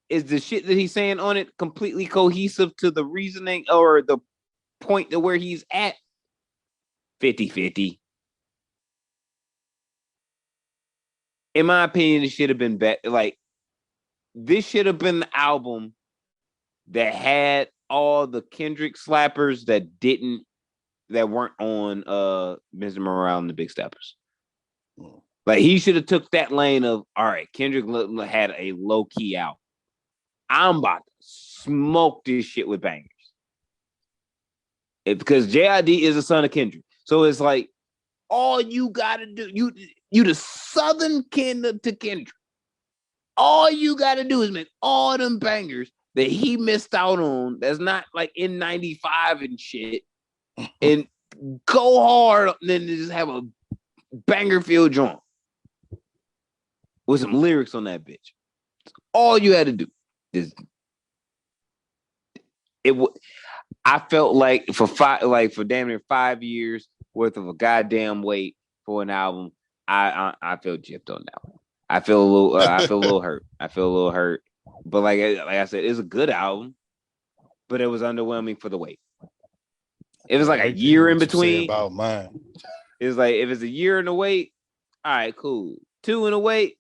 Is the shit that he's saying on it completely cohesive to the reasoning or the point to where he's at? 50-50. In my opinion, it should have been better. Like, this should have been the album that had all the Kendrick slappers that weren't on Mr. Morale and the Big Steppers. Like, he should have took that lane of, all right, Kendrick had a low-key album. I'm about to smoke this shit with bangers. Because JID is a son of Kendrick. So it's like, all you gotta do, you the southern kin to Kendrick. All you gotta do is make all them bangers that he missed out on, that's not like in 95 and shit, and go hard, and then just have a banger filled joint with some lyrics on that bitch. All you had to do is I felt like for damn near 5 years worth of a goddamn wait for an album, I feel gypped on that one. I feel a little hurt. But like I said, it's a good album. but it was underwhelming for the wait. It was like a year in between. About mine. It was like if it's a year in the wait, all right, cool. 2 in the wait,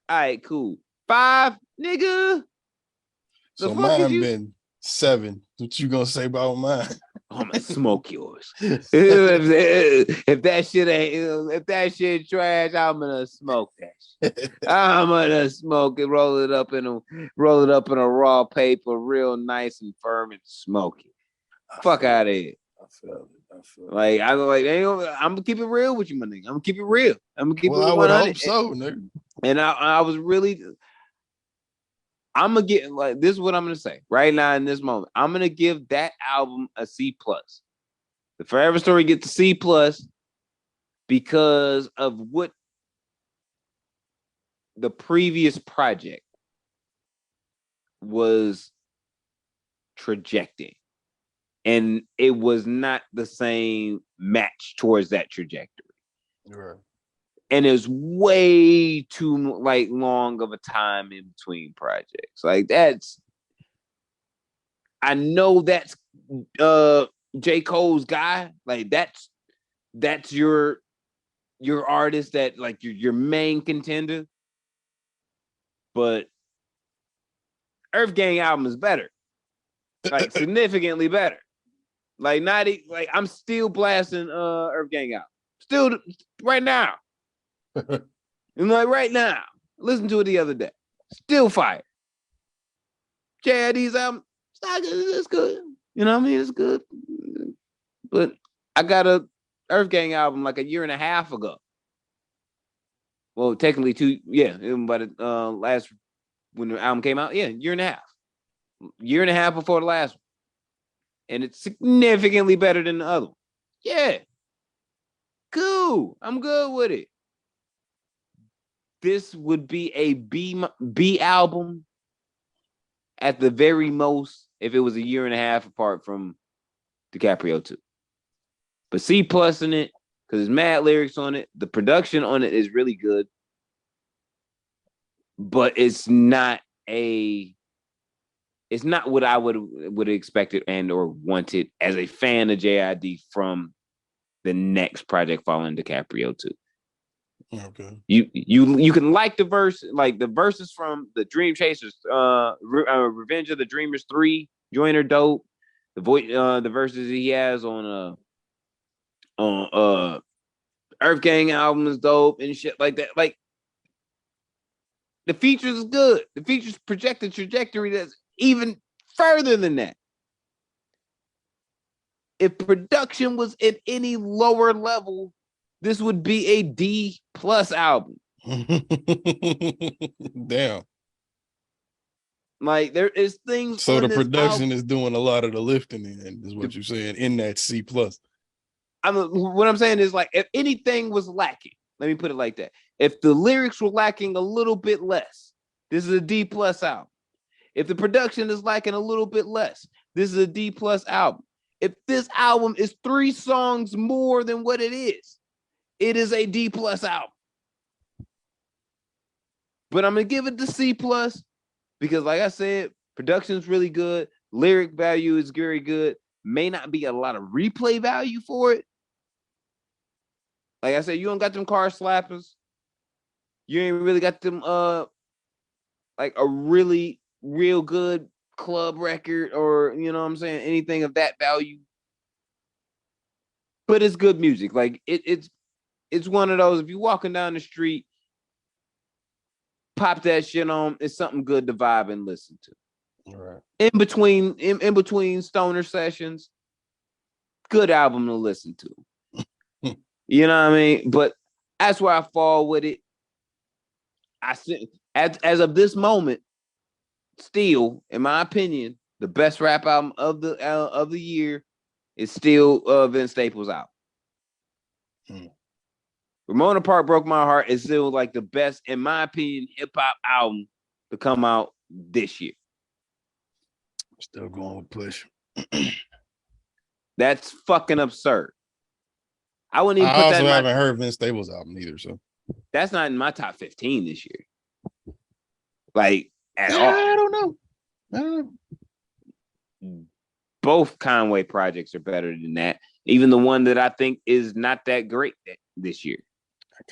all right, cool. 5, nigga. So mine been 7. What you gonna say about mine? I'm gonna smoke yours. if that shit trash, I'm gonna smoke that shit. I'm gonna smoke it, roll it up in a raw paper, real nice and firm, and smoke it. Fuck out of here. I feel it. Like I'm gonna keep it real with you, my nigga. I'm gonna keep it real. I'm gonna keep it 100. I would hope so, nigga. And I was really. I'm gonna get like this is what I'm gonna say right now in this moment. I'm gonna give that album a C+. The Forever Story gets a C+ because of what the previous project was trajecting, and it was not the same match towards that trajectory. Right. And there's way too like long of a time in between projects. Like that's, I know that's J. Cole's guy. Like that's your artist that like your main contender. But Earth Gang album is better, like significantly better. Like like I'm still blasting Earth Gang out, still right now. And like right now, listen to it the other day. Still fire. JID's album, it's not good. It's good. You know what I mean? It's good. But I got a Earth Gang album like a year and a half ago. Well, technically 2, yeah. But last when the album came out, yeah, year and a half. Year and a half before the last one. And it's significantly better than the other one. Yeah. Cool. I'm good with it. This would be a B album at the very most if it was a year and a half apart from DiCaprio 2. But C+ in it, because there's mad lyrics on it. The production on it is really good. But it's not what I would have expected and or wanted as a fan of JID from the next project following DiCaprio 2. Okay. You can like the verses from the Dream Chasers, Revenge of the Dreamers 3, Joiner dope. The verses he has on Earth Gang album is dope and shit like that. Like the features is good. The features project a trajectory that's even further than that. If production was at any lower level, this would be a D+ album. Damn. Like there is things. So the production is doing a lot of the lifting, is what you're saying in that C+. What I'm saying is like if anything was lacking, let me put it like that. If the lyrics were lacking a little bit less, this is a D+ album. If the production is lacking a little bit less, this is a D+ album. If this album is 3 songs more than what it is a D+ album. But I'm gonna give it the C+ because, like I said, production is really good. Lyric value is very good. May not be a lot of replay value for it. Like I said, you don't got them car slappers. You ain't really got them like a really real good club record or, you know what I'm saying, anything of that value. But it's good music. Like it's one of those, if you're walking down the street, pop that shit on, it's something good to vibe and listen to. All right. In between stoner sessions, good album to listen to. You know what I mean? But that's where I fall with it. I think as of this moment, still, in my opinion, the best rap album of the year is still Vince Staples' album. Ramona Park Broke My Heart is still like the best, in my opinion, hip hop album to come out this year. Still going with Push. That's fucking absurd. I wouldn't even I put also that in haven't heard Vince Staples' album either, so that's not in my top 15 this year. Like at all. I don't know. both Conway projects are better than that. Even the one that I think is not that great this year.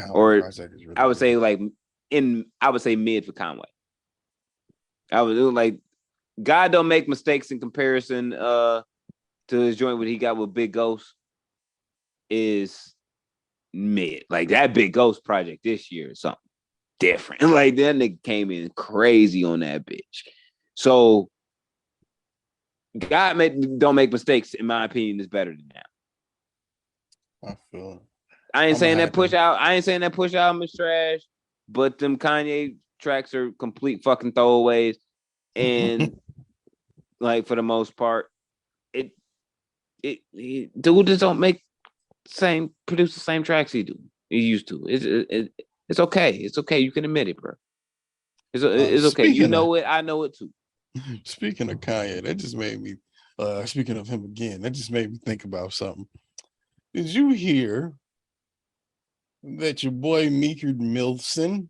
Or really I would say like I would say mid for Conway. I would do like God don't make mistakes in comparison to his joint what he got with Big Ghost is mid. Like that Big Ghost project this year is something different. Like that nigga came in crazy on that bitch. So God don't make mistakes, in my opinion, is better than that. I feel it. I ain't saying that push album is trash, but them Kanye tracks are complete fucking throwaways. And like for the most part, it dude just don't produce the same tracks he used to. It's okay. It's okay. You can admit it, bro. It's okay. You know it. I know it too. Speaking of Kanye, that just made me. Speaking of him again, that just made me think about something. Did you hear that your boy Meeker Milson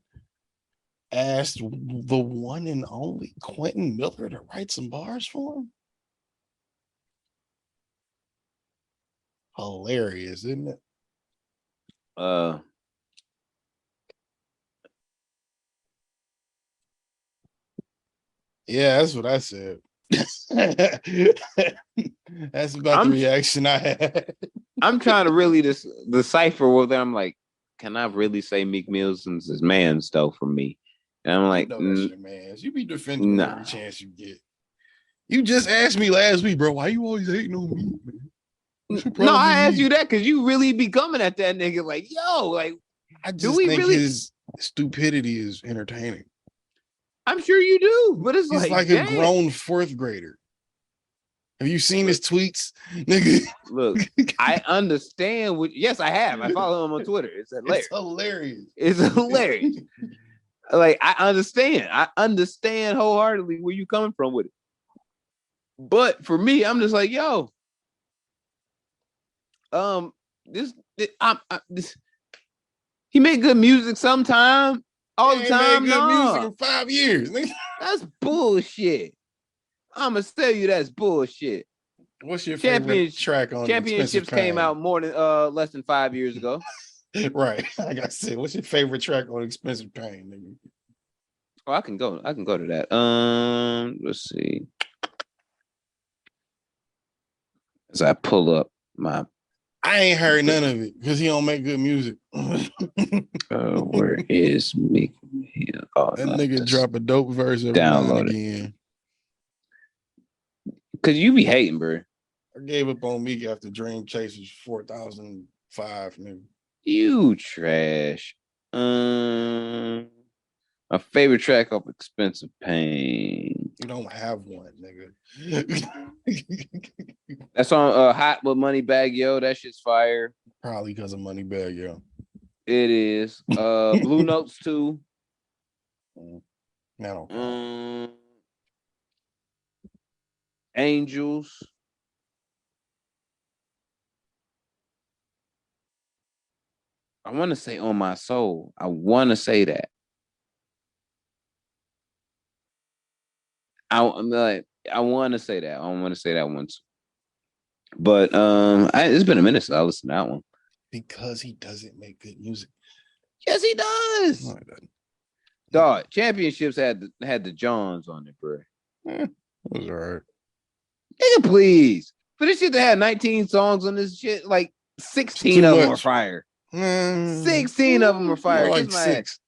asked the one and only Quentin Miller to write some bars for him? Hilarious, isn't it? Yeah, that's what I said. That's about the reaction I had. I'm trying to really decipher whether I'm like, can I really say Meek Millson's his man's though for me? And I'm like, that's your man's. You be defending every chance you get. You just asked me last week, bro. Why you always hating on me, man? No, I asked you that because you really be coming at that nigga like, yo, like, I just think his stupidity is entertaining. I'm sure you do, but he's like a grown fourth grader. Have you seen his tweets, nigga? Look, I understand yes, I have. I follow him on Twitter. It's hilarious. It's hilarious. Like, I understand wholeheartedly where you coming from with it. But for me, I'm just like, yo, he made good music sometime. All the time, made good music in 5 years. That's bullshit. I'm gonna tell you that's bullshit. What's your favorite track on Championships came out more than less than 5 years ago. Right. Like I said, what's your favorite track on Expensive Pain, nigga? Oh, I can go to that. Let's see. As I pull up I ain't heard none of it because he don't make good music. Where is Meek? That nigga drop a dope verse every now and again. Cause you be hating, bro. I gave up on Meek after Dream Chasers 4005, nigga. You trash. My favorite track off Expensive Pain. You don't have one, nigga. That's on Hot with Moneybagg Yo. That shit's fire. Probably because of Moneybagg Yo. It is. Blue Notes 2. Angels. I want to say On My Soul. I want to say that. I want to say that. I want to say that one too. But it's been a minute since I listened to that one. Because he doesn't make good music. Yes, he does. No, he doesn't. Dog, Championships had the Johns on it, bro. It was all right. Nigga, please. For this shit that had 19 songs on this shit, like 16 of them were fire. 16 of them were fire. Like 6.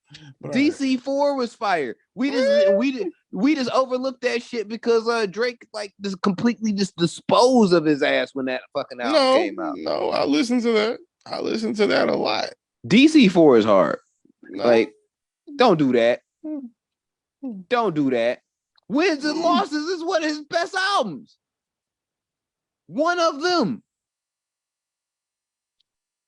DC4 was fire. We just overlooked that shit because Drake just completely just disposed of his ass when that fucking album came out. No, I listened to that. I listened to that a lot. DC4 is hard. No. Like, don't do that. Don't do that. Wins and Losses is one of his best albums. One of them.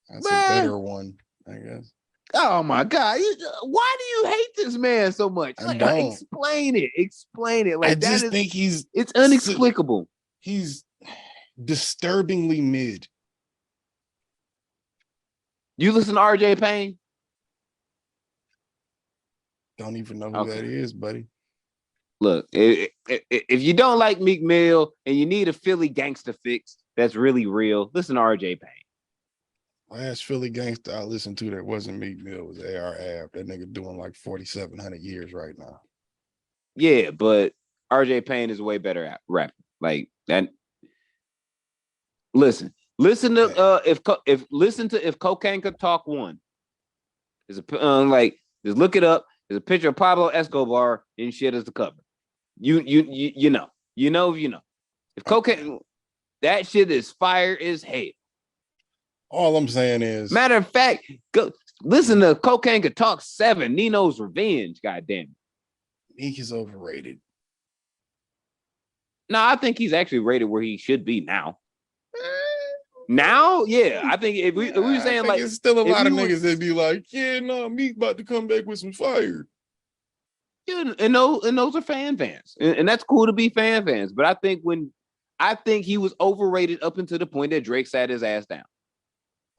That's a better one, I guess. Oh my God! Why do you hate this man so much? Explain it. Explain it. Like, I just think it's inexplicable. He's disturbingly mid. You listen to RJ Payne? Don't even know who that is, buddy. Look, if you don't like Meek Mill and you need a Philly gangster fix that's really real, listen to RJ Payne. Last Philly gangster I listened to that wasn't Meek Mill was AR Ab. That nigga doing like 4,700 years right now. Yeah, but RJ Payne is a way better rapper. Like that. Listen to if Cocaine Could Talk 1. There's a like just look it up. There's a picture of Pablo Escobar and shit as the cover. You know. If cocaine, that shit is fire as hell. All I'm saying is, matter of fact, go listen to Cocaine Could Talk 7, Nino's Revenge. Goddamn it. Meek is overrated. No, I think he's actually rated where he should be now. Now, yeah, I think if we were saying like, it's still a lot of niggas that be like, yeah, no, Meek about to come back with some fire. Yeah, and those are fans, and that's cool to be fans. But I think he was overrated up until the point that Drake sat his ass down.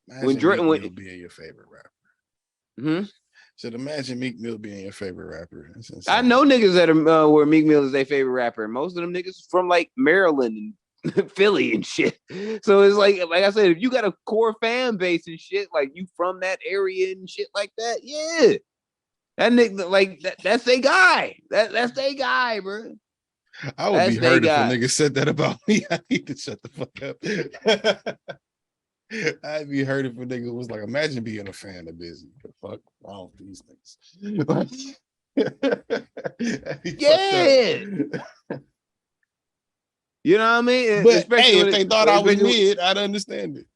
Imagine when Drake Mill being your favorite rapper. So imagine Meek Mill being your favorite rapper. I know niggas that are where Meek Mill is their favorite rapper. Most of them niggas from like Maryland and Philly and shit. So it's like I said, if you got a core fan base and shit, like you from that area and shit like that, yeah. That nigga, like that's their guy. That's their guy, bro. I would be hurt if a nigga said that about me. I need to shut the fuck up. I'd be hurt if a nigga was like, imagine being a fan of Busy. The fuck wrong with these things? Yeah. You know what I mean? But hey, if they thought I was mid, I'd understand it.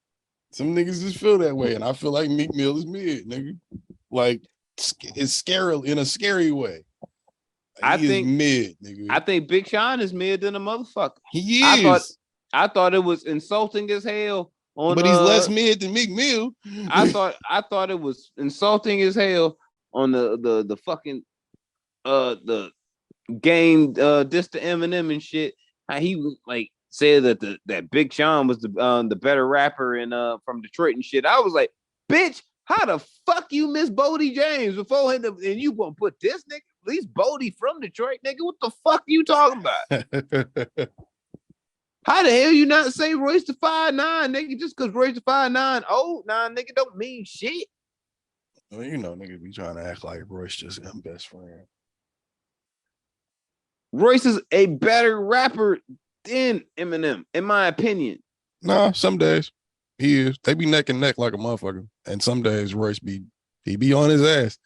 Some niggas just feel that way, and I feel like Meek Mill is mid, nigga. Like it's scary in a scary way. He is mid, nigga. I think Big Sean is mid than a motherfucker. He is. I thought it was insulting as hell. But he's less mid than Meek Mill. I thought it was insulting as hell on the fucking the game diss to Eminem and shit. How he like said that Big Sean was the better rapper in from Detroit and shit. I was like, bitch, how the fuck you miss Bodie James before him and you gonna put this nigga? At least Bodie from Detroit, nigga. What the fuck you talking about? How the hell you not say Royce the 5'9", nigga? Just because Royce the 5'9" old, nigga, don't mean shit. Well, you know, niggas be trying to act like Royce just got best friend. Royce is a better rapper than Eminem, in my opinion. Nah, some days he is. They be neck and neck like a motherfucker. And some days Royce be on his ass.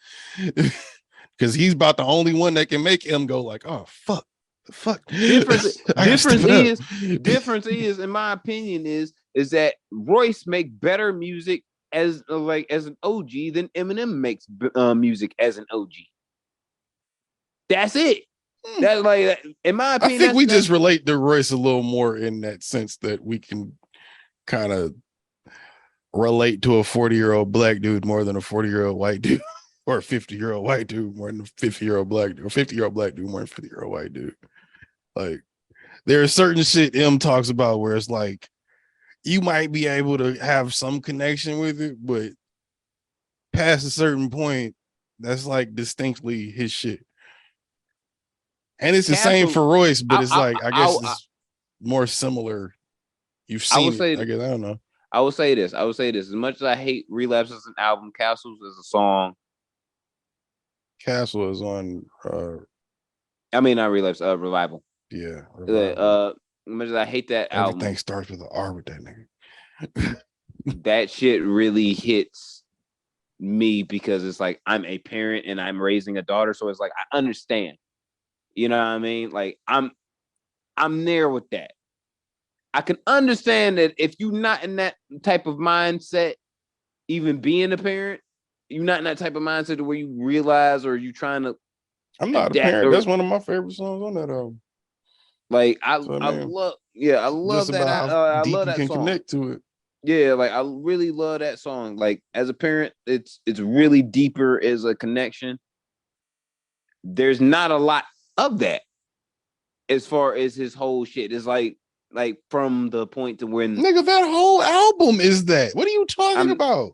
Because he's about the only one that can make him go like, oh, fuck. Difference is, in my opinion, is that Royce make better music as an OG than Eminem makes music as an OG. That's it. That's like, in my opinion, I think we just relate to Royce a little more in that sense that we can kind of relate to a 40-year-old black dude more than a 40-year-old white dude, or a 50-year-old white dude more than a 50-year-old black dude, or 50-year-old black dude more than a 50-year-old white dude. Like, there's certain shit M talks about where it's like you might be able to have some connection with it, but past a certain point, that's like distinctly his shit. And it's the same for Royce, but it's I guess it's more similar. You've seen it. I guess I don't know. I will say this. As much as I hate Relapse as an album, Castles is a song. Castle is on I mean not Relapse, Revival. Yeah. As much as I hate that album. Everything starts with an R with that nigga. That shit really hits me because it's like I'm a parent and I'm raising a daughter. So it's like I understand. You know what I mean? Like I'm there with that. I can understand that if you're not in that type of mindset, even being a parent, you're not in that type of mindset where you realize or you trying to. I'm not a parent. That's one of my favorite songs on that album. Like I love that. I love that song. Connect to it. Yeah, like I really love that song. Like as a parent, it's really deeper as a connection. There's not a lot of that as far as his whole shit. It's like from the point to when nigga, that whole album is that. What are you talking about?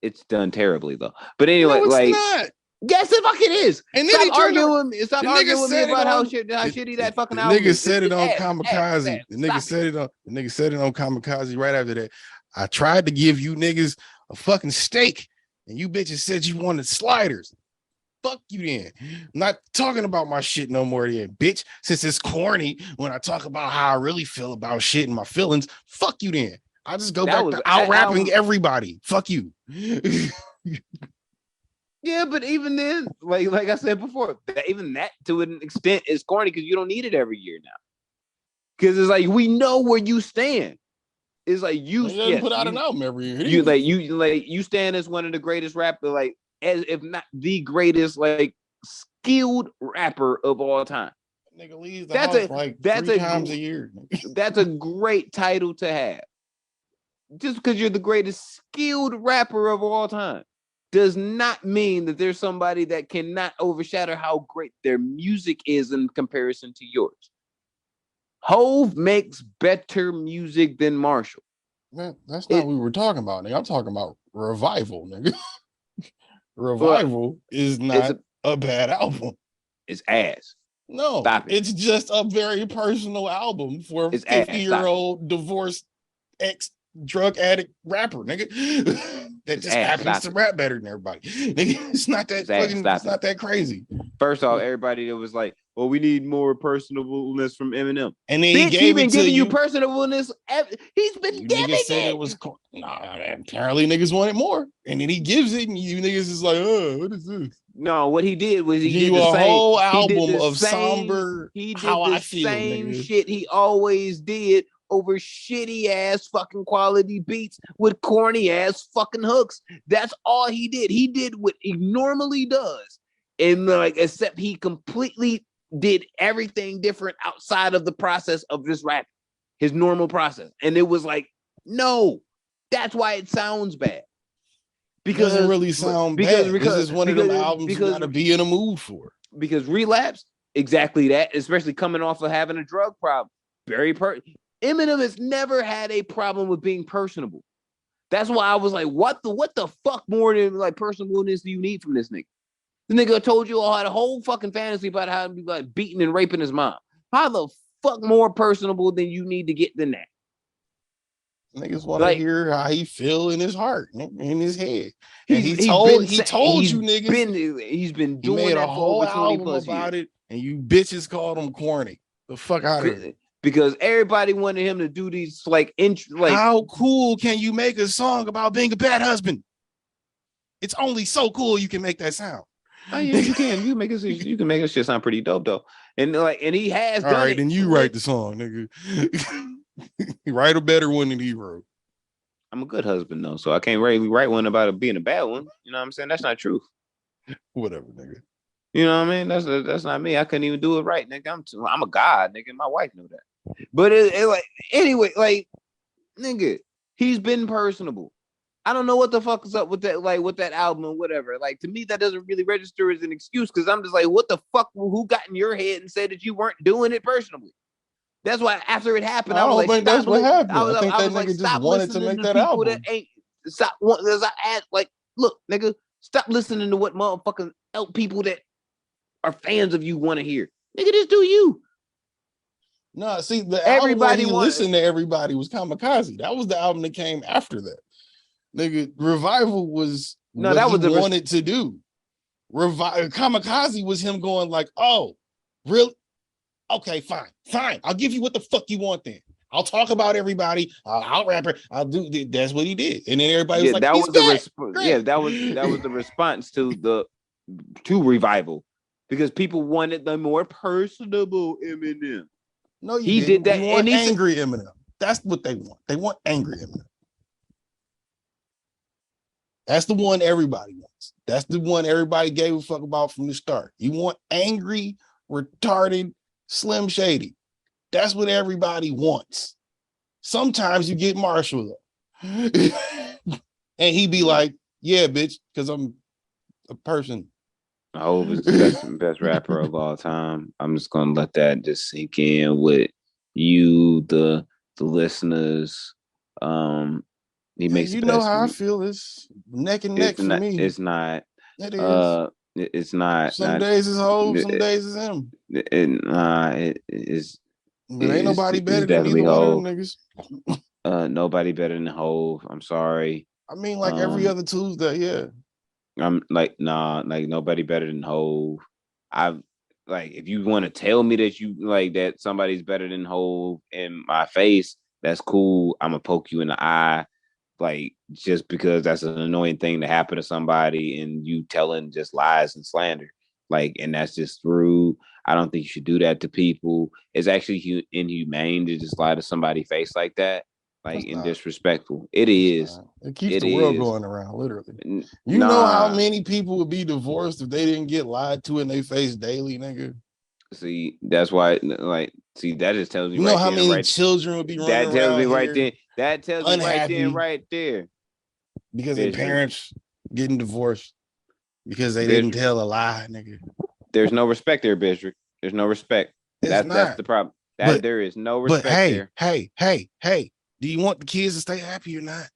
It's done terribly though. But anyway, no, it's like not. Yes, the fuck it is. And then Stop arguing with me. Stop arguing with me about how the shitty that fucking album nigga is. said it on ass, Kamikaze. ass. The nigga said it on Kamikaze right after that. I tried to give you niggas a fucking steak, and you bitches said you wanted sliders. Fuck you then. I'm not talking about my shit no more then, bitch. Since it's corny when I talk about how I really feel about shit and my feelings, fuck you then. I just go back to out rapping everybody. Fuck you. Yeah, but even then, like I said before, even that to an extent is corny because you don't need it every year now. Because it's like we know where you stand. It's like you put out an album every year. You stand as one of the greatest rappers, like as if not the greatest, like skilled rapper of all time. Nigga leaves the house like 3 times a year. That's a great title to have. Just because you're the greatest skilled rapper of all time does not mean that there's somebody that cannot overshadow how great their music is in comparison to yours. Hove makes better music than Marshall. Man, that's not what we were talking about, nigga. I'm talking about Revival, nigga. Revival is not a bad album. It's ass. No, it's just a very personal album for a 50-year-old divorced ex-drug addict rapper, nigga. That just happens to rap better than everybody. Nigga, it's not that fucking, it's not that crazy. First off, everybody that was like, well, we need more personableness from Eminem. And then he been giving you personableness. He's been giving it. It was apparently niggas wanted more. And then he gives it, and you niggas is like, oh, what is this? No, what he did was he did a whole album of somber. He did the same shit he always did over shitty ass fucking quality beats with corny ass fucking hooks. That's all he did. He did what he normally does, and except he completely did everything different outside of the process of just rapping, his normal process. And it was like, no, that's why it sounds bad. Because it doesn't really sound bad. This is one of them albums you gotta be in a mood for. Because Relapse, exactly that, especially coming off of having a drug problem. Eminem has never had a problem with being personable. That's why I was like, what the fuck more than like personableness do you need from this nigga? The nigga told you all had a whole fucking fantasy about how to be like beating and raping his mom. How the fuck more personable than you need to get than that? Niggas want to hear how he feel in his heart, in his head. And he told you niggas. He's been doing that for over 20 plus about years. It, and you bitches called him corny. The fuck out of it. Because everybody wanted him to do these how cool can you make a song about being a bad husband? It's only so cool you can make that sound. Oh yeah, you can. You can make it shit sound pretty dope though. And he has all done right, it. Then you write the song, nigga. Write a better one than he wrote. I'm a good husband though, so I can't really write one about it being a bad one. You know what I'm saying? That's not truth. Whatever, nigga. You know what I mean? That's not me. I couldn't even do it right, nigga. I'm a god, nigga. My wife knew that. But anyway, nigga, he's been personable. I don't know what the fuck is up with that, with that album or whatever. Like, to me, that doesn't really register as an excuse because I'm just like, what the fuck? Who got in your head and said that you weren't doing it personally? That's why after it happened, I was like, that's what happened. I think that nigga just wanted to make that album. Look, nigga, stop listening to what motherfucking people that are fans of you want to hear. Nigga, just do you. No, see, the everybody album listened to everybody was Kamikaze. That was the album that came after that. Nigga, Revival was what he wanted to do. Kamikaze was him going like, oh, really? Okay, fine. I'll give you what the fuck you want then. I'll talk about everybody. I'll rap it. I'll do. That's what he did, and then everybody was like, that was the response to Revival, because people wanted the more personable Eminem. No, he did that. And angry Eminem. That's what they want. They want angry Eminem. That's the one everybody wants. That's the one everybody gave a fuck about from the start. You want angry, retarded, Slim Shady. That's what everybody wants. Sometimes you get Marshall though. And he be like, yeah, bitch, because I'm a person. I hope it's the best rapper of all time. I'm just gonna let that just sink in with you, the listeners. He makes you know how I feel. It's neck and neck for me. It's not. It is. It's not. Some days it's Hov, some days it's him. It is. But ain't nobody better than definitely either one of Hov. them niggas. Nobody better than Hov. I'm sorry. I mean, like every other Tuesday, yeah. I'm like, nah, like nobody better than Hov. I've like, if you want to tell me that you like that somebody's better than Hov in my face, that's cool. I'm gonna poke you in the eye, like just because that's an annoying thing to happen to somebody, and you telling just lies and slander, like, and that's just rude. I don't think you should do that to people. It's actually inhumane to just lie to somebody's face like that, like, and disrespectful. It is. It keeps the world going around, literally. You Nah. know how many people would be divorced if they didn't get lied to in their face daily, nigga? See, that's why, like, see, that just tells me you know how many children would be running around. That tells me right there. there. That tells me right there, right there. Because their parents getting divorced because they didn't tell a lie, nigga. There's no respect there, Bishop. There's no respect. That's the problem. There is no respect there. Hey, do you want the kids to stay happy or not?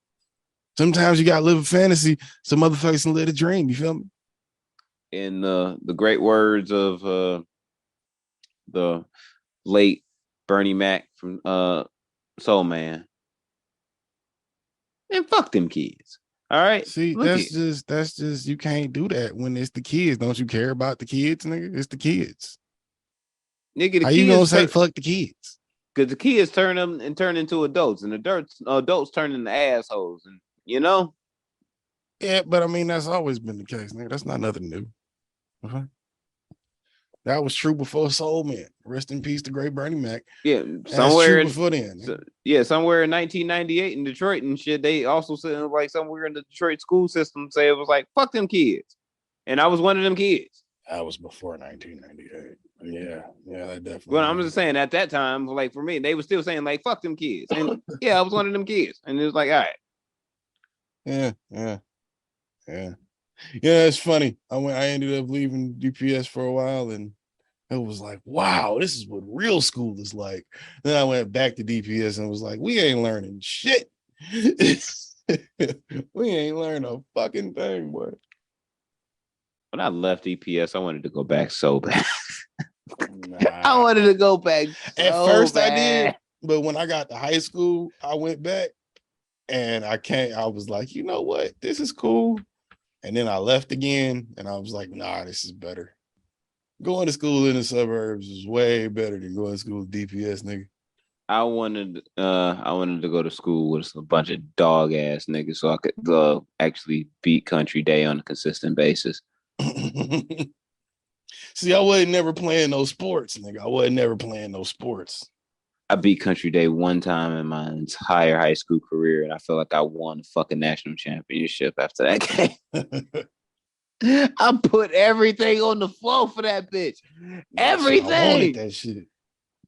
Sometimes you gotta live a fantasy. Some motherfuckers can live a dream. You feel me? In the great words of the late Bernie Mac from Soul Man, and fuck them kids. All right. See, that's just you can't do that when it's the kids. Don't you care about the kids, nigga? It's the kids. Nigga, the How kids you gonna say fuck the kids? Because the kids turn into adults, and adults turn into assholes, and you know. Yeah, but I mean that's always been the case, nigga. That's not nothing new. That was true before Soul Man. Rest in peace to great Bernie Mac. Yeah, somewhere before then. Somewhere in 1998 in Detroit and shit, they also said like somewhere in the Detroit school system say it was like fuck them kids, and I was one of them kids. That was before 1998. Yeah, that definitely. Well, I'm just saying at that time, like for me, they were still saying like fuck them kids, and yeah, I was one of them kids, and it was like all right. Yeah. Yeah, it's funny. I ended up leaving DPS for a while, and it was like, wow, this is what real school is like. Then I went back to DPS and was like, we ain't learning shit. We ain't learning a fucking thing, boy. When I left DPS, I wanted to go back so bad. I wanted to go back. At first, I did, but when I got to high school, I went back, and I was like, you know what, this is cool. And then I left again, and I was like, nah, this is better. Going to school in the suburbs is way better than going to school at DPS, nigga. I wanted to go to school with a bunch of dog ass niggas so I could actually beat Country Day on a consistent basis. See, I wasn't never playing those sports, nigga. I wasn't never playing those sports. I beat Country Day one time in my entire high school career, and I feel like I won the fucking national championship after that game. I put everything on the floor for that bitch. Everything. I wanted that shit.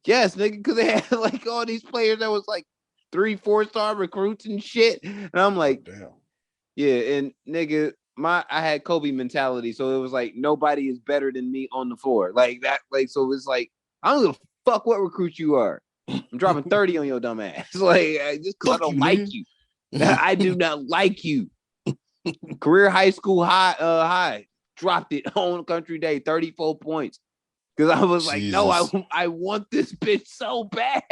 Yes, nigga, because they had like all these players that was like 3-4-star recruits and shit. And I'm like, damn. Yeah, and nigga, I had Kobe mentality, so it was like nobody is better than me on the floor. Like that, like so it's like I don't give a fuck what recruit you are. I'm dropping 30 on your dumb ass. Like just because I don't like you. I do not like you. Career high school high dropped it on Country Day, 34 points. Because I was like, no, I want this bitch so bad.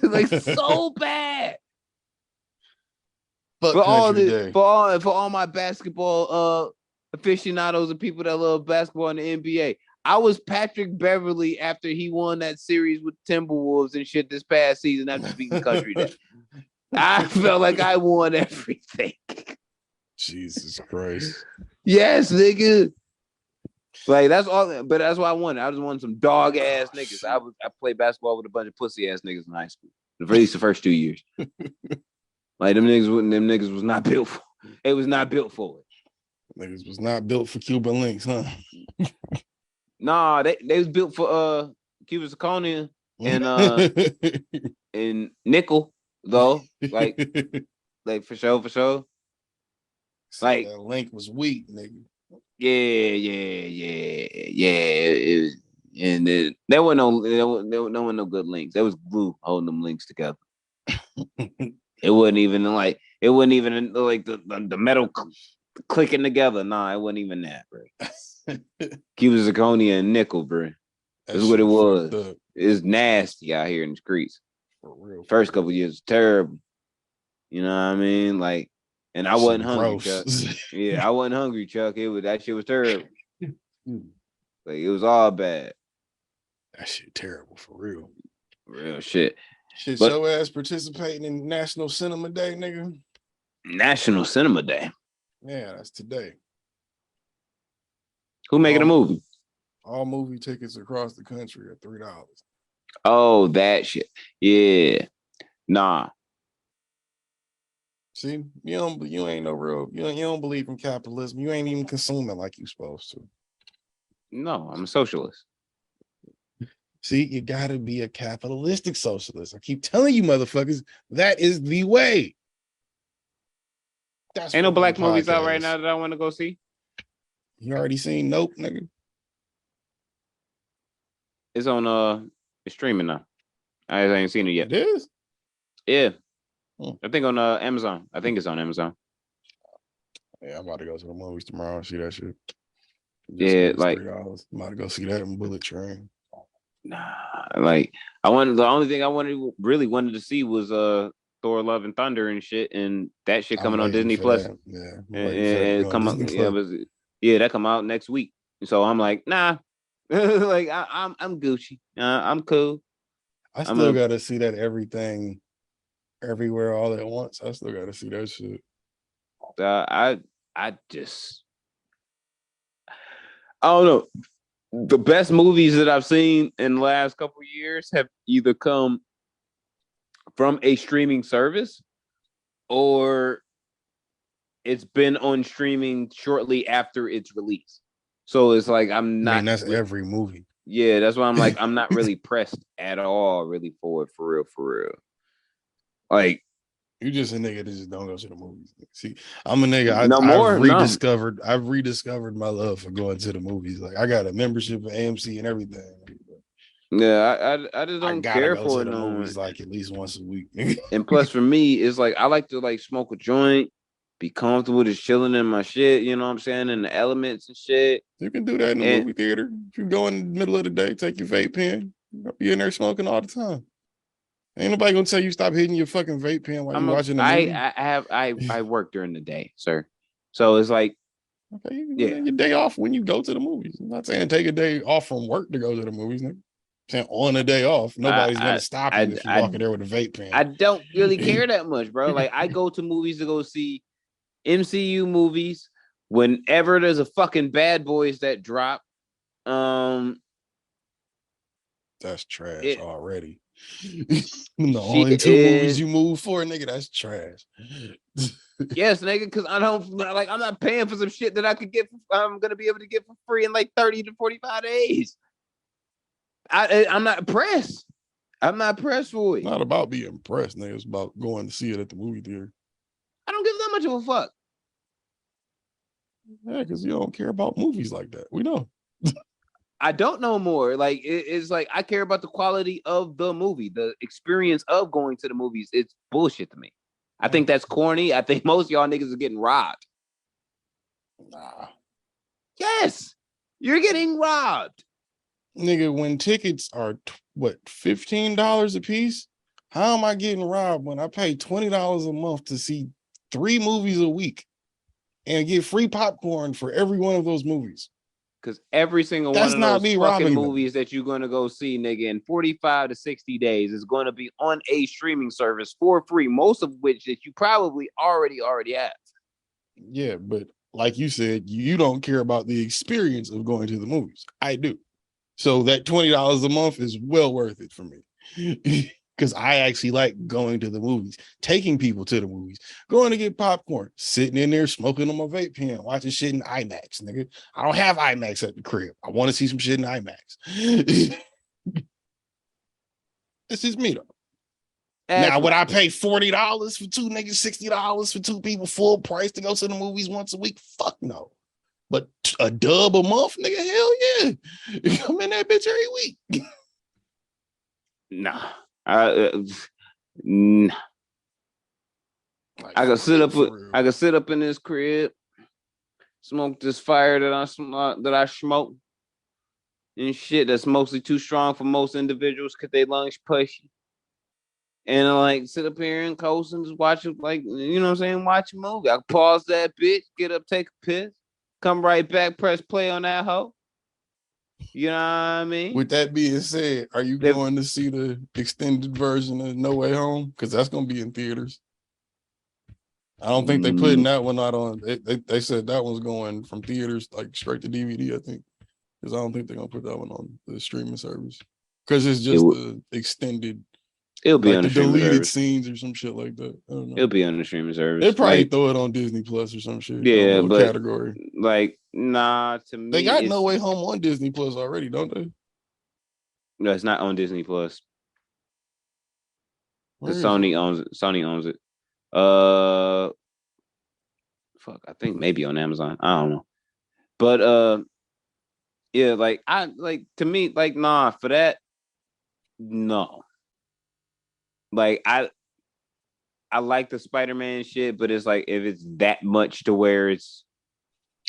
Like so bad. For all my basketball aficionados and people that love basketball in the NBA, I was Patrick Beverly after he won that series with Timberwolves and shit this past season after beating Country Day. I felt like I won everything. Jesus Christ. Yes, nigga. Like that's all, but that's what I wanted. I just wanted some dog ass niggas. I played basketball with a bunch of pussy ass niggas in high school. For at least the first 2 years. Like them niggas was not built for it. Was not built for it. Niggas was not built for Cuban links, huh? Nah, they was built for Cuban zirconia and and nickel though. Like for sure. Like that link was weak, nigga. Yeah. It was, and there wasn't no good links. There was glue holding them links together. It wasn't even like the metal clicking together. Nah, it wasn't even that, bro. Cuban zirconia and nickel, bro. That's what it was. It's nasty out here in the streets. For real. First couple years was terrible. You know what I mean? Like, and I wasn't hungry, Chuck. Yeah, I wasn't hungry, Chuck. That shit was terrible. Like, it was all bad. That shit terrible, for real. Real shit. Shit, your ass participating in National Cinema Day, nigga. National Cinema Day. Yeah, that's today. Who making a movie? All movie tickets across the country are $3. Oh, that shit. Yeah. Nah. See, you ain't no real, you don't believe in capitalism. You ain't even consuming like you supposed to. No, I'm a socialist. See, you gotta be a capitalistic socialist. I keep telling you, motherfuckers, that is the way. Ain't no black movies out right now that I want to go see. You already seen Nope, nigga? It's on it's streaming now. I ain't seen it yet. It is? Yeah. I think on Amazon. I think it's on Amazon. Yeah, I'm about to go to the movies tomorrow and see that shit. Yeah, like $3. I'm about to go see that in Bullet Train. Nah, like the only thing I really wanted to see was Thor: Love and Thunder and shit, and that shit coming on Disney Plus. That. Yeah, and come up, that come out next week. So I'm like, nah, like I'm Gucci. I'm cool. I still gotta see that Everything, Everywhere, All at Once. I still gotta see that shit. I don't know. The best movies that I've seen in the last couple of years have either come from a streaming service or it's been on streaming shortly after its release. So it's like I'm not. That's every movie. Yeah, that's why I'm like I'm not really pressed at all, really for it, for real. Like you just a nigga that just don't go to the movies. See, I'm a nigga. I've rediscovered my love for going to the movies. Like I got a membership at AMC and everything. Yeah, I just don't care for the movies like at least once a week. And plus, for me, it's like I like to like smoke a joint, be comfortable, just chilling in my shit. You know what I'm saying? In the elements and shit. You can do that in the movie theater. If you go in the middle of the day, take your vape pen. You'll be in there smoking all the time. Ain't nobody gonna tell you stop hitting your fucking vape pen while you're watching the movie. I work during the day, sir. So it's like, okay, your day off when you go to the movies. I'm not saying take a day off from work to go to the movies. I'm saying on a day off, nobody's gonna stop you if you're walking there with a vape pen. I don't really care that much, bro. Like I go to movies to go see MCU movies whenever there's a fucking Bad Boys that drop. That's trash already. The only two movies you move for, nigga, that's trash. Yes, nigga, because I'm not paying for some shit that I'm gonna be able to get for free in like 30 to 45 days. I'm not impressed. I'm not pressed for it. It's not about being impressed, nigga. It's about going to see it at the movie theater. I don't give that much of a fuck. Yeah, because you don't care about movies like that. We know. I don't know more. Like it's like I care about the quality of the movie, the experience of going to the movies. It's bullshit to me. I think that's corny. I think most of y'all niggas are getting robbed. Nah. Yes, you're getting robbed. Nigga, when tickets are $15 a piece, how am I getting robbed when I pay $20 a month to see 3 movies a week and get free popcorn for every one of those movies? Because every single one of those fucking movies that you're going to go see, nigga, in 45 to 60 days is going to be on a streaming service for free, most of which that you probably already have. Yeah, but like you said, you don't care about the experience of going to the movies. I do. So that $20 a month is well worth it for me. Because I actually like going to the movies, taking people to the movies, going to get popcorn, sitting in there smoking on my vape pen, watching shit in IMAX, nigga. I don't have IMAX at the crib. I want to see some shit in IMAX. This is me, though. Now, would I pay $40 for 2 niggas, $60 for 2 people, full price to go to the movies once a week? Fuck no. But a dub a month, nigga, hell yeah. I'm in that bitch every week. Nah. I can sit up in this crib, smoke this fire that I smoke and shit that's mostly too strong for most individuals because they lungs pushy. And I like sit up here and coast and just watch it, like, you know what I'm saying? Watch a movie. I pause that bitch, get up, take a piss, come right back, press play on that hoe. You know what I mean? With that being said, are you going to see the extended version of No Way Home? Because that's going to be in theaters. I don't think they're putting that one out on. They said that one's going from theaters like straight to DVD, I think. Because I don't think they're going to put that one on the streaming service. Because it's just the extended. It'll be like on the the deleted service. scenes or some shit like that. I don't know. It'll be on the streaming service. They probably throw it on Disney Plus or some shit. Yeah, but category. Like, nah, to me, they got No Way Home on Disney Plus already, don't they? No, it's not on Disney Plus. Sony owns it. Sony owns it. Fuck, I think maybe on Amazon. I don't know. But yeah, like to me, like, nah, for that, no. Like I like the Spider-Man shit, but it's like if it's that much to where it's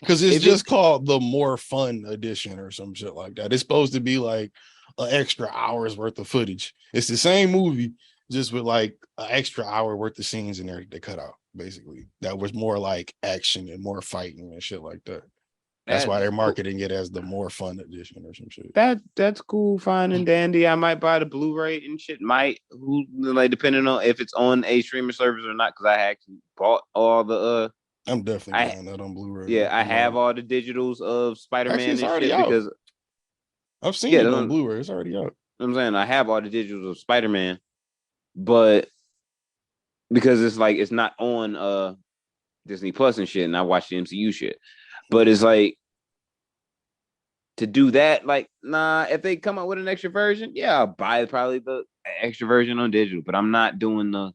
because it's just called the more fun edition or some shit like that. It's supposed to be like an extra hour's worth of footage. It's the same movie, just with like an extra hour worth of scenes in there they cut out, basically. That was more like action and more fighting and shit like that. That's why they're marketing it as the more fun edition or some shit. That's cool, fine and dandy. I might buy the Blu-ray and shit. Like depending on if it's on a streaming service or not, because I actually bought all the. I'm definitely buying that on Blu-ray. Yeah, I have all the digitals of Spider-Man and shit out. because I've seen it on Blu-ray. It's already out. I'm saying I have all the digitals of Spider-Man, but because it's like it's not on Disney Plus and shit, and I watch the MCU shit. But it's like to do that, like, nah, if they come out with an extra version, yeah, I'll buy probably the extra version on digital, but I'm not doing the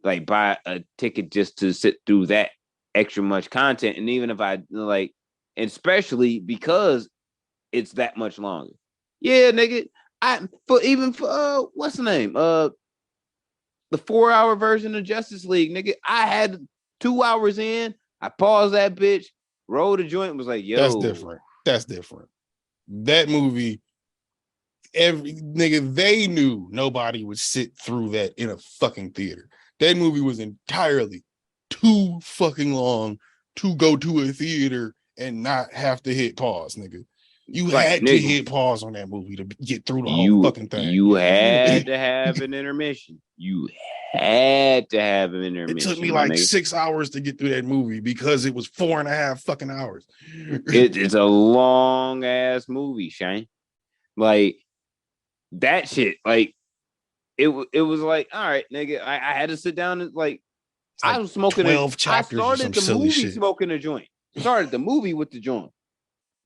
like buy a ticket just to sit through that extra much content. And even if I like, especially because it's that much longer. Yeah, nigga. What's the name? The 4-hour version of Justice League, nigga. I had 2 hours in, I paused that bitch, rolled a joint, was like, yo. That's different. That movie, they knew nobody would sit through that in a fucking theater. That movie was entirely too fucking long to go to a theater and not have to hit pause, nigga. You had to hit pause on that movie to get through the whole fucking thing. You had to have an intermission. You had to have an intermission. It took me like 6 hours to get through that movie because it was 4.5 fucking hours. It's a long ass movie, Shane. Like that shit. Like it was like, all right, nigga. I had to sit down and like I was smoking 12 chapters. I started the movie shit. smoking a joint. Started the movie with the joint.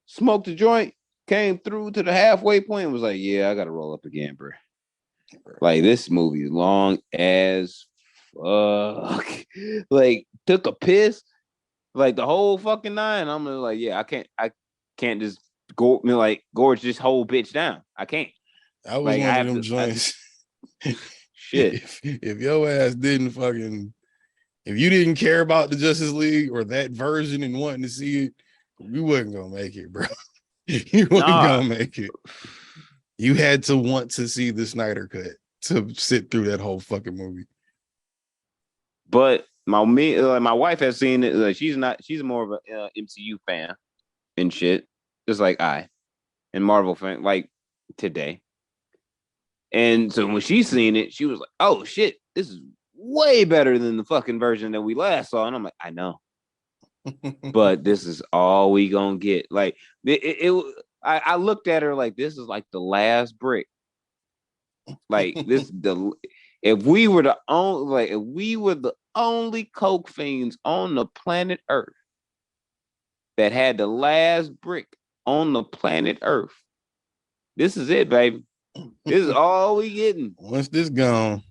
Smoked the joint. Came through to the halfway point and was like, yeah, I gotta roll up again, bro. Like this movie is long as fuck. Like took a piss, like the whole fucking nine. I'm like, yeah, I can't just gorge this whole bitch down. I can't. I was like, one of them joints. Shit. If your ass didn't fucking, if you didn't care about the Justice League or that version and wanting to see it, you wasn't gonna make it, bro. You wasn't gonna make it. You had to want to see the Snyder cut to sit through that whole fucking movie. But my wife has seen it. Like, she's more of a MCU fan and shit, just like I, and Marvel fan, like today. And so when she's seen it, she was like, "Oh shit, this is way better than the fucking version that we last saw." And I'm like, "I know." But this is all we gonna get. Like I looked at her like this is like the last brick. Like if we were the only coke fiends on the planet Earth that had the last brick on the planet Earth, this is it, baby. This is all we getting. Once this gone,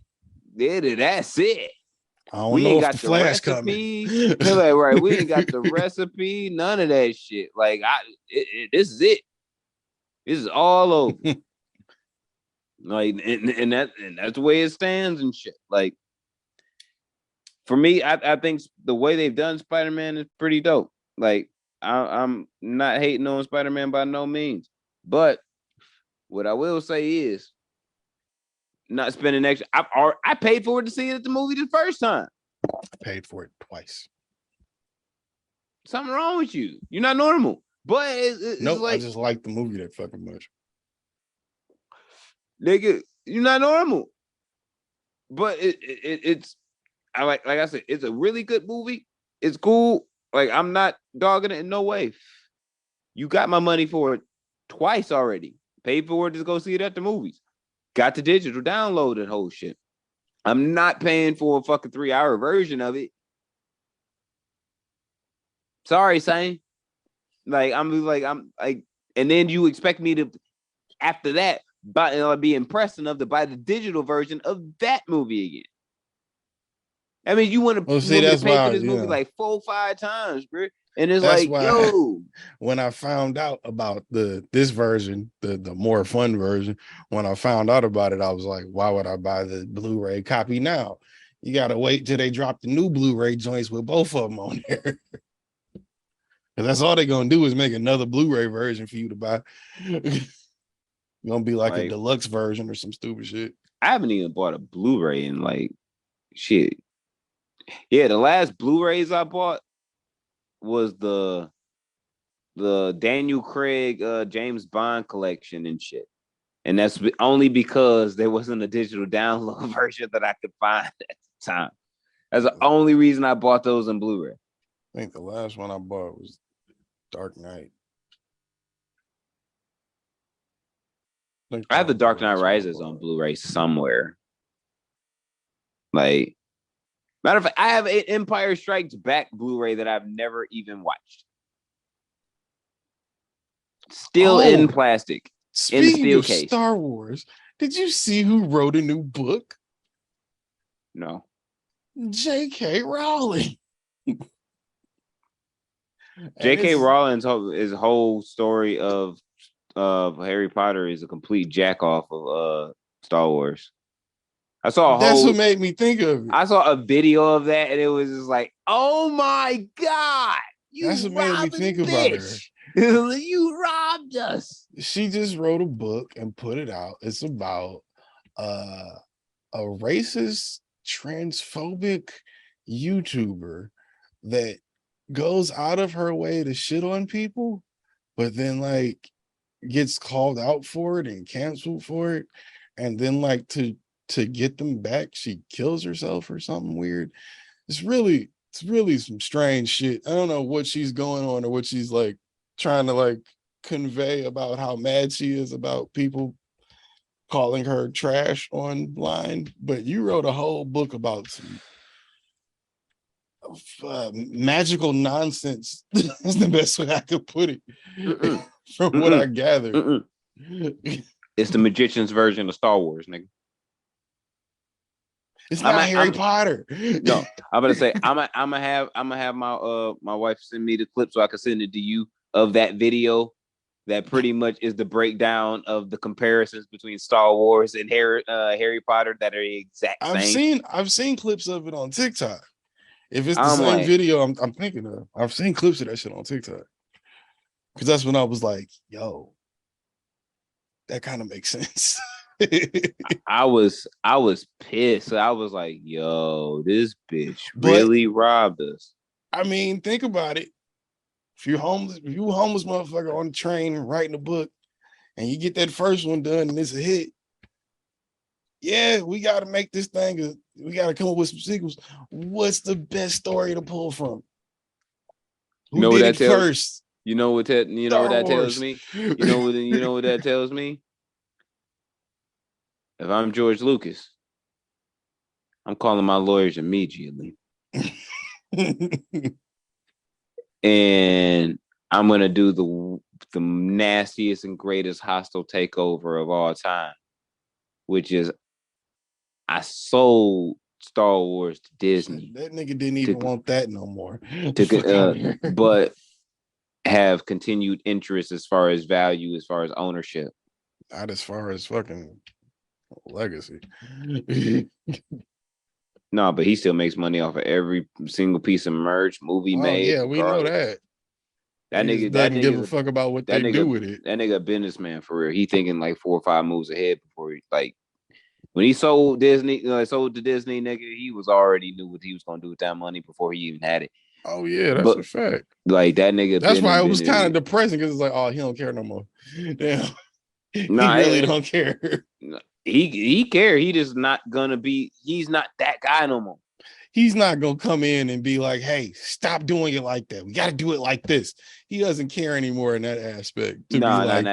that's it. I don't know if the Flash coming. Like, right, we ain't got the recipe, none of that shit. Like, this is it. This is all over. Like, and that's the way it stands and shit. Like, for me, I think the way they've done Spider-Man is pretty dope. Like, I'm not hating on Spider-Man by no means, but what I will say is not spending extra. I paid for it to see it at the movie the first time. I paid for it twice. Something wrong with you. You're not normal. But it's nope, like, I just like the movie that fucking much. Nigga, you're not normal. But it's I like I said, it's a really good movie. It's cool. Like, I'm not dogging it in no way. You got my money for it twice already. Paid for it to go see it at the movies. Got the digital, downloaded whole shit. I'm not paying for a fucking 3-hour version of it. Sorry, Sane. Like, I'm like, and then you expect me to, after that, be impressed enough to buy the digital version of that movie again. I mean, you want to pay for this movie like 4 or 5 times, bro. And it's that's like, yo. When I found out about this version, the more fun version, when I found out about it, I was like, why would I buy the Blu-ray copy now? You gotta wait till they drop the new Blu-ray joints with both of them on there. And that's all they're gonna do is make another Blu-ray version for you to buy. Gonna be like a deluxe version or some stupid shit. I haven't even bought a Blu-ray in like shit. Yeah, the last Blu-rays I bought was the Daniel Craig James Bond collection and shit. And that's only because there wasn't a digital download version that I could find at the time. That's the only reason I bought those in Blu-ray. I think the last one I bought was Dark Knight. I have the Dark Knight Rises on Blu-ray somewhere. Like, matter of fact, I have an Empire Strikes Back Blu-ray that I've never even watched. Still in plastic. Speaking in steel of case. Star Wars, did you see who wrote a new book? No. J.K. Rowling. J.K. Rowling's whole story of Harry Potter is a complete jack off of Star Wars. That's what made me think of it. I saw a video of that and it was just like, oh my God, that's what made me think about her. You robbed us. She just wrote a book and put it out. It's about a racist, transphobic YouTuber that goes out of her way to shit on people, but then like gets called out for it and canceled for it, and then like to get them back, she kills herself or something weird. It's really some strange shit. I don't know what she's going on or what she's like trying to like convey about how mad she is about people calling her trash online, but you wrote a whole book about some magical nonsense. That's the best way I could put it. From what I gathered. It's the magician's version of Star Wars, nigga. It's not Harry Potter. No, I'm gonna say I'm gonna have my wife send me the clip so I can send it to you of that video. That pretty much is the breakdown of the comparisons between Star Wars and Harry Potter that are the exact same. I've seen clips of it on TikTok. If it's the same video I'm thinking of, I've seen clips of that shit on TikTok. Because that's when I was like, yo, that kind of makes sense. I was pissed. I was like, yo, this bitch really robbed us. I mean, think about it. If you a homeless motherfucker on the train writing a book and you get that first one done and it's a hit, yeah, we got to make this thing. We got to come up with some sequels. What's the best story to pull from? Who did it first? You know what that tells me? You know what that tells me? If I'm George Lucas, I'm calling my lawyers immediately. And I'm gonna do the nastiest and greatest hostile takeover of all time, which is I sold Star Wars to Disney. That nigga didn't even want that no more. But have continued interest as far as value, as far as ownership. Not as far as fucking legacy. No, but he still makes money off of every single piece of merch, movie made. Yeah, we know that. That He nigga doesn't give a fuck about what they do with it. That nigga a businessman for real. He thinking like 4 or 5 moves ahead before he like when he sold Disney, sold to Disney, nigga, he was already knew what he was gonna do with that money before he even had it. Oh yeah, that's a fact. Like that nigga. That's why it was kind of depressing because it's like, oh, he don't care no more. Damn, he really don't care. He care. He just not gonna be. He's not that guy no more. He's not gonna come in and be like, hey, stop doing it like that. We got to do it like this. He doesn't care anymore in that aspect. To be like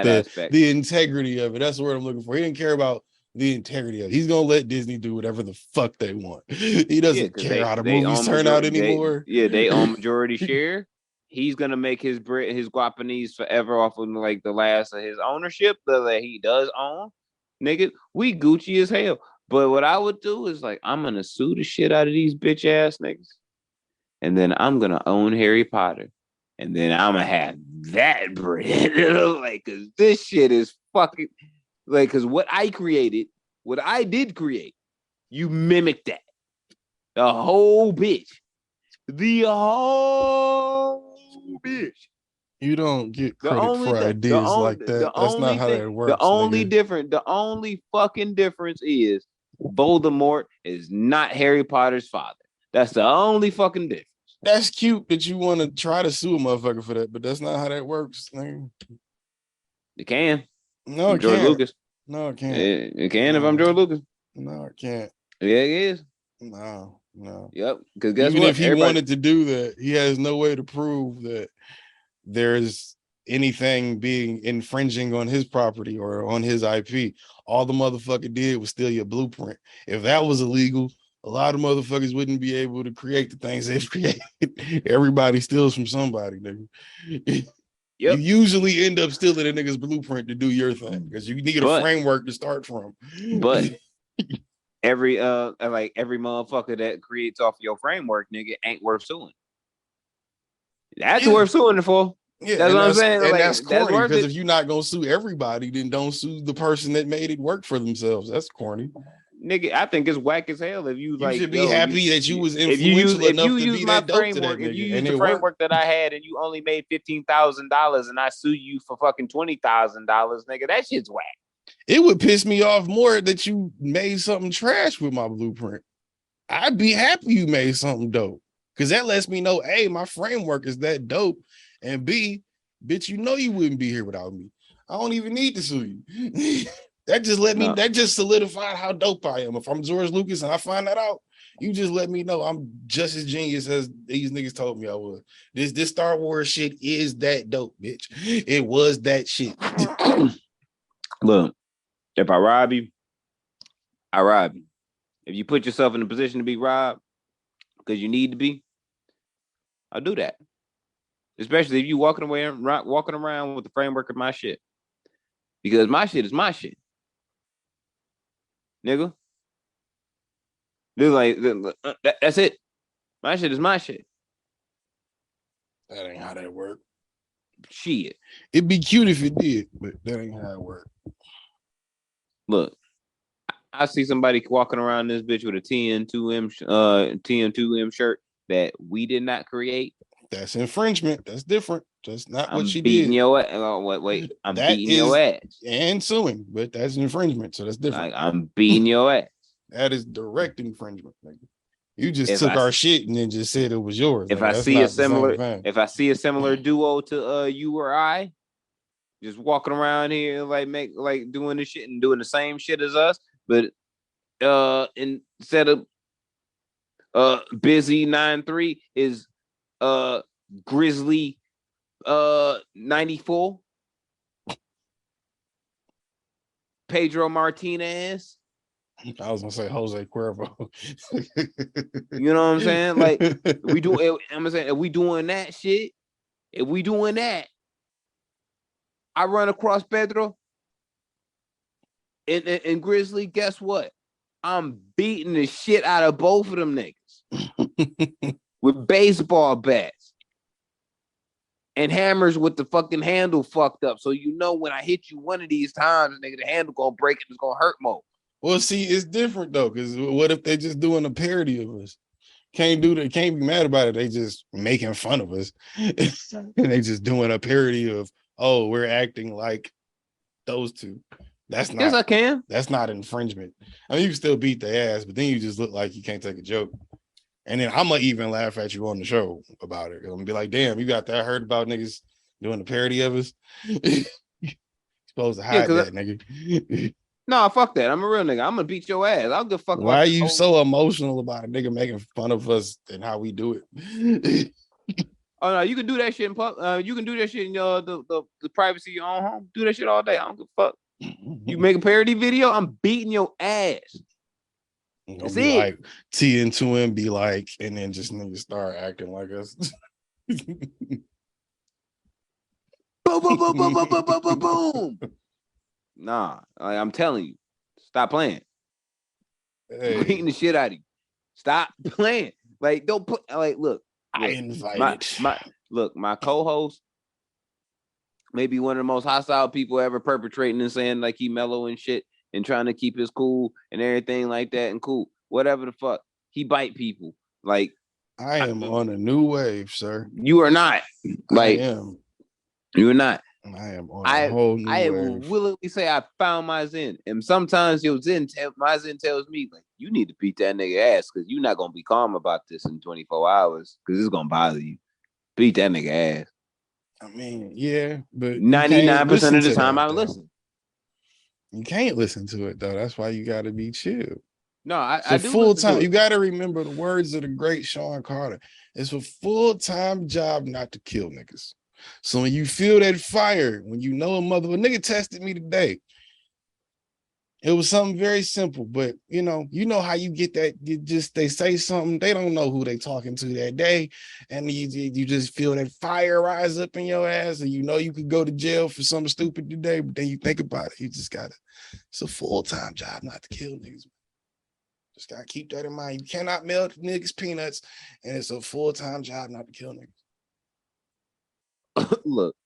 the integrity of it. That's the word I'm looking for. He didn't care about the integrity of it. He's gonna let Disney do whatever the fuck they want. He doesn't care how the movies turn out anymore. They own majority share. He's gonna make his guapanese forever off of like the last of his ownership that he does own. Nigga, we Gucci as hell. But what I would do is like, I'm gonna sue the shit out of these bitch ass niggas, and then I'm gonna own Harry Potter, and then I'm gonna have that bread. Like, cause this shit is fucking like, cause what I did create, you mimic that. The whole bitch. You don't get credit for ideas like that. That's not how that works. The only fucking difference is Voldemort is not Harry Potter's father. That's the only fucking difference. That's cute that you want to try to sue a motherfucker for that, but that's not how that works. It can. No, it George can't. Lucas. No, it can't. It can if I'm George Lucas. No, it can't. Yeah, it is. No. Yep. Because guess Even what? If he wanted to do that, he has no way to prove that there's anything being infringing on his property or on his IP. All the motherfucker did was steal your blueprint. If that was illegal, a lot of motherfuckers wouldn't be able to create the things they've created. Everybody steals from somebody, nigga. Yep. You usually end up stealing a nigga's blueprint to do your thing because you need a framework to start from. But every motherfucker that creates off your framework, nigga, ain't worth suing. That's worth suing for. Yeah, that's what I'm saying. And like, that's corny because if you're not gonna sue everybody, then don't sue the person that made it work for themselves. That's corny. Nigga, I think it's whack as hell if you like. You should be happy that you was influential enough to be that dope to that nigga. If you use the framework that I had and you only made $15,000 and I sue you for fucking $20,000, nigga, that shit's whack. It would piss me off more that you made something trash with my blueprint. I'd be happy you made something dope because that lets me know, A, my framework is that dope, and B, bitch, you know you wouldn't be here without me. I don't even need to sue you. That just solidified how dope I am. If I'm George Lucas and I find that out, you just let me know I'm just as genius as these niggas told me I was. This Star Wars shit is that dope, bitch. It was that shit. Look, if I rob you, I rob you. If you put yourself in a position to be robbed because you need to be, I'll do that. Especially if you walking around with the framework of my shit. Because my shit is my shit. Nigga. That's it. My shit is my shit. That ain't how that work. Shit. It'd be cute if it did, but that ain't how it work. Look, I see somebody walking around this bitch with a TM2M shirt that we did not create. That's infringement. That's different. That's not what she beating did. Your ass. Oh, wait. I'm beating your ass. And suing, but that's infringement. So that's different. I'm beating your ass. That is direct infringement. You just took our shit and then just said it was yours. If I see a similar duo to you or I, just walking around here like doing this shit and doing the same shit as us, but instead of Busy 93 is Grizzly 94, Pedro Martinez. I was gonna say Jose Cuervo. You know what I'm saying? Like we do. I'm saying if we doing that shit, if we doing that, I run across Pedro and Grizzly. Guess what? I'm beating the shit out of both of them niggas with baseball bats and hammers with the fucking handle fucked up. So you know when I hit you one of these times, nigga, the handle gonna break and it's gonna hurt more. Well, see, it's different though, because what if they just doing a parody of us? Can't do that. Can't be mad about it. They just making fun of us. And they just doing a parody of, oh, we're acting like those two. That's not. Yes, I can. That's not infringement. I mean, you can still beat their ass, but then you just look like you can't take a joke. And then I'm gonna even laugh at you on the show about it. I'm gonna be like, damn, you got that? I heard about niggas doing the parody of us. Supposed to hide that, nigga. No, fuck that. I'm a real nigga. I'm gonna beat your ass. I'll give a fuck. Why are you so emotional about a nigga making fun of us and how we do it? Oh no, you can do that shit in you can do that shit in the privacy of your own home. Do that shit all day. I don't give a fuck. You make a parody video, I'm beating your ass. It's be like TN2M be like, and then just niggas start acting like us. Boom, boom, boom, boom, boom, boom, boom, boom, boom. Nah, I'm telling you, stop playing. Hey. Beating the shit out of you. Stop playing. Like, don't put look. I invited my co-host may be one of the most hostile people ever perpetrating and saying like he mellow and shit and trying to keep his cool and everything like that and cool. Whatever the fuck. He bite people. Like, I am on a new wave, sir. You are not. Like, I am. You are not. I am on a whole new wave. Will willingly say I found my zen. And sometimes my zen tells me, like, you need to beat that nigga ass because you're not going to be calm about this in 24 hours because it's going to bother you. Beat that nigga ass. I mean, yeah, but 99% of the time I listen. You can't listen to it, though. That's why you got to be chill. No, I do full time. You got to remember the words of the great Sean Carter. It's a full-time job not to kill niggas. So when you feel that fire, when you know a nigga tested me today, it was something very simple, but you know how you get that. They say something, they don't know who they talking to that day, and you just feel that fire rise up in your ass, and you know you could go to jail for something stupid today, but then you think about it, you just gotta. It's a full-time job not to kill niggas. Just gotta keep that in mind. You cannot melt niggas peanuts, and it's a full-time job not to kill niggas. Look,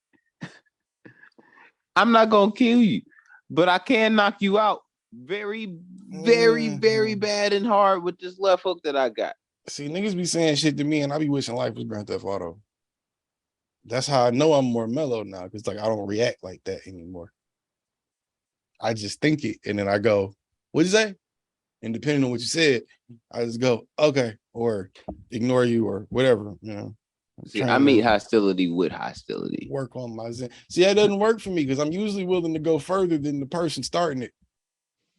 I'm not gonna kill you, but I can knock you out very, very, very bad and hard with this left hook that I got. See, niggas be saying shit to me, and I be wishing life was Grand Theft Auto. That's how I know I'm more mellow now, because like I don't react like that anymore. I just think it, and then I go, "What'd you say?" And depending on what you said, I just go, "Okay," or ignore you, or whatever, you know. See, I meet hostility with hostility. Work on my zen. See, that doesn't work for me because I'm usually willing to go further than the person starting it.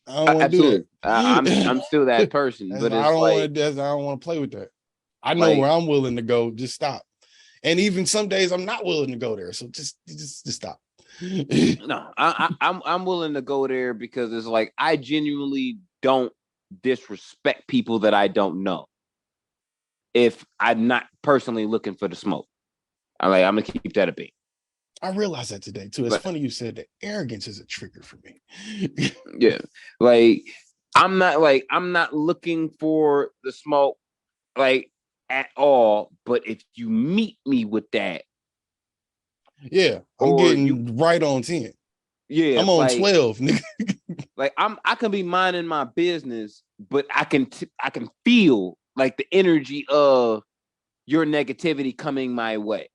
I don't want to do it. I'm still that person, but I don't want to play with that. I know where I'm willing to go. Just stop. And even some days I'm not willing to go there. So just stop. No, I'm willing to go there because it's like I genuinely don't disrespect people that I don't know. If I'm not personally looking for the smoke, I'm gonna keep that a beat. I realized that today too. It's funny you said that. Arrogance is a trigger for me. Yeah, like I'm not looking for the smoke like at all. But if you meet me with that, yeah, I'm getting right on 10. Yeah, I'm on 12. Like I can be minding my business, but I can feel like the energy of your negativity coming my way.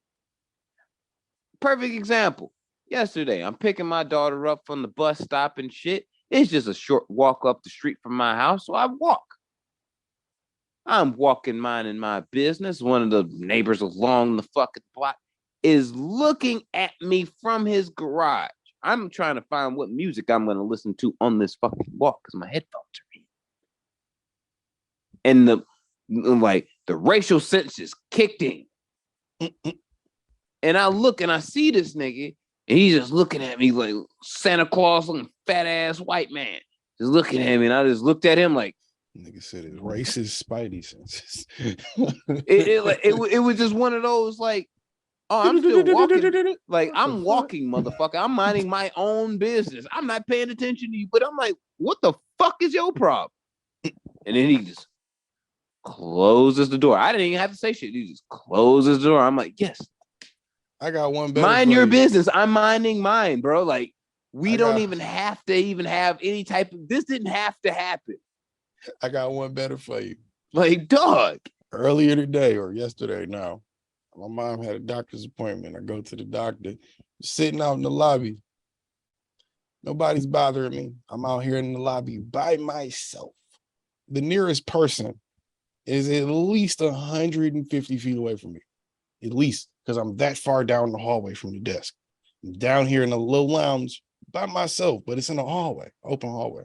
Perfect example. Yesterday, I'm picking my daughter up from the bus stop and shit. It's just a short walk up the street from my house, so I walk. I'm walking, minding my business. One of the neighbors along the fucking block is looking at me from his garage. I'm trying to find what music I'm going to listen to on this fucking walk because my headphones are in. And the racial sense is kicked in. And I look and I see this nigga, and he's just looking at me like Santa Claus looking fat ass white man. Just looking at me, and I just looked at him like, nigga said it's racist spidey senses. it was just one of those like, oh, I'm still walking. Like, I'm walking, motherfucker. I'm minding my own business. I'm not paying attention to you, but I'm like, what the fuck is your problem? And then he just closes the door. I didn't even have to say shit. He just closes the door. I'm like, yes. I got one better. Mind your business. I'm minding mine, bro. Like, we don't even have to have any type of, this didn't have to happen. I got one better for you. Like, dog. earlier today or yesterday now. My mom had a doctor's appointment. I go to the doctor, sitting out in the lobby. Nobody's bothering me. I'm out here in the lobby by myself. The nearest person is at least 150 feet away from me. At least, because I'm that far down the hallway from the desk. I'm down here in a little lounge by myself, but it's in a hallway, open hallway.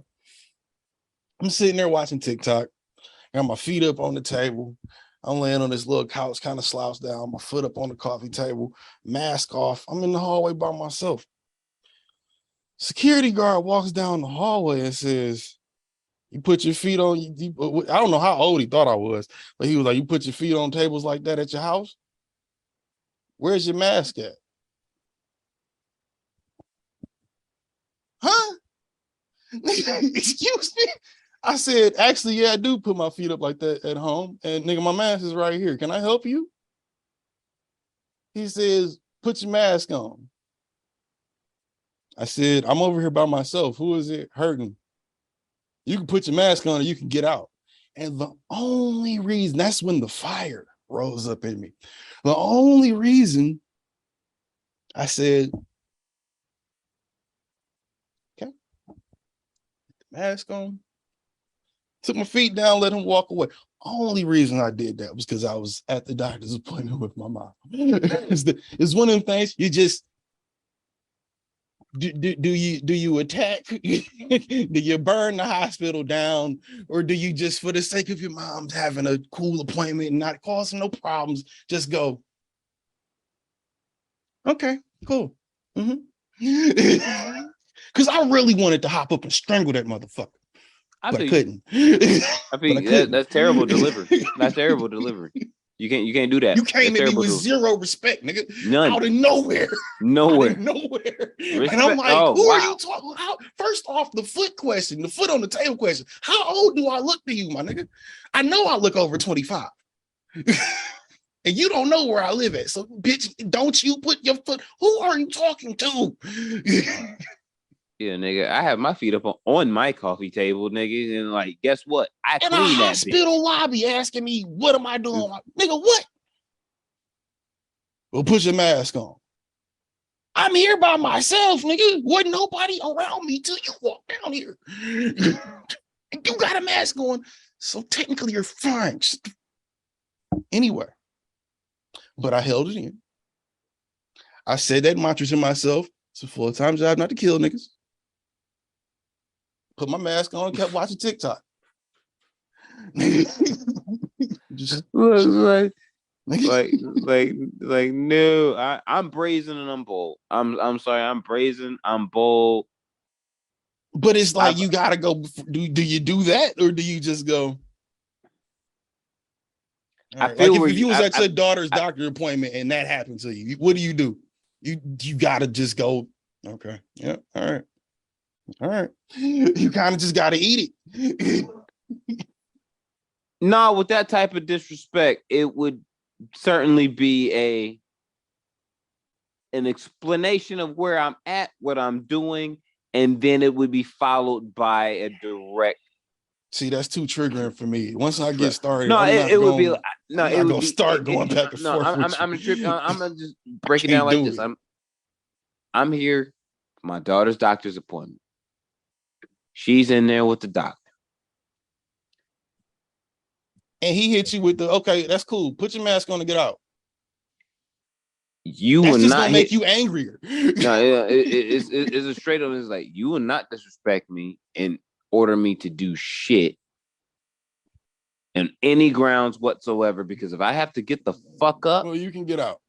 I'm sitting there watching TikTok. I got my feet up on the table. I'm laying on this little couch, kind of slouched down, my foot up on the coffee table, mask off. I'm in the hallway by myself. Security guard walks down the hallway and says, you put your feet on, I don't know how old he thought I was, but he was like, you put your feet on tables like that at your house? Where's your mask at? Huh? Excuse me? I said, actually, yeah, I do put my feet up like that at home. And nigga, my mask is right here. Can I help you? He says, put your mask on. I said, I'm over here by myself. Who is it hurting? You can put your mask on and you can get out. And the only reason, that's when the fire rose up in me. The only reason I said, okay, mask on, took my feet down, let him walk away. Only reason I did that was because I was at the doctor's appointment with my mom. It's one of them things you just, do you attack? Do you burn the hospital down? Or do you just, for the sake of your mom's having a cool appointment and not causing no problems, just go, okay, cool. Because I really wanted to hop up and strangle that motherfucker. But I couldn't. I think that's terrible delivery. That's terrible delivery. You can't do that. You came at me with zero respect, nigga. None. Out of nowhere. Nowhere. And I'm like, who are you talking about? First off, the foot question, the foot on the table question. How old do I look to you, my nigga? I know I look over 25. And you don't know where I live at. So, bitch, don't you put your foot. Who are you talking to? Yeah, nigga, I have my feet up on my coffee table, nigga, and like, guess what? I in a hospital lobby asking me, what am I doing? Nigga, what? Well, put your mask on. I'm here by myself, nigga. Wasn't nobody around me till you walk down here. And you got a mask on, so technically you're fine. Anyway, but I held it in. I said that mantra to myself. It's a full-time job not to kill niggas. Put my mask on, kept watching TikTok. Just like no, I'm brazen and I'm bold. I'm sorry, I'm brazen, I'm bold. But it's like you gotta go. Do you do that or do you just go? I feel like if you was at your daughter's doctor appointment and that happened to you, what do? You gotta just go. Okay, yeah, all right. You kind of just gotta eat it. No, with that type of disrespect, it would certainly be an explanation of where I'm at, what I'm doing, and then it would be followed by a direct. See, that's too triggering for me. Once I get started, no, it would be no. It would start going back and forth. I'm gonna just break it down like this. I'm here for my daughter's doctor's appointment. She's in there with the doctor. And he hit you with the, okay, that's cool. Put your mask on and get out. That's just gonna make you angrier. No, it's a straight up. It's like, you will not disrespect me and order me to do shit on any grounds whatsoever. Because if I have to get the fuck up, well, you can get out.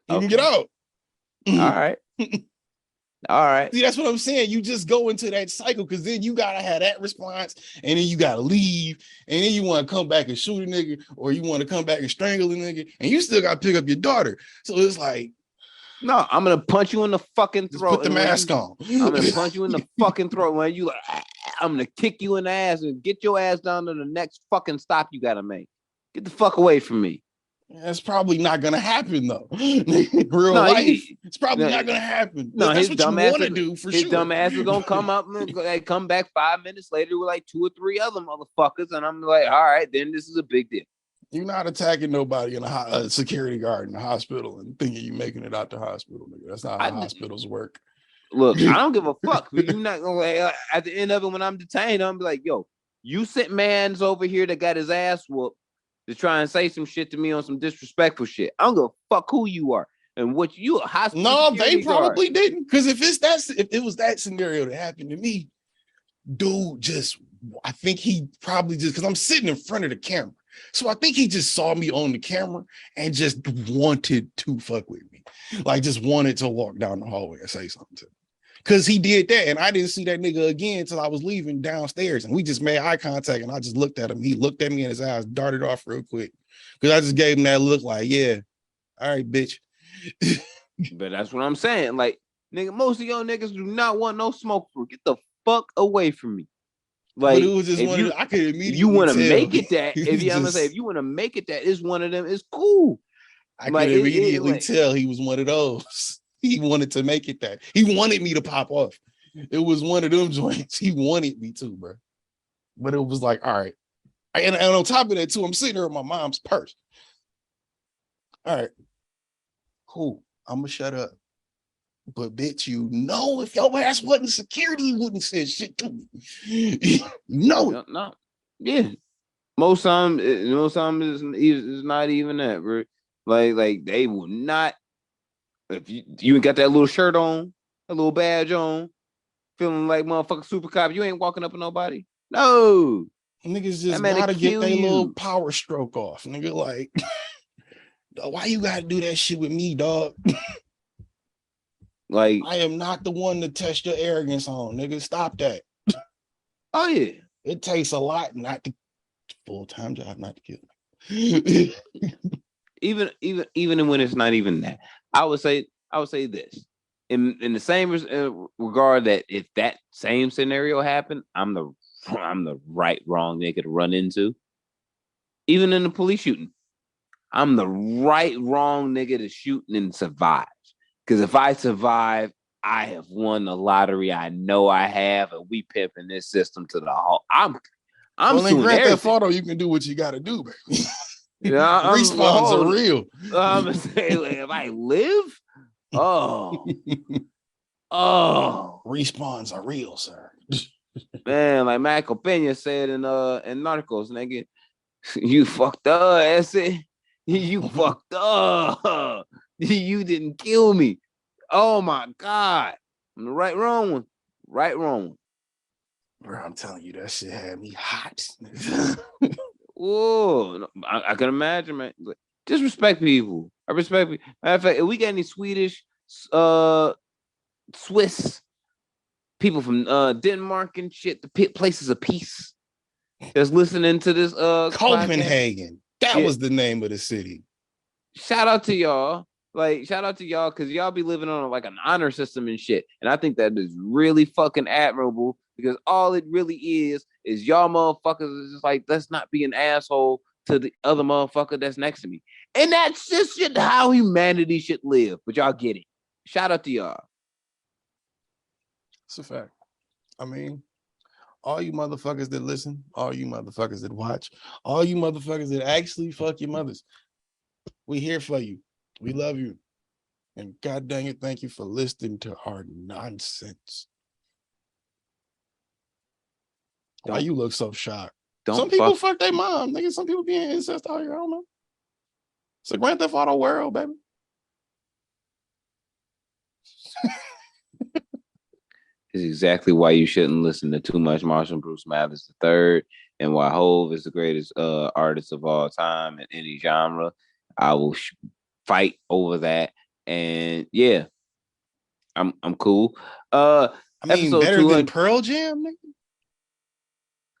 You can get out. All right. See, that's what I'm saying. You just go into that cycle because then you gotta have that response, and then you gotta leave, and then you want to come back and shoot a nigga, or you want to come back and strangle a nigga, and you still gotta pick up your daughter. So it's like, no, I'm gonna punch you in the fucking throat. Put the mask on. I'm gonna punch you in the fucking throat when you like. I'm gonna kick you in the ass and get your ass down to the next fucking stop you gotta make. Get the fuck away from me. That's probably not gonna happen though. Real life, it's probably not gonna happen. No, that's what you want to do for his sure. His dumb ass is gonna come up and come back 5 minutes later with like 2 or 3 other motherfuckers, and I'm like, all right, then this is a big deal. You're not attacking nobody in a security guard in the hospital and thinking you're making it out the hospital, nigga. That's not how hospitals work. Look, I don't give a fuck. But you're not gonna at the end of it when I'm detained, I'm be like, yo, you sent mans over here that got his ass whooped to try and say some shit to me on some disrespectful shit. I don't give a fuck who you are and what you a hospital. No, they probably didn't. Because if it was that scenario that happened to me, dude, I think he probably just because I'm sitting in front of the camera. So I think he just saw me on the camera and just wanted to fuck with me. Like just wanted to walk down the hallway and say something to me. Because he did that, and I didn't see that nigga again until I was leaving downstairs, and we just made eye contact, and I just looked at him. He looked at me, and his eyes darted off real quick, because I just gave him that look like, yeah, all right, bitch. But that's what I'm saying. Like, nigga, most of y'all niggas do not want no smoke for. Get the fuck away from me. Like, but it was just I could immediately. You want to make it that? If you want to make it that, it's one of them. It's cool. I could immediately tell he was one of those. He wanted to make it that. He wanted me to pop off. It was one of them joints. He wanted me to, bro. But it was like, all right. And on top of that, too, I'm sitting there with my mom's purse. All right. Cool. I'm going to shut up. But bitch, if your ass wasn't security, you wouldn't say shit to me. No. Yeah. Most times it's not even that, bro. Like they will not. If you ain't got that little shirt on, a little badge on, feeling like motherfucking super cop, you ain't walking up on nobody. No. Niggas just gotta get their little power stroke off. Nigga, like, why you gotta do that shit with me, dog? Like, I am not the one to test your arrogance on, nigga. Stop that. Oh yeah. It takes a lot not to full-time job not to kill me. even when it's not even that. I would say this in the same regard that if that same scenario happened, I'm the wrong nigga to run into. Even in the police shooting, I'm the wrong nigga to shoot and survive. Because if I survive, I have won the lottery. I know I have, and we pimping this system to the whole. I'm well, in Grand Theft Auto, you can do what you got to do, baby. Yeah, respawns are real. I'm gonna say, like, if I live, respawns are real, sir. Man, like Michael Pena said in Narcos, nigga, you fucked up, that's it. You fucked up. You didn't kill me. Oh my God. I'm the wrong one. Bro, I'm telling you, that shit had me hot. Oh, I can imagine, man. Just respect people. I respect people. Matter of fact, if we got any Swedish, Swiss people from Denmark and shit, the places of peace that's listening to this Copenhagen. That was the name of the city. Shout out to y'all. Like, shout out to y'all, because y'all be living on like an honor system and shit. And I think that is really fucking admirable, because all it really is y'all motherfuckers is just like, let's not be an asshole to the other motherfucker that's next to me. And that's just shit how humanity should live. But y'all get it. Shout out to y'all. It's a fact. I mean, all you motherfuckers that listen, all you motherfuckers that watch, all you motherfuckers that actually fuck your mothers, we here for you. We love you. And God dang it, thank you for listening to our nonsense. Why you look so shocked? Some people fuck their mom. Nigga, some people being incest out here. I don't know. It's a Grand Theft Auto world, baby. Is exactly why you shouldn't listen to too much Marshall Bruce Mathers III, and why Hove is the greatest artist of all time in any genre. I will fight over that, and yeah, I'm cool. I mean, better than Pearl Jam, nigga?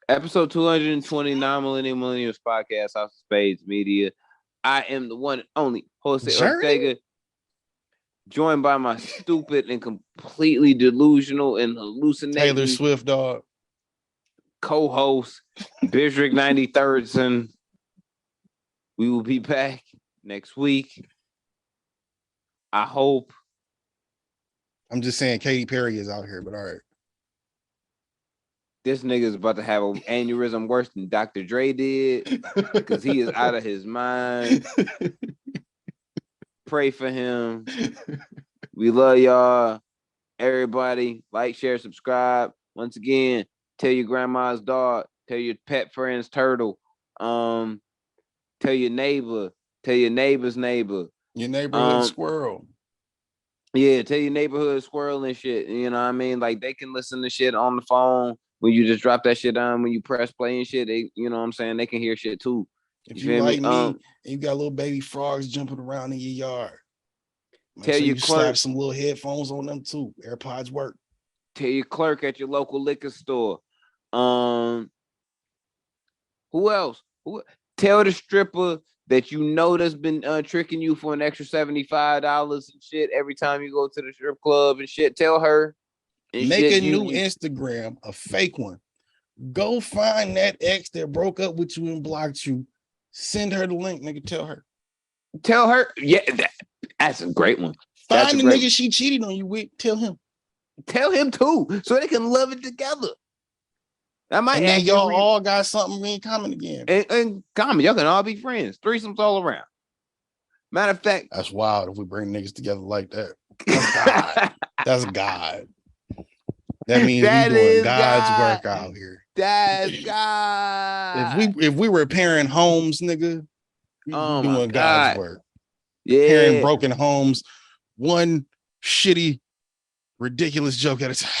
Episode 220, Millennials Podcast, House of Spades Media. I am the one and only Jose Ortega, joined by my stupid and completely delusional and hallucinating Taylor Swift dog co-host, Bishrick 93rd. We will be back next week. I hope. I'm just saying Katy Perry is out here, but all right. This nigga is about to have an aneurysm worse than Dr. Dre did because he is out of his mind. Pray for him. We love y'all. Everybody, like, share, subscribe. Once again, tell your grandma's dog, tell your pet friend's turtle, tell your neighbor, tell your neighbor's neighbor. Your neighborhood squirrel. Yeah, tell your neighborhood squirrel and shit. You know what I mean? Like, they can listen to shit on the phone when you just drop that shit on, when you press play and shit. They, you know what I'm saying? They can hear shit too. If you like me and you got little baby frogs jumping around in your yard, tell your clerk, slap some little headphones on them too. AirPods work. Tell your clerk at your local liquor store. Who else? Tell the stripper that you know that's been tricking you for an extra $75 and shit every time you go to the strip club and shit. Tell her. Make a new Instagram, a fake one. Go find that ex that broke up with you and blocked you. Send her the link, nigga. Tell her. Tell her. Yeah, that's a great one. Find the nigga she cheated on you with. Tell him. Tell him too, so they can love it together. I might. And then y'all all got something in common again. And common, y'all can all be friends. Threesomes all around. Matter of fact, that's wild if we bring niggas together like that. That's God. That's God. That means we doing God's work out here. That's God. If we repairing homes, nigga, we doing God's work. Yeah. Repairing broken homes, one shitty, ridiculous joke at a time.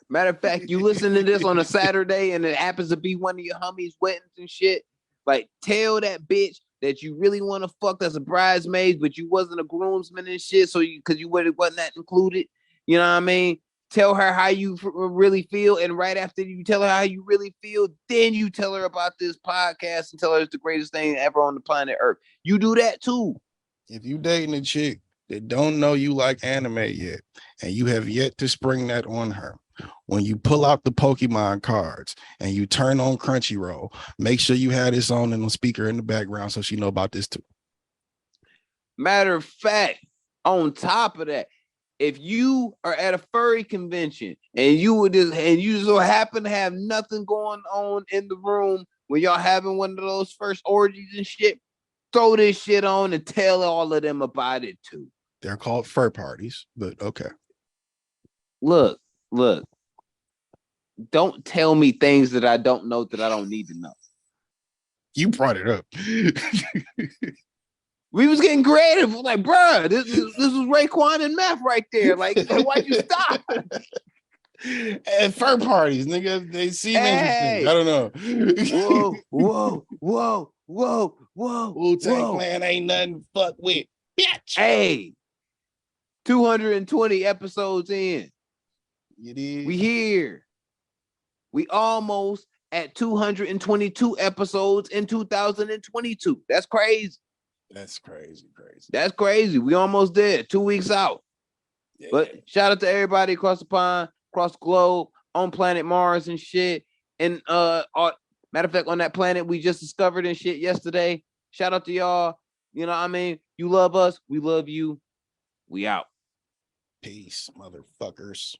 Matter of fact, you listen to this on a Saturday and it happens to be one of your homies' weddings and shit. Like, tell that bitch that you really want to fuck as a bridesmaid, but you wasn't a groomsman and shit, so because you wasn't that included. You know what I mean? Tell her how you really feel, and right after you tell her how you really feel, then you tell her about this podcast and tell her it's the greatest thing ever on the planet Earth. You do that too. If you dating a chick that don't know you like anime yet, and you have yet to spring that on her, when you pull out the Pokemon cards and you turn on Crunchyroll, make sure you have this on and the speaker in the background so she know about this too. Matter of fact, on top of that, if you are at a furry convention and you so happen to have nothing going on in the room when y'all having one of those first orgies and shit, throw this shit on and tell all of them about it too. They're called fur parties, but okay. Look. Don't tell me things that I don't know that I don't need to know. You brought it up. We was getting creative. Like, bruh, this was Raekwon and Meth right there. Like, why'd you stop? At fur parties, nigga, they see interesting. I don't know. Whoa. Wu-Tang Clan ain't nothing to fuck with. Bitch. Hey, 220 episodes in. It is. We here. We almost at 222 episodes in 2022. That's crazy. That's crazy. That's crazy. We almost there. 2 weeks out. Yeah. But shout out to everybody across the pond, across the globe, on planet Mars and shit. And matter of fact, on that planet we just discovered and shit yesterday. Shout out to y'all. You know what I mean? You love us. We love you. We out. Peace, motherfuckers.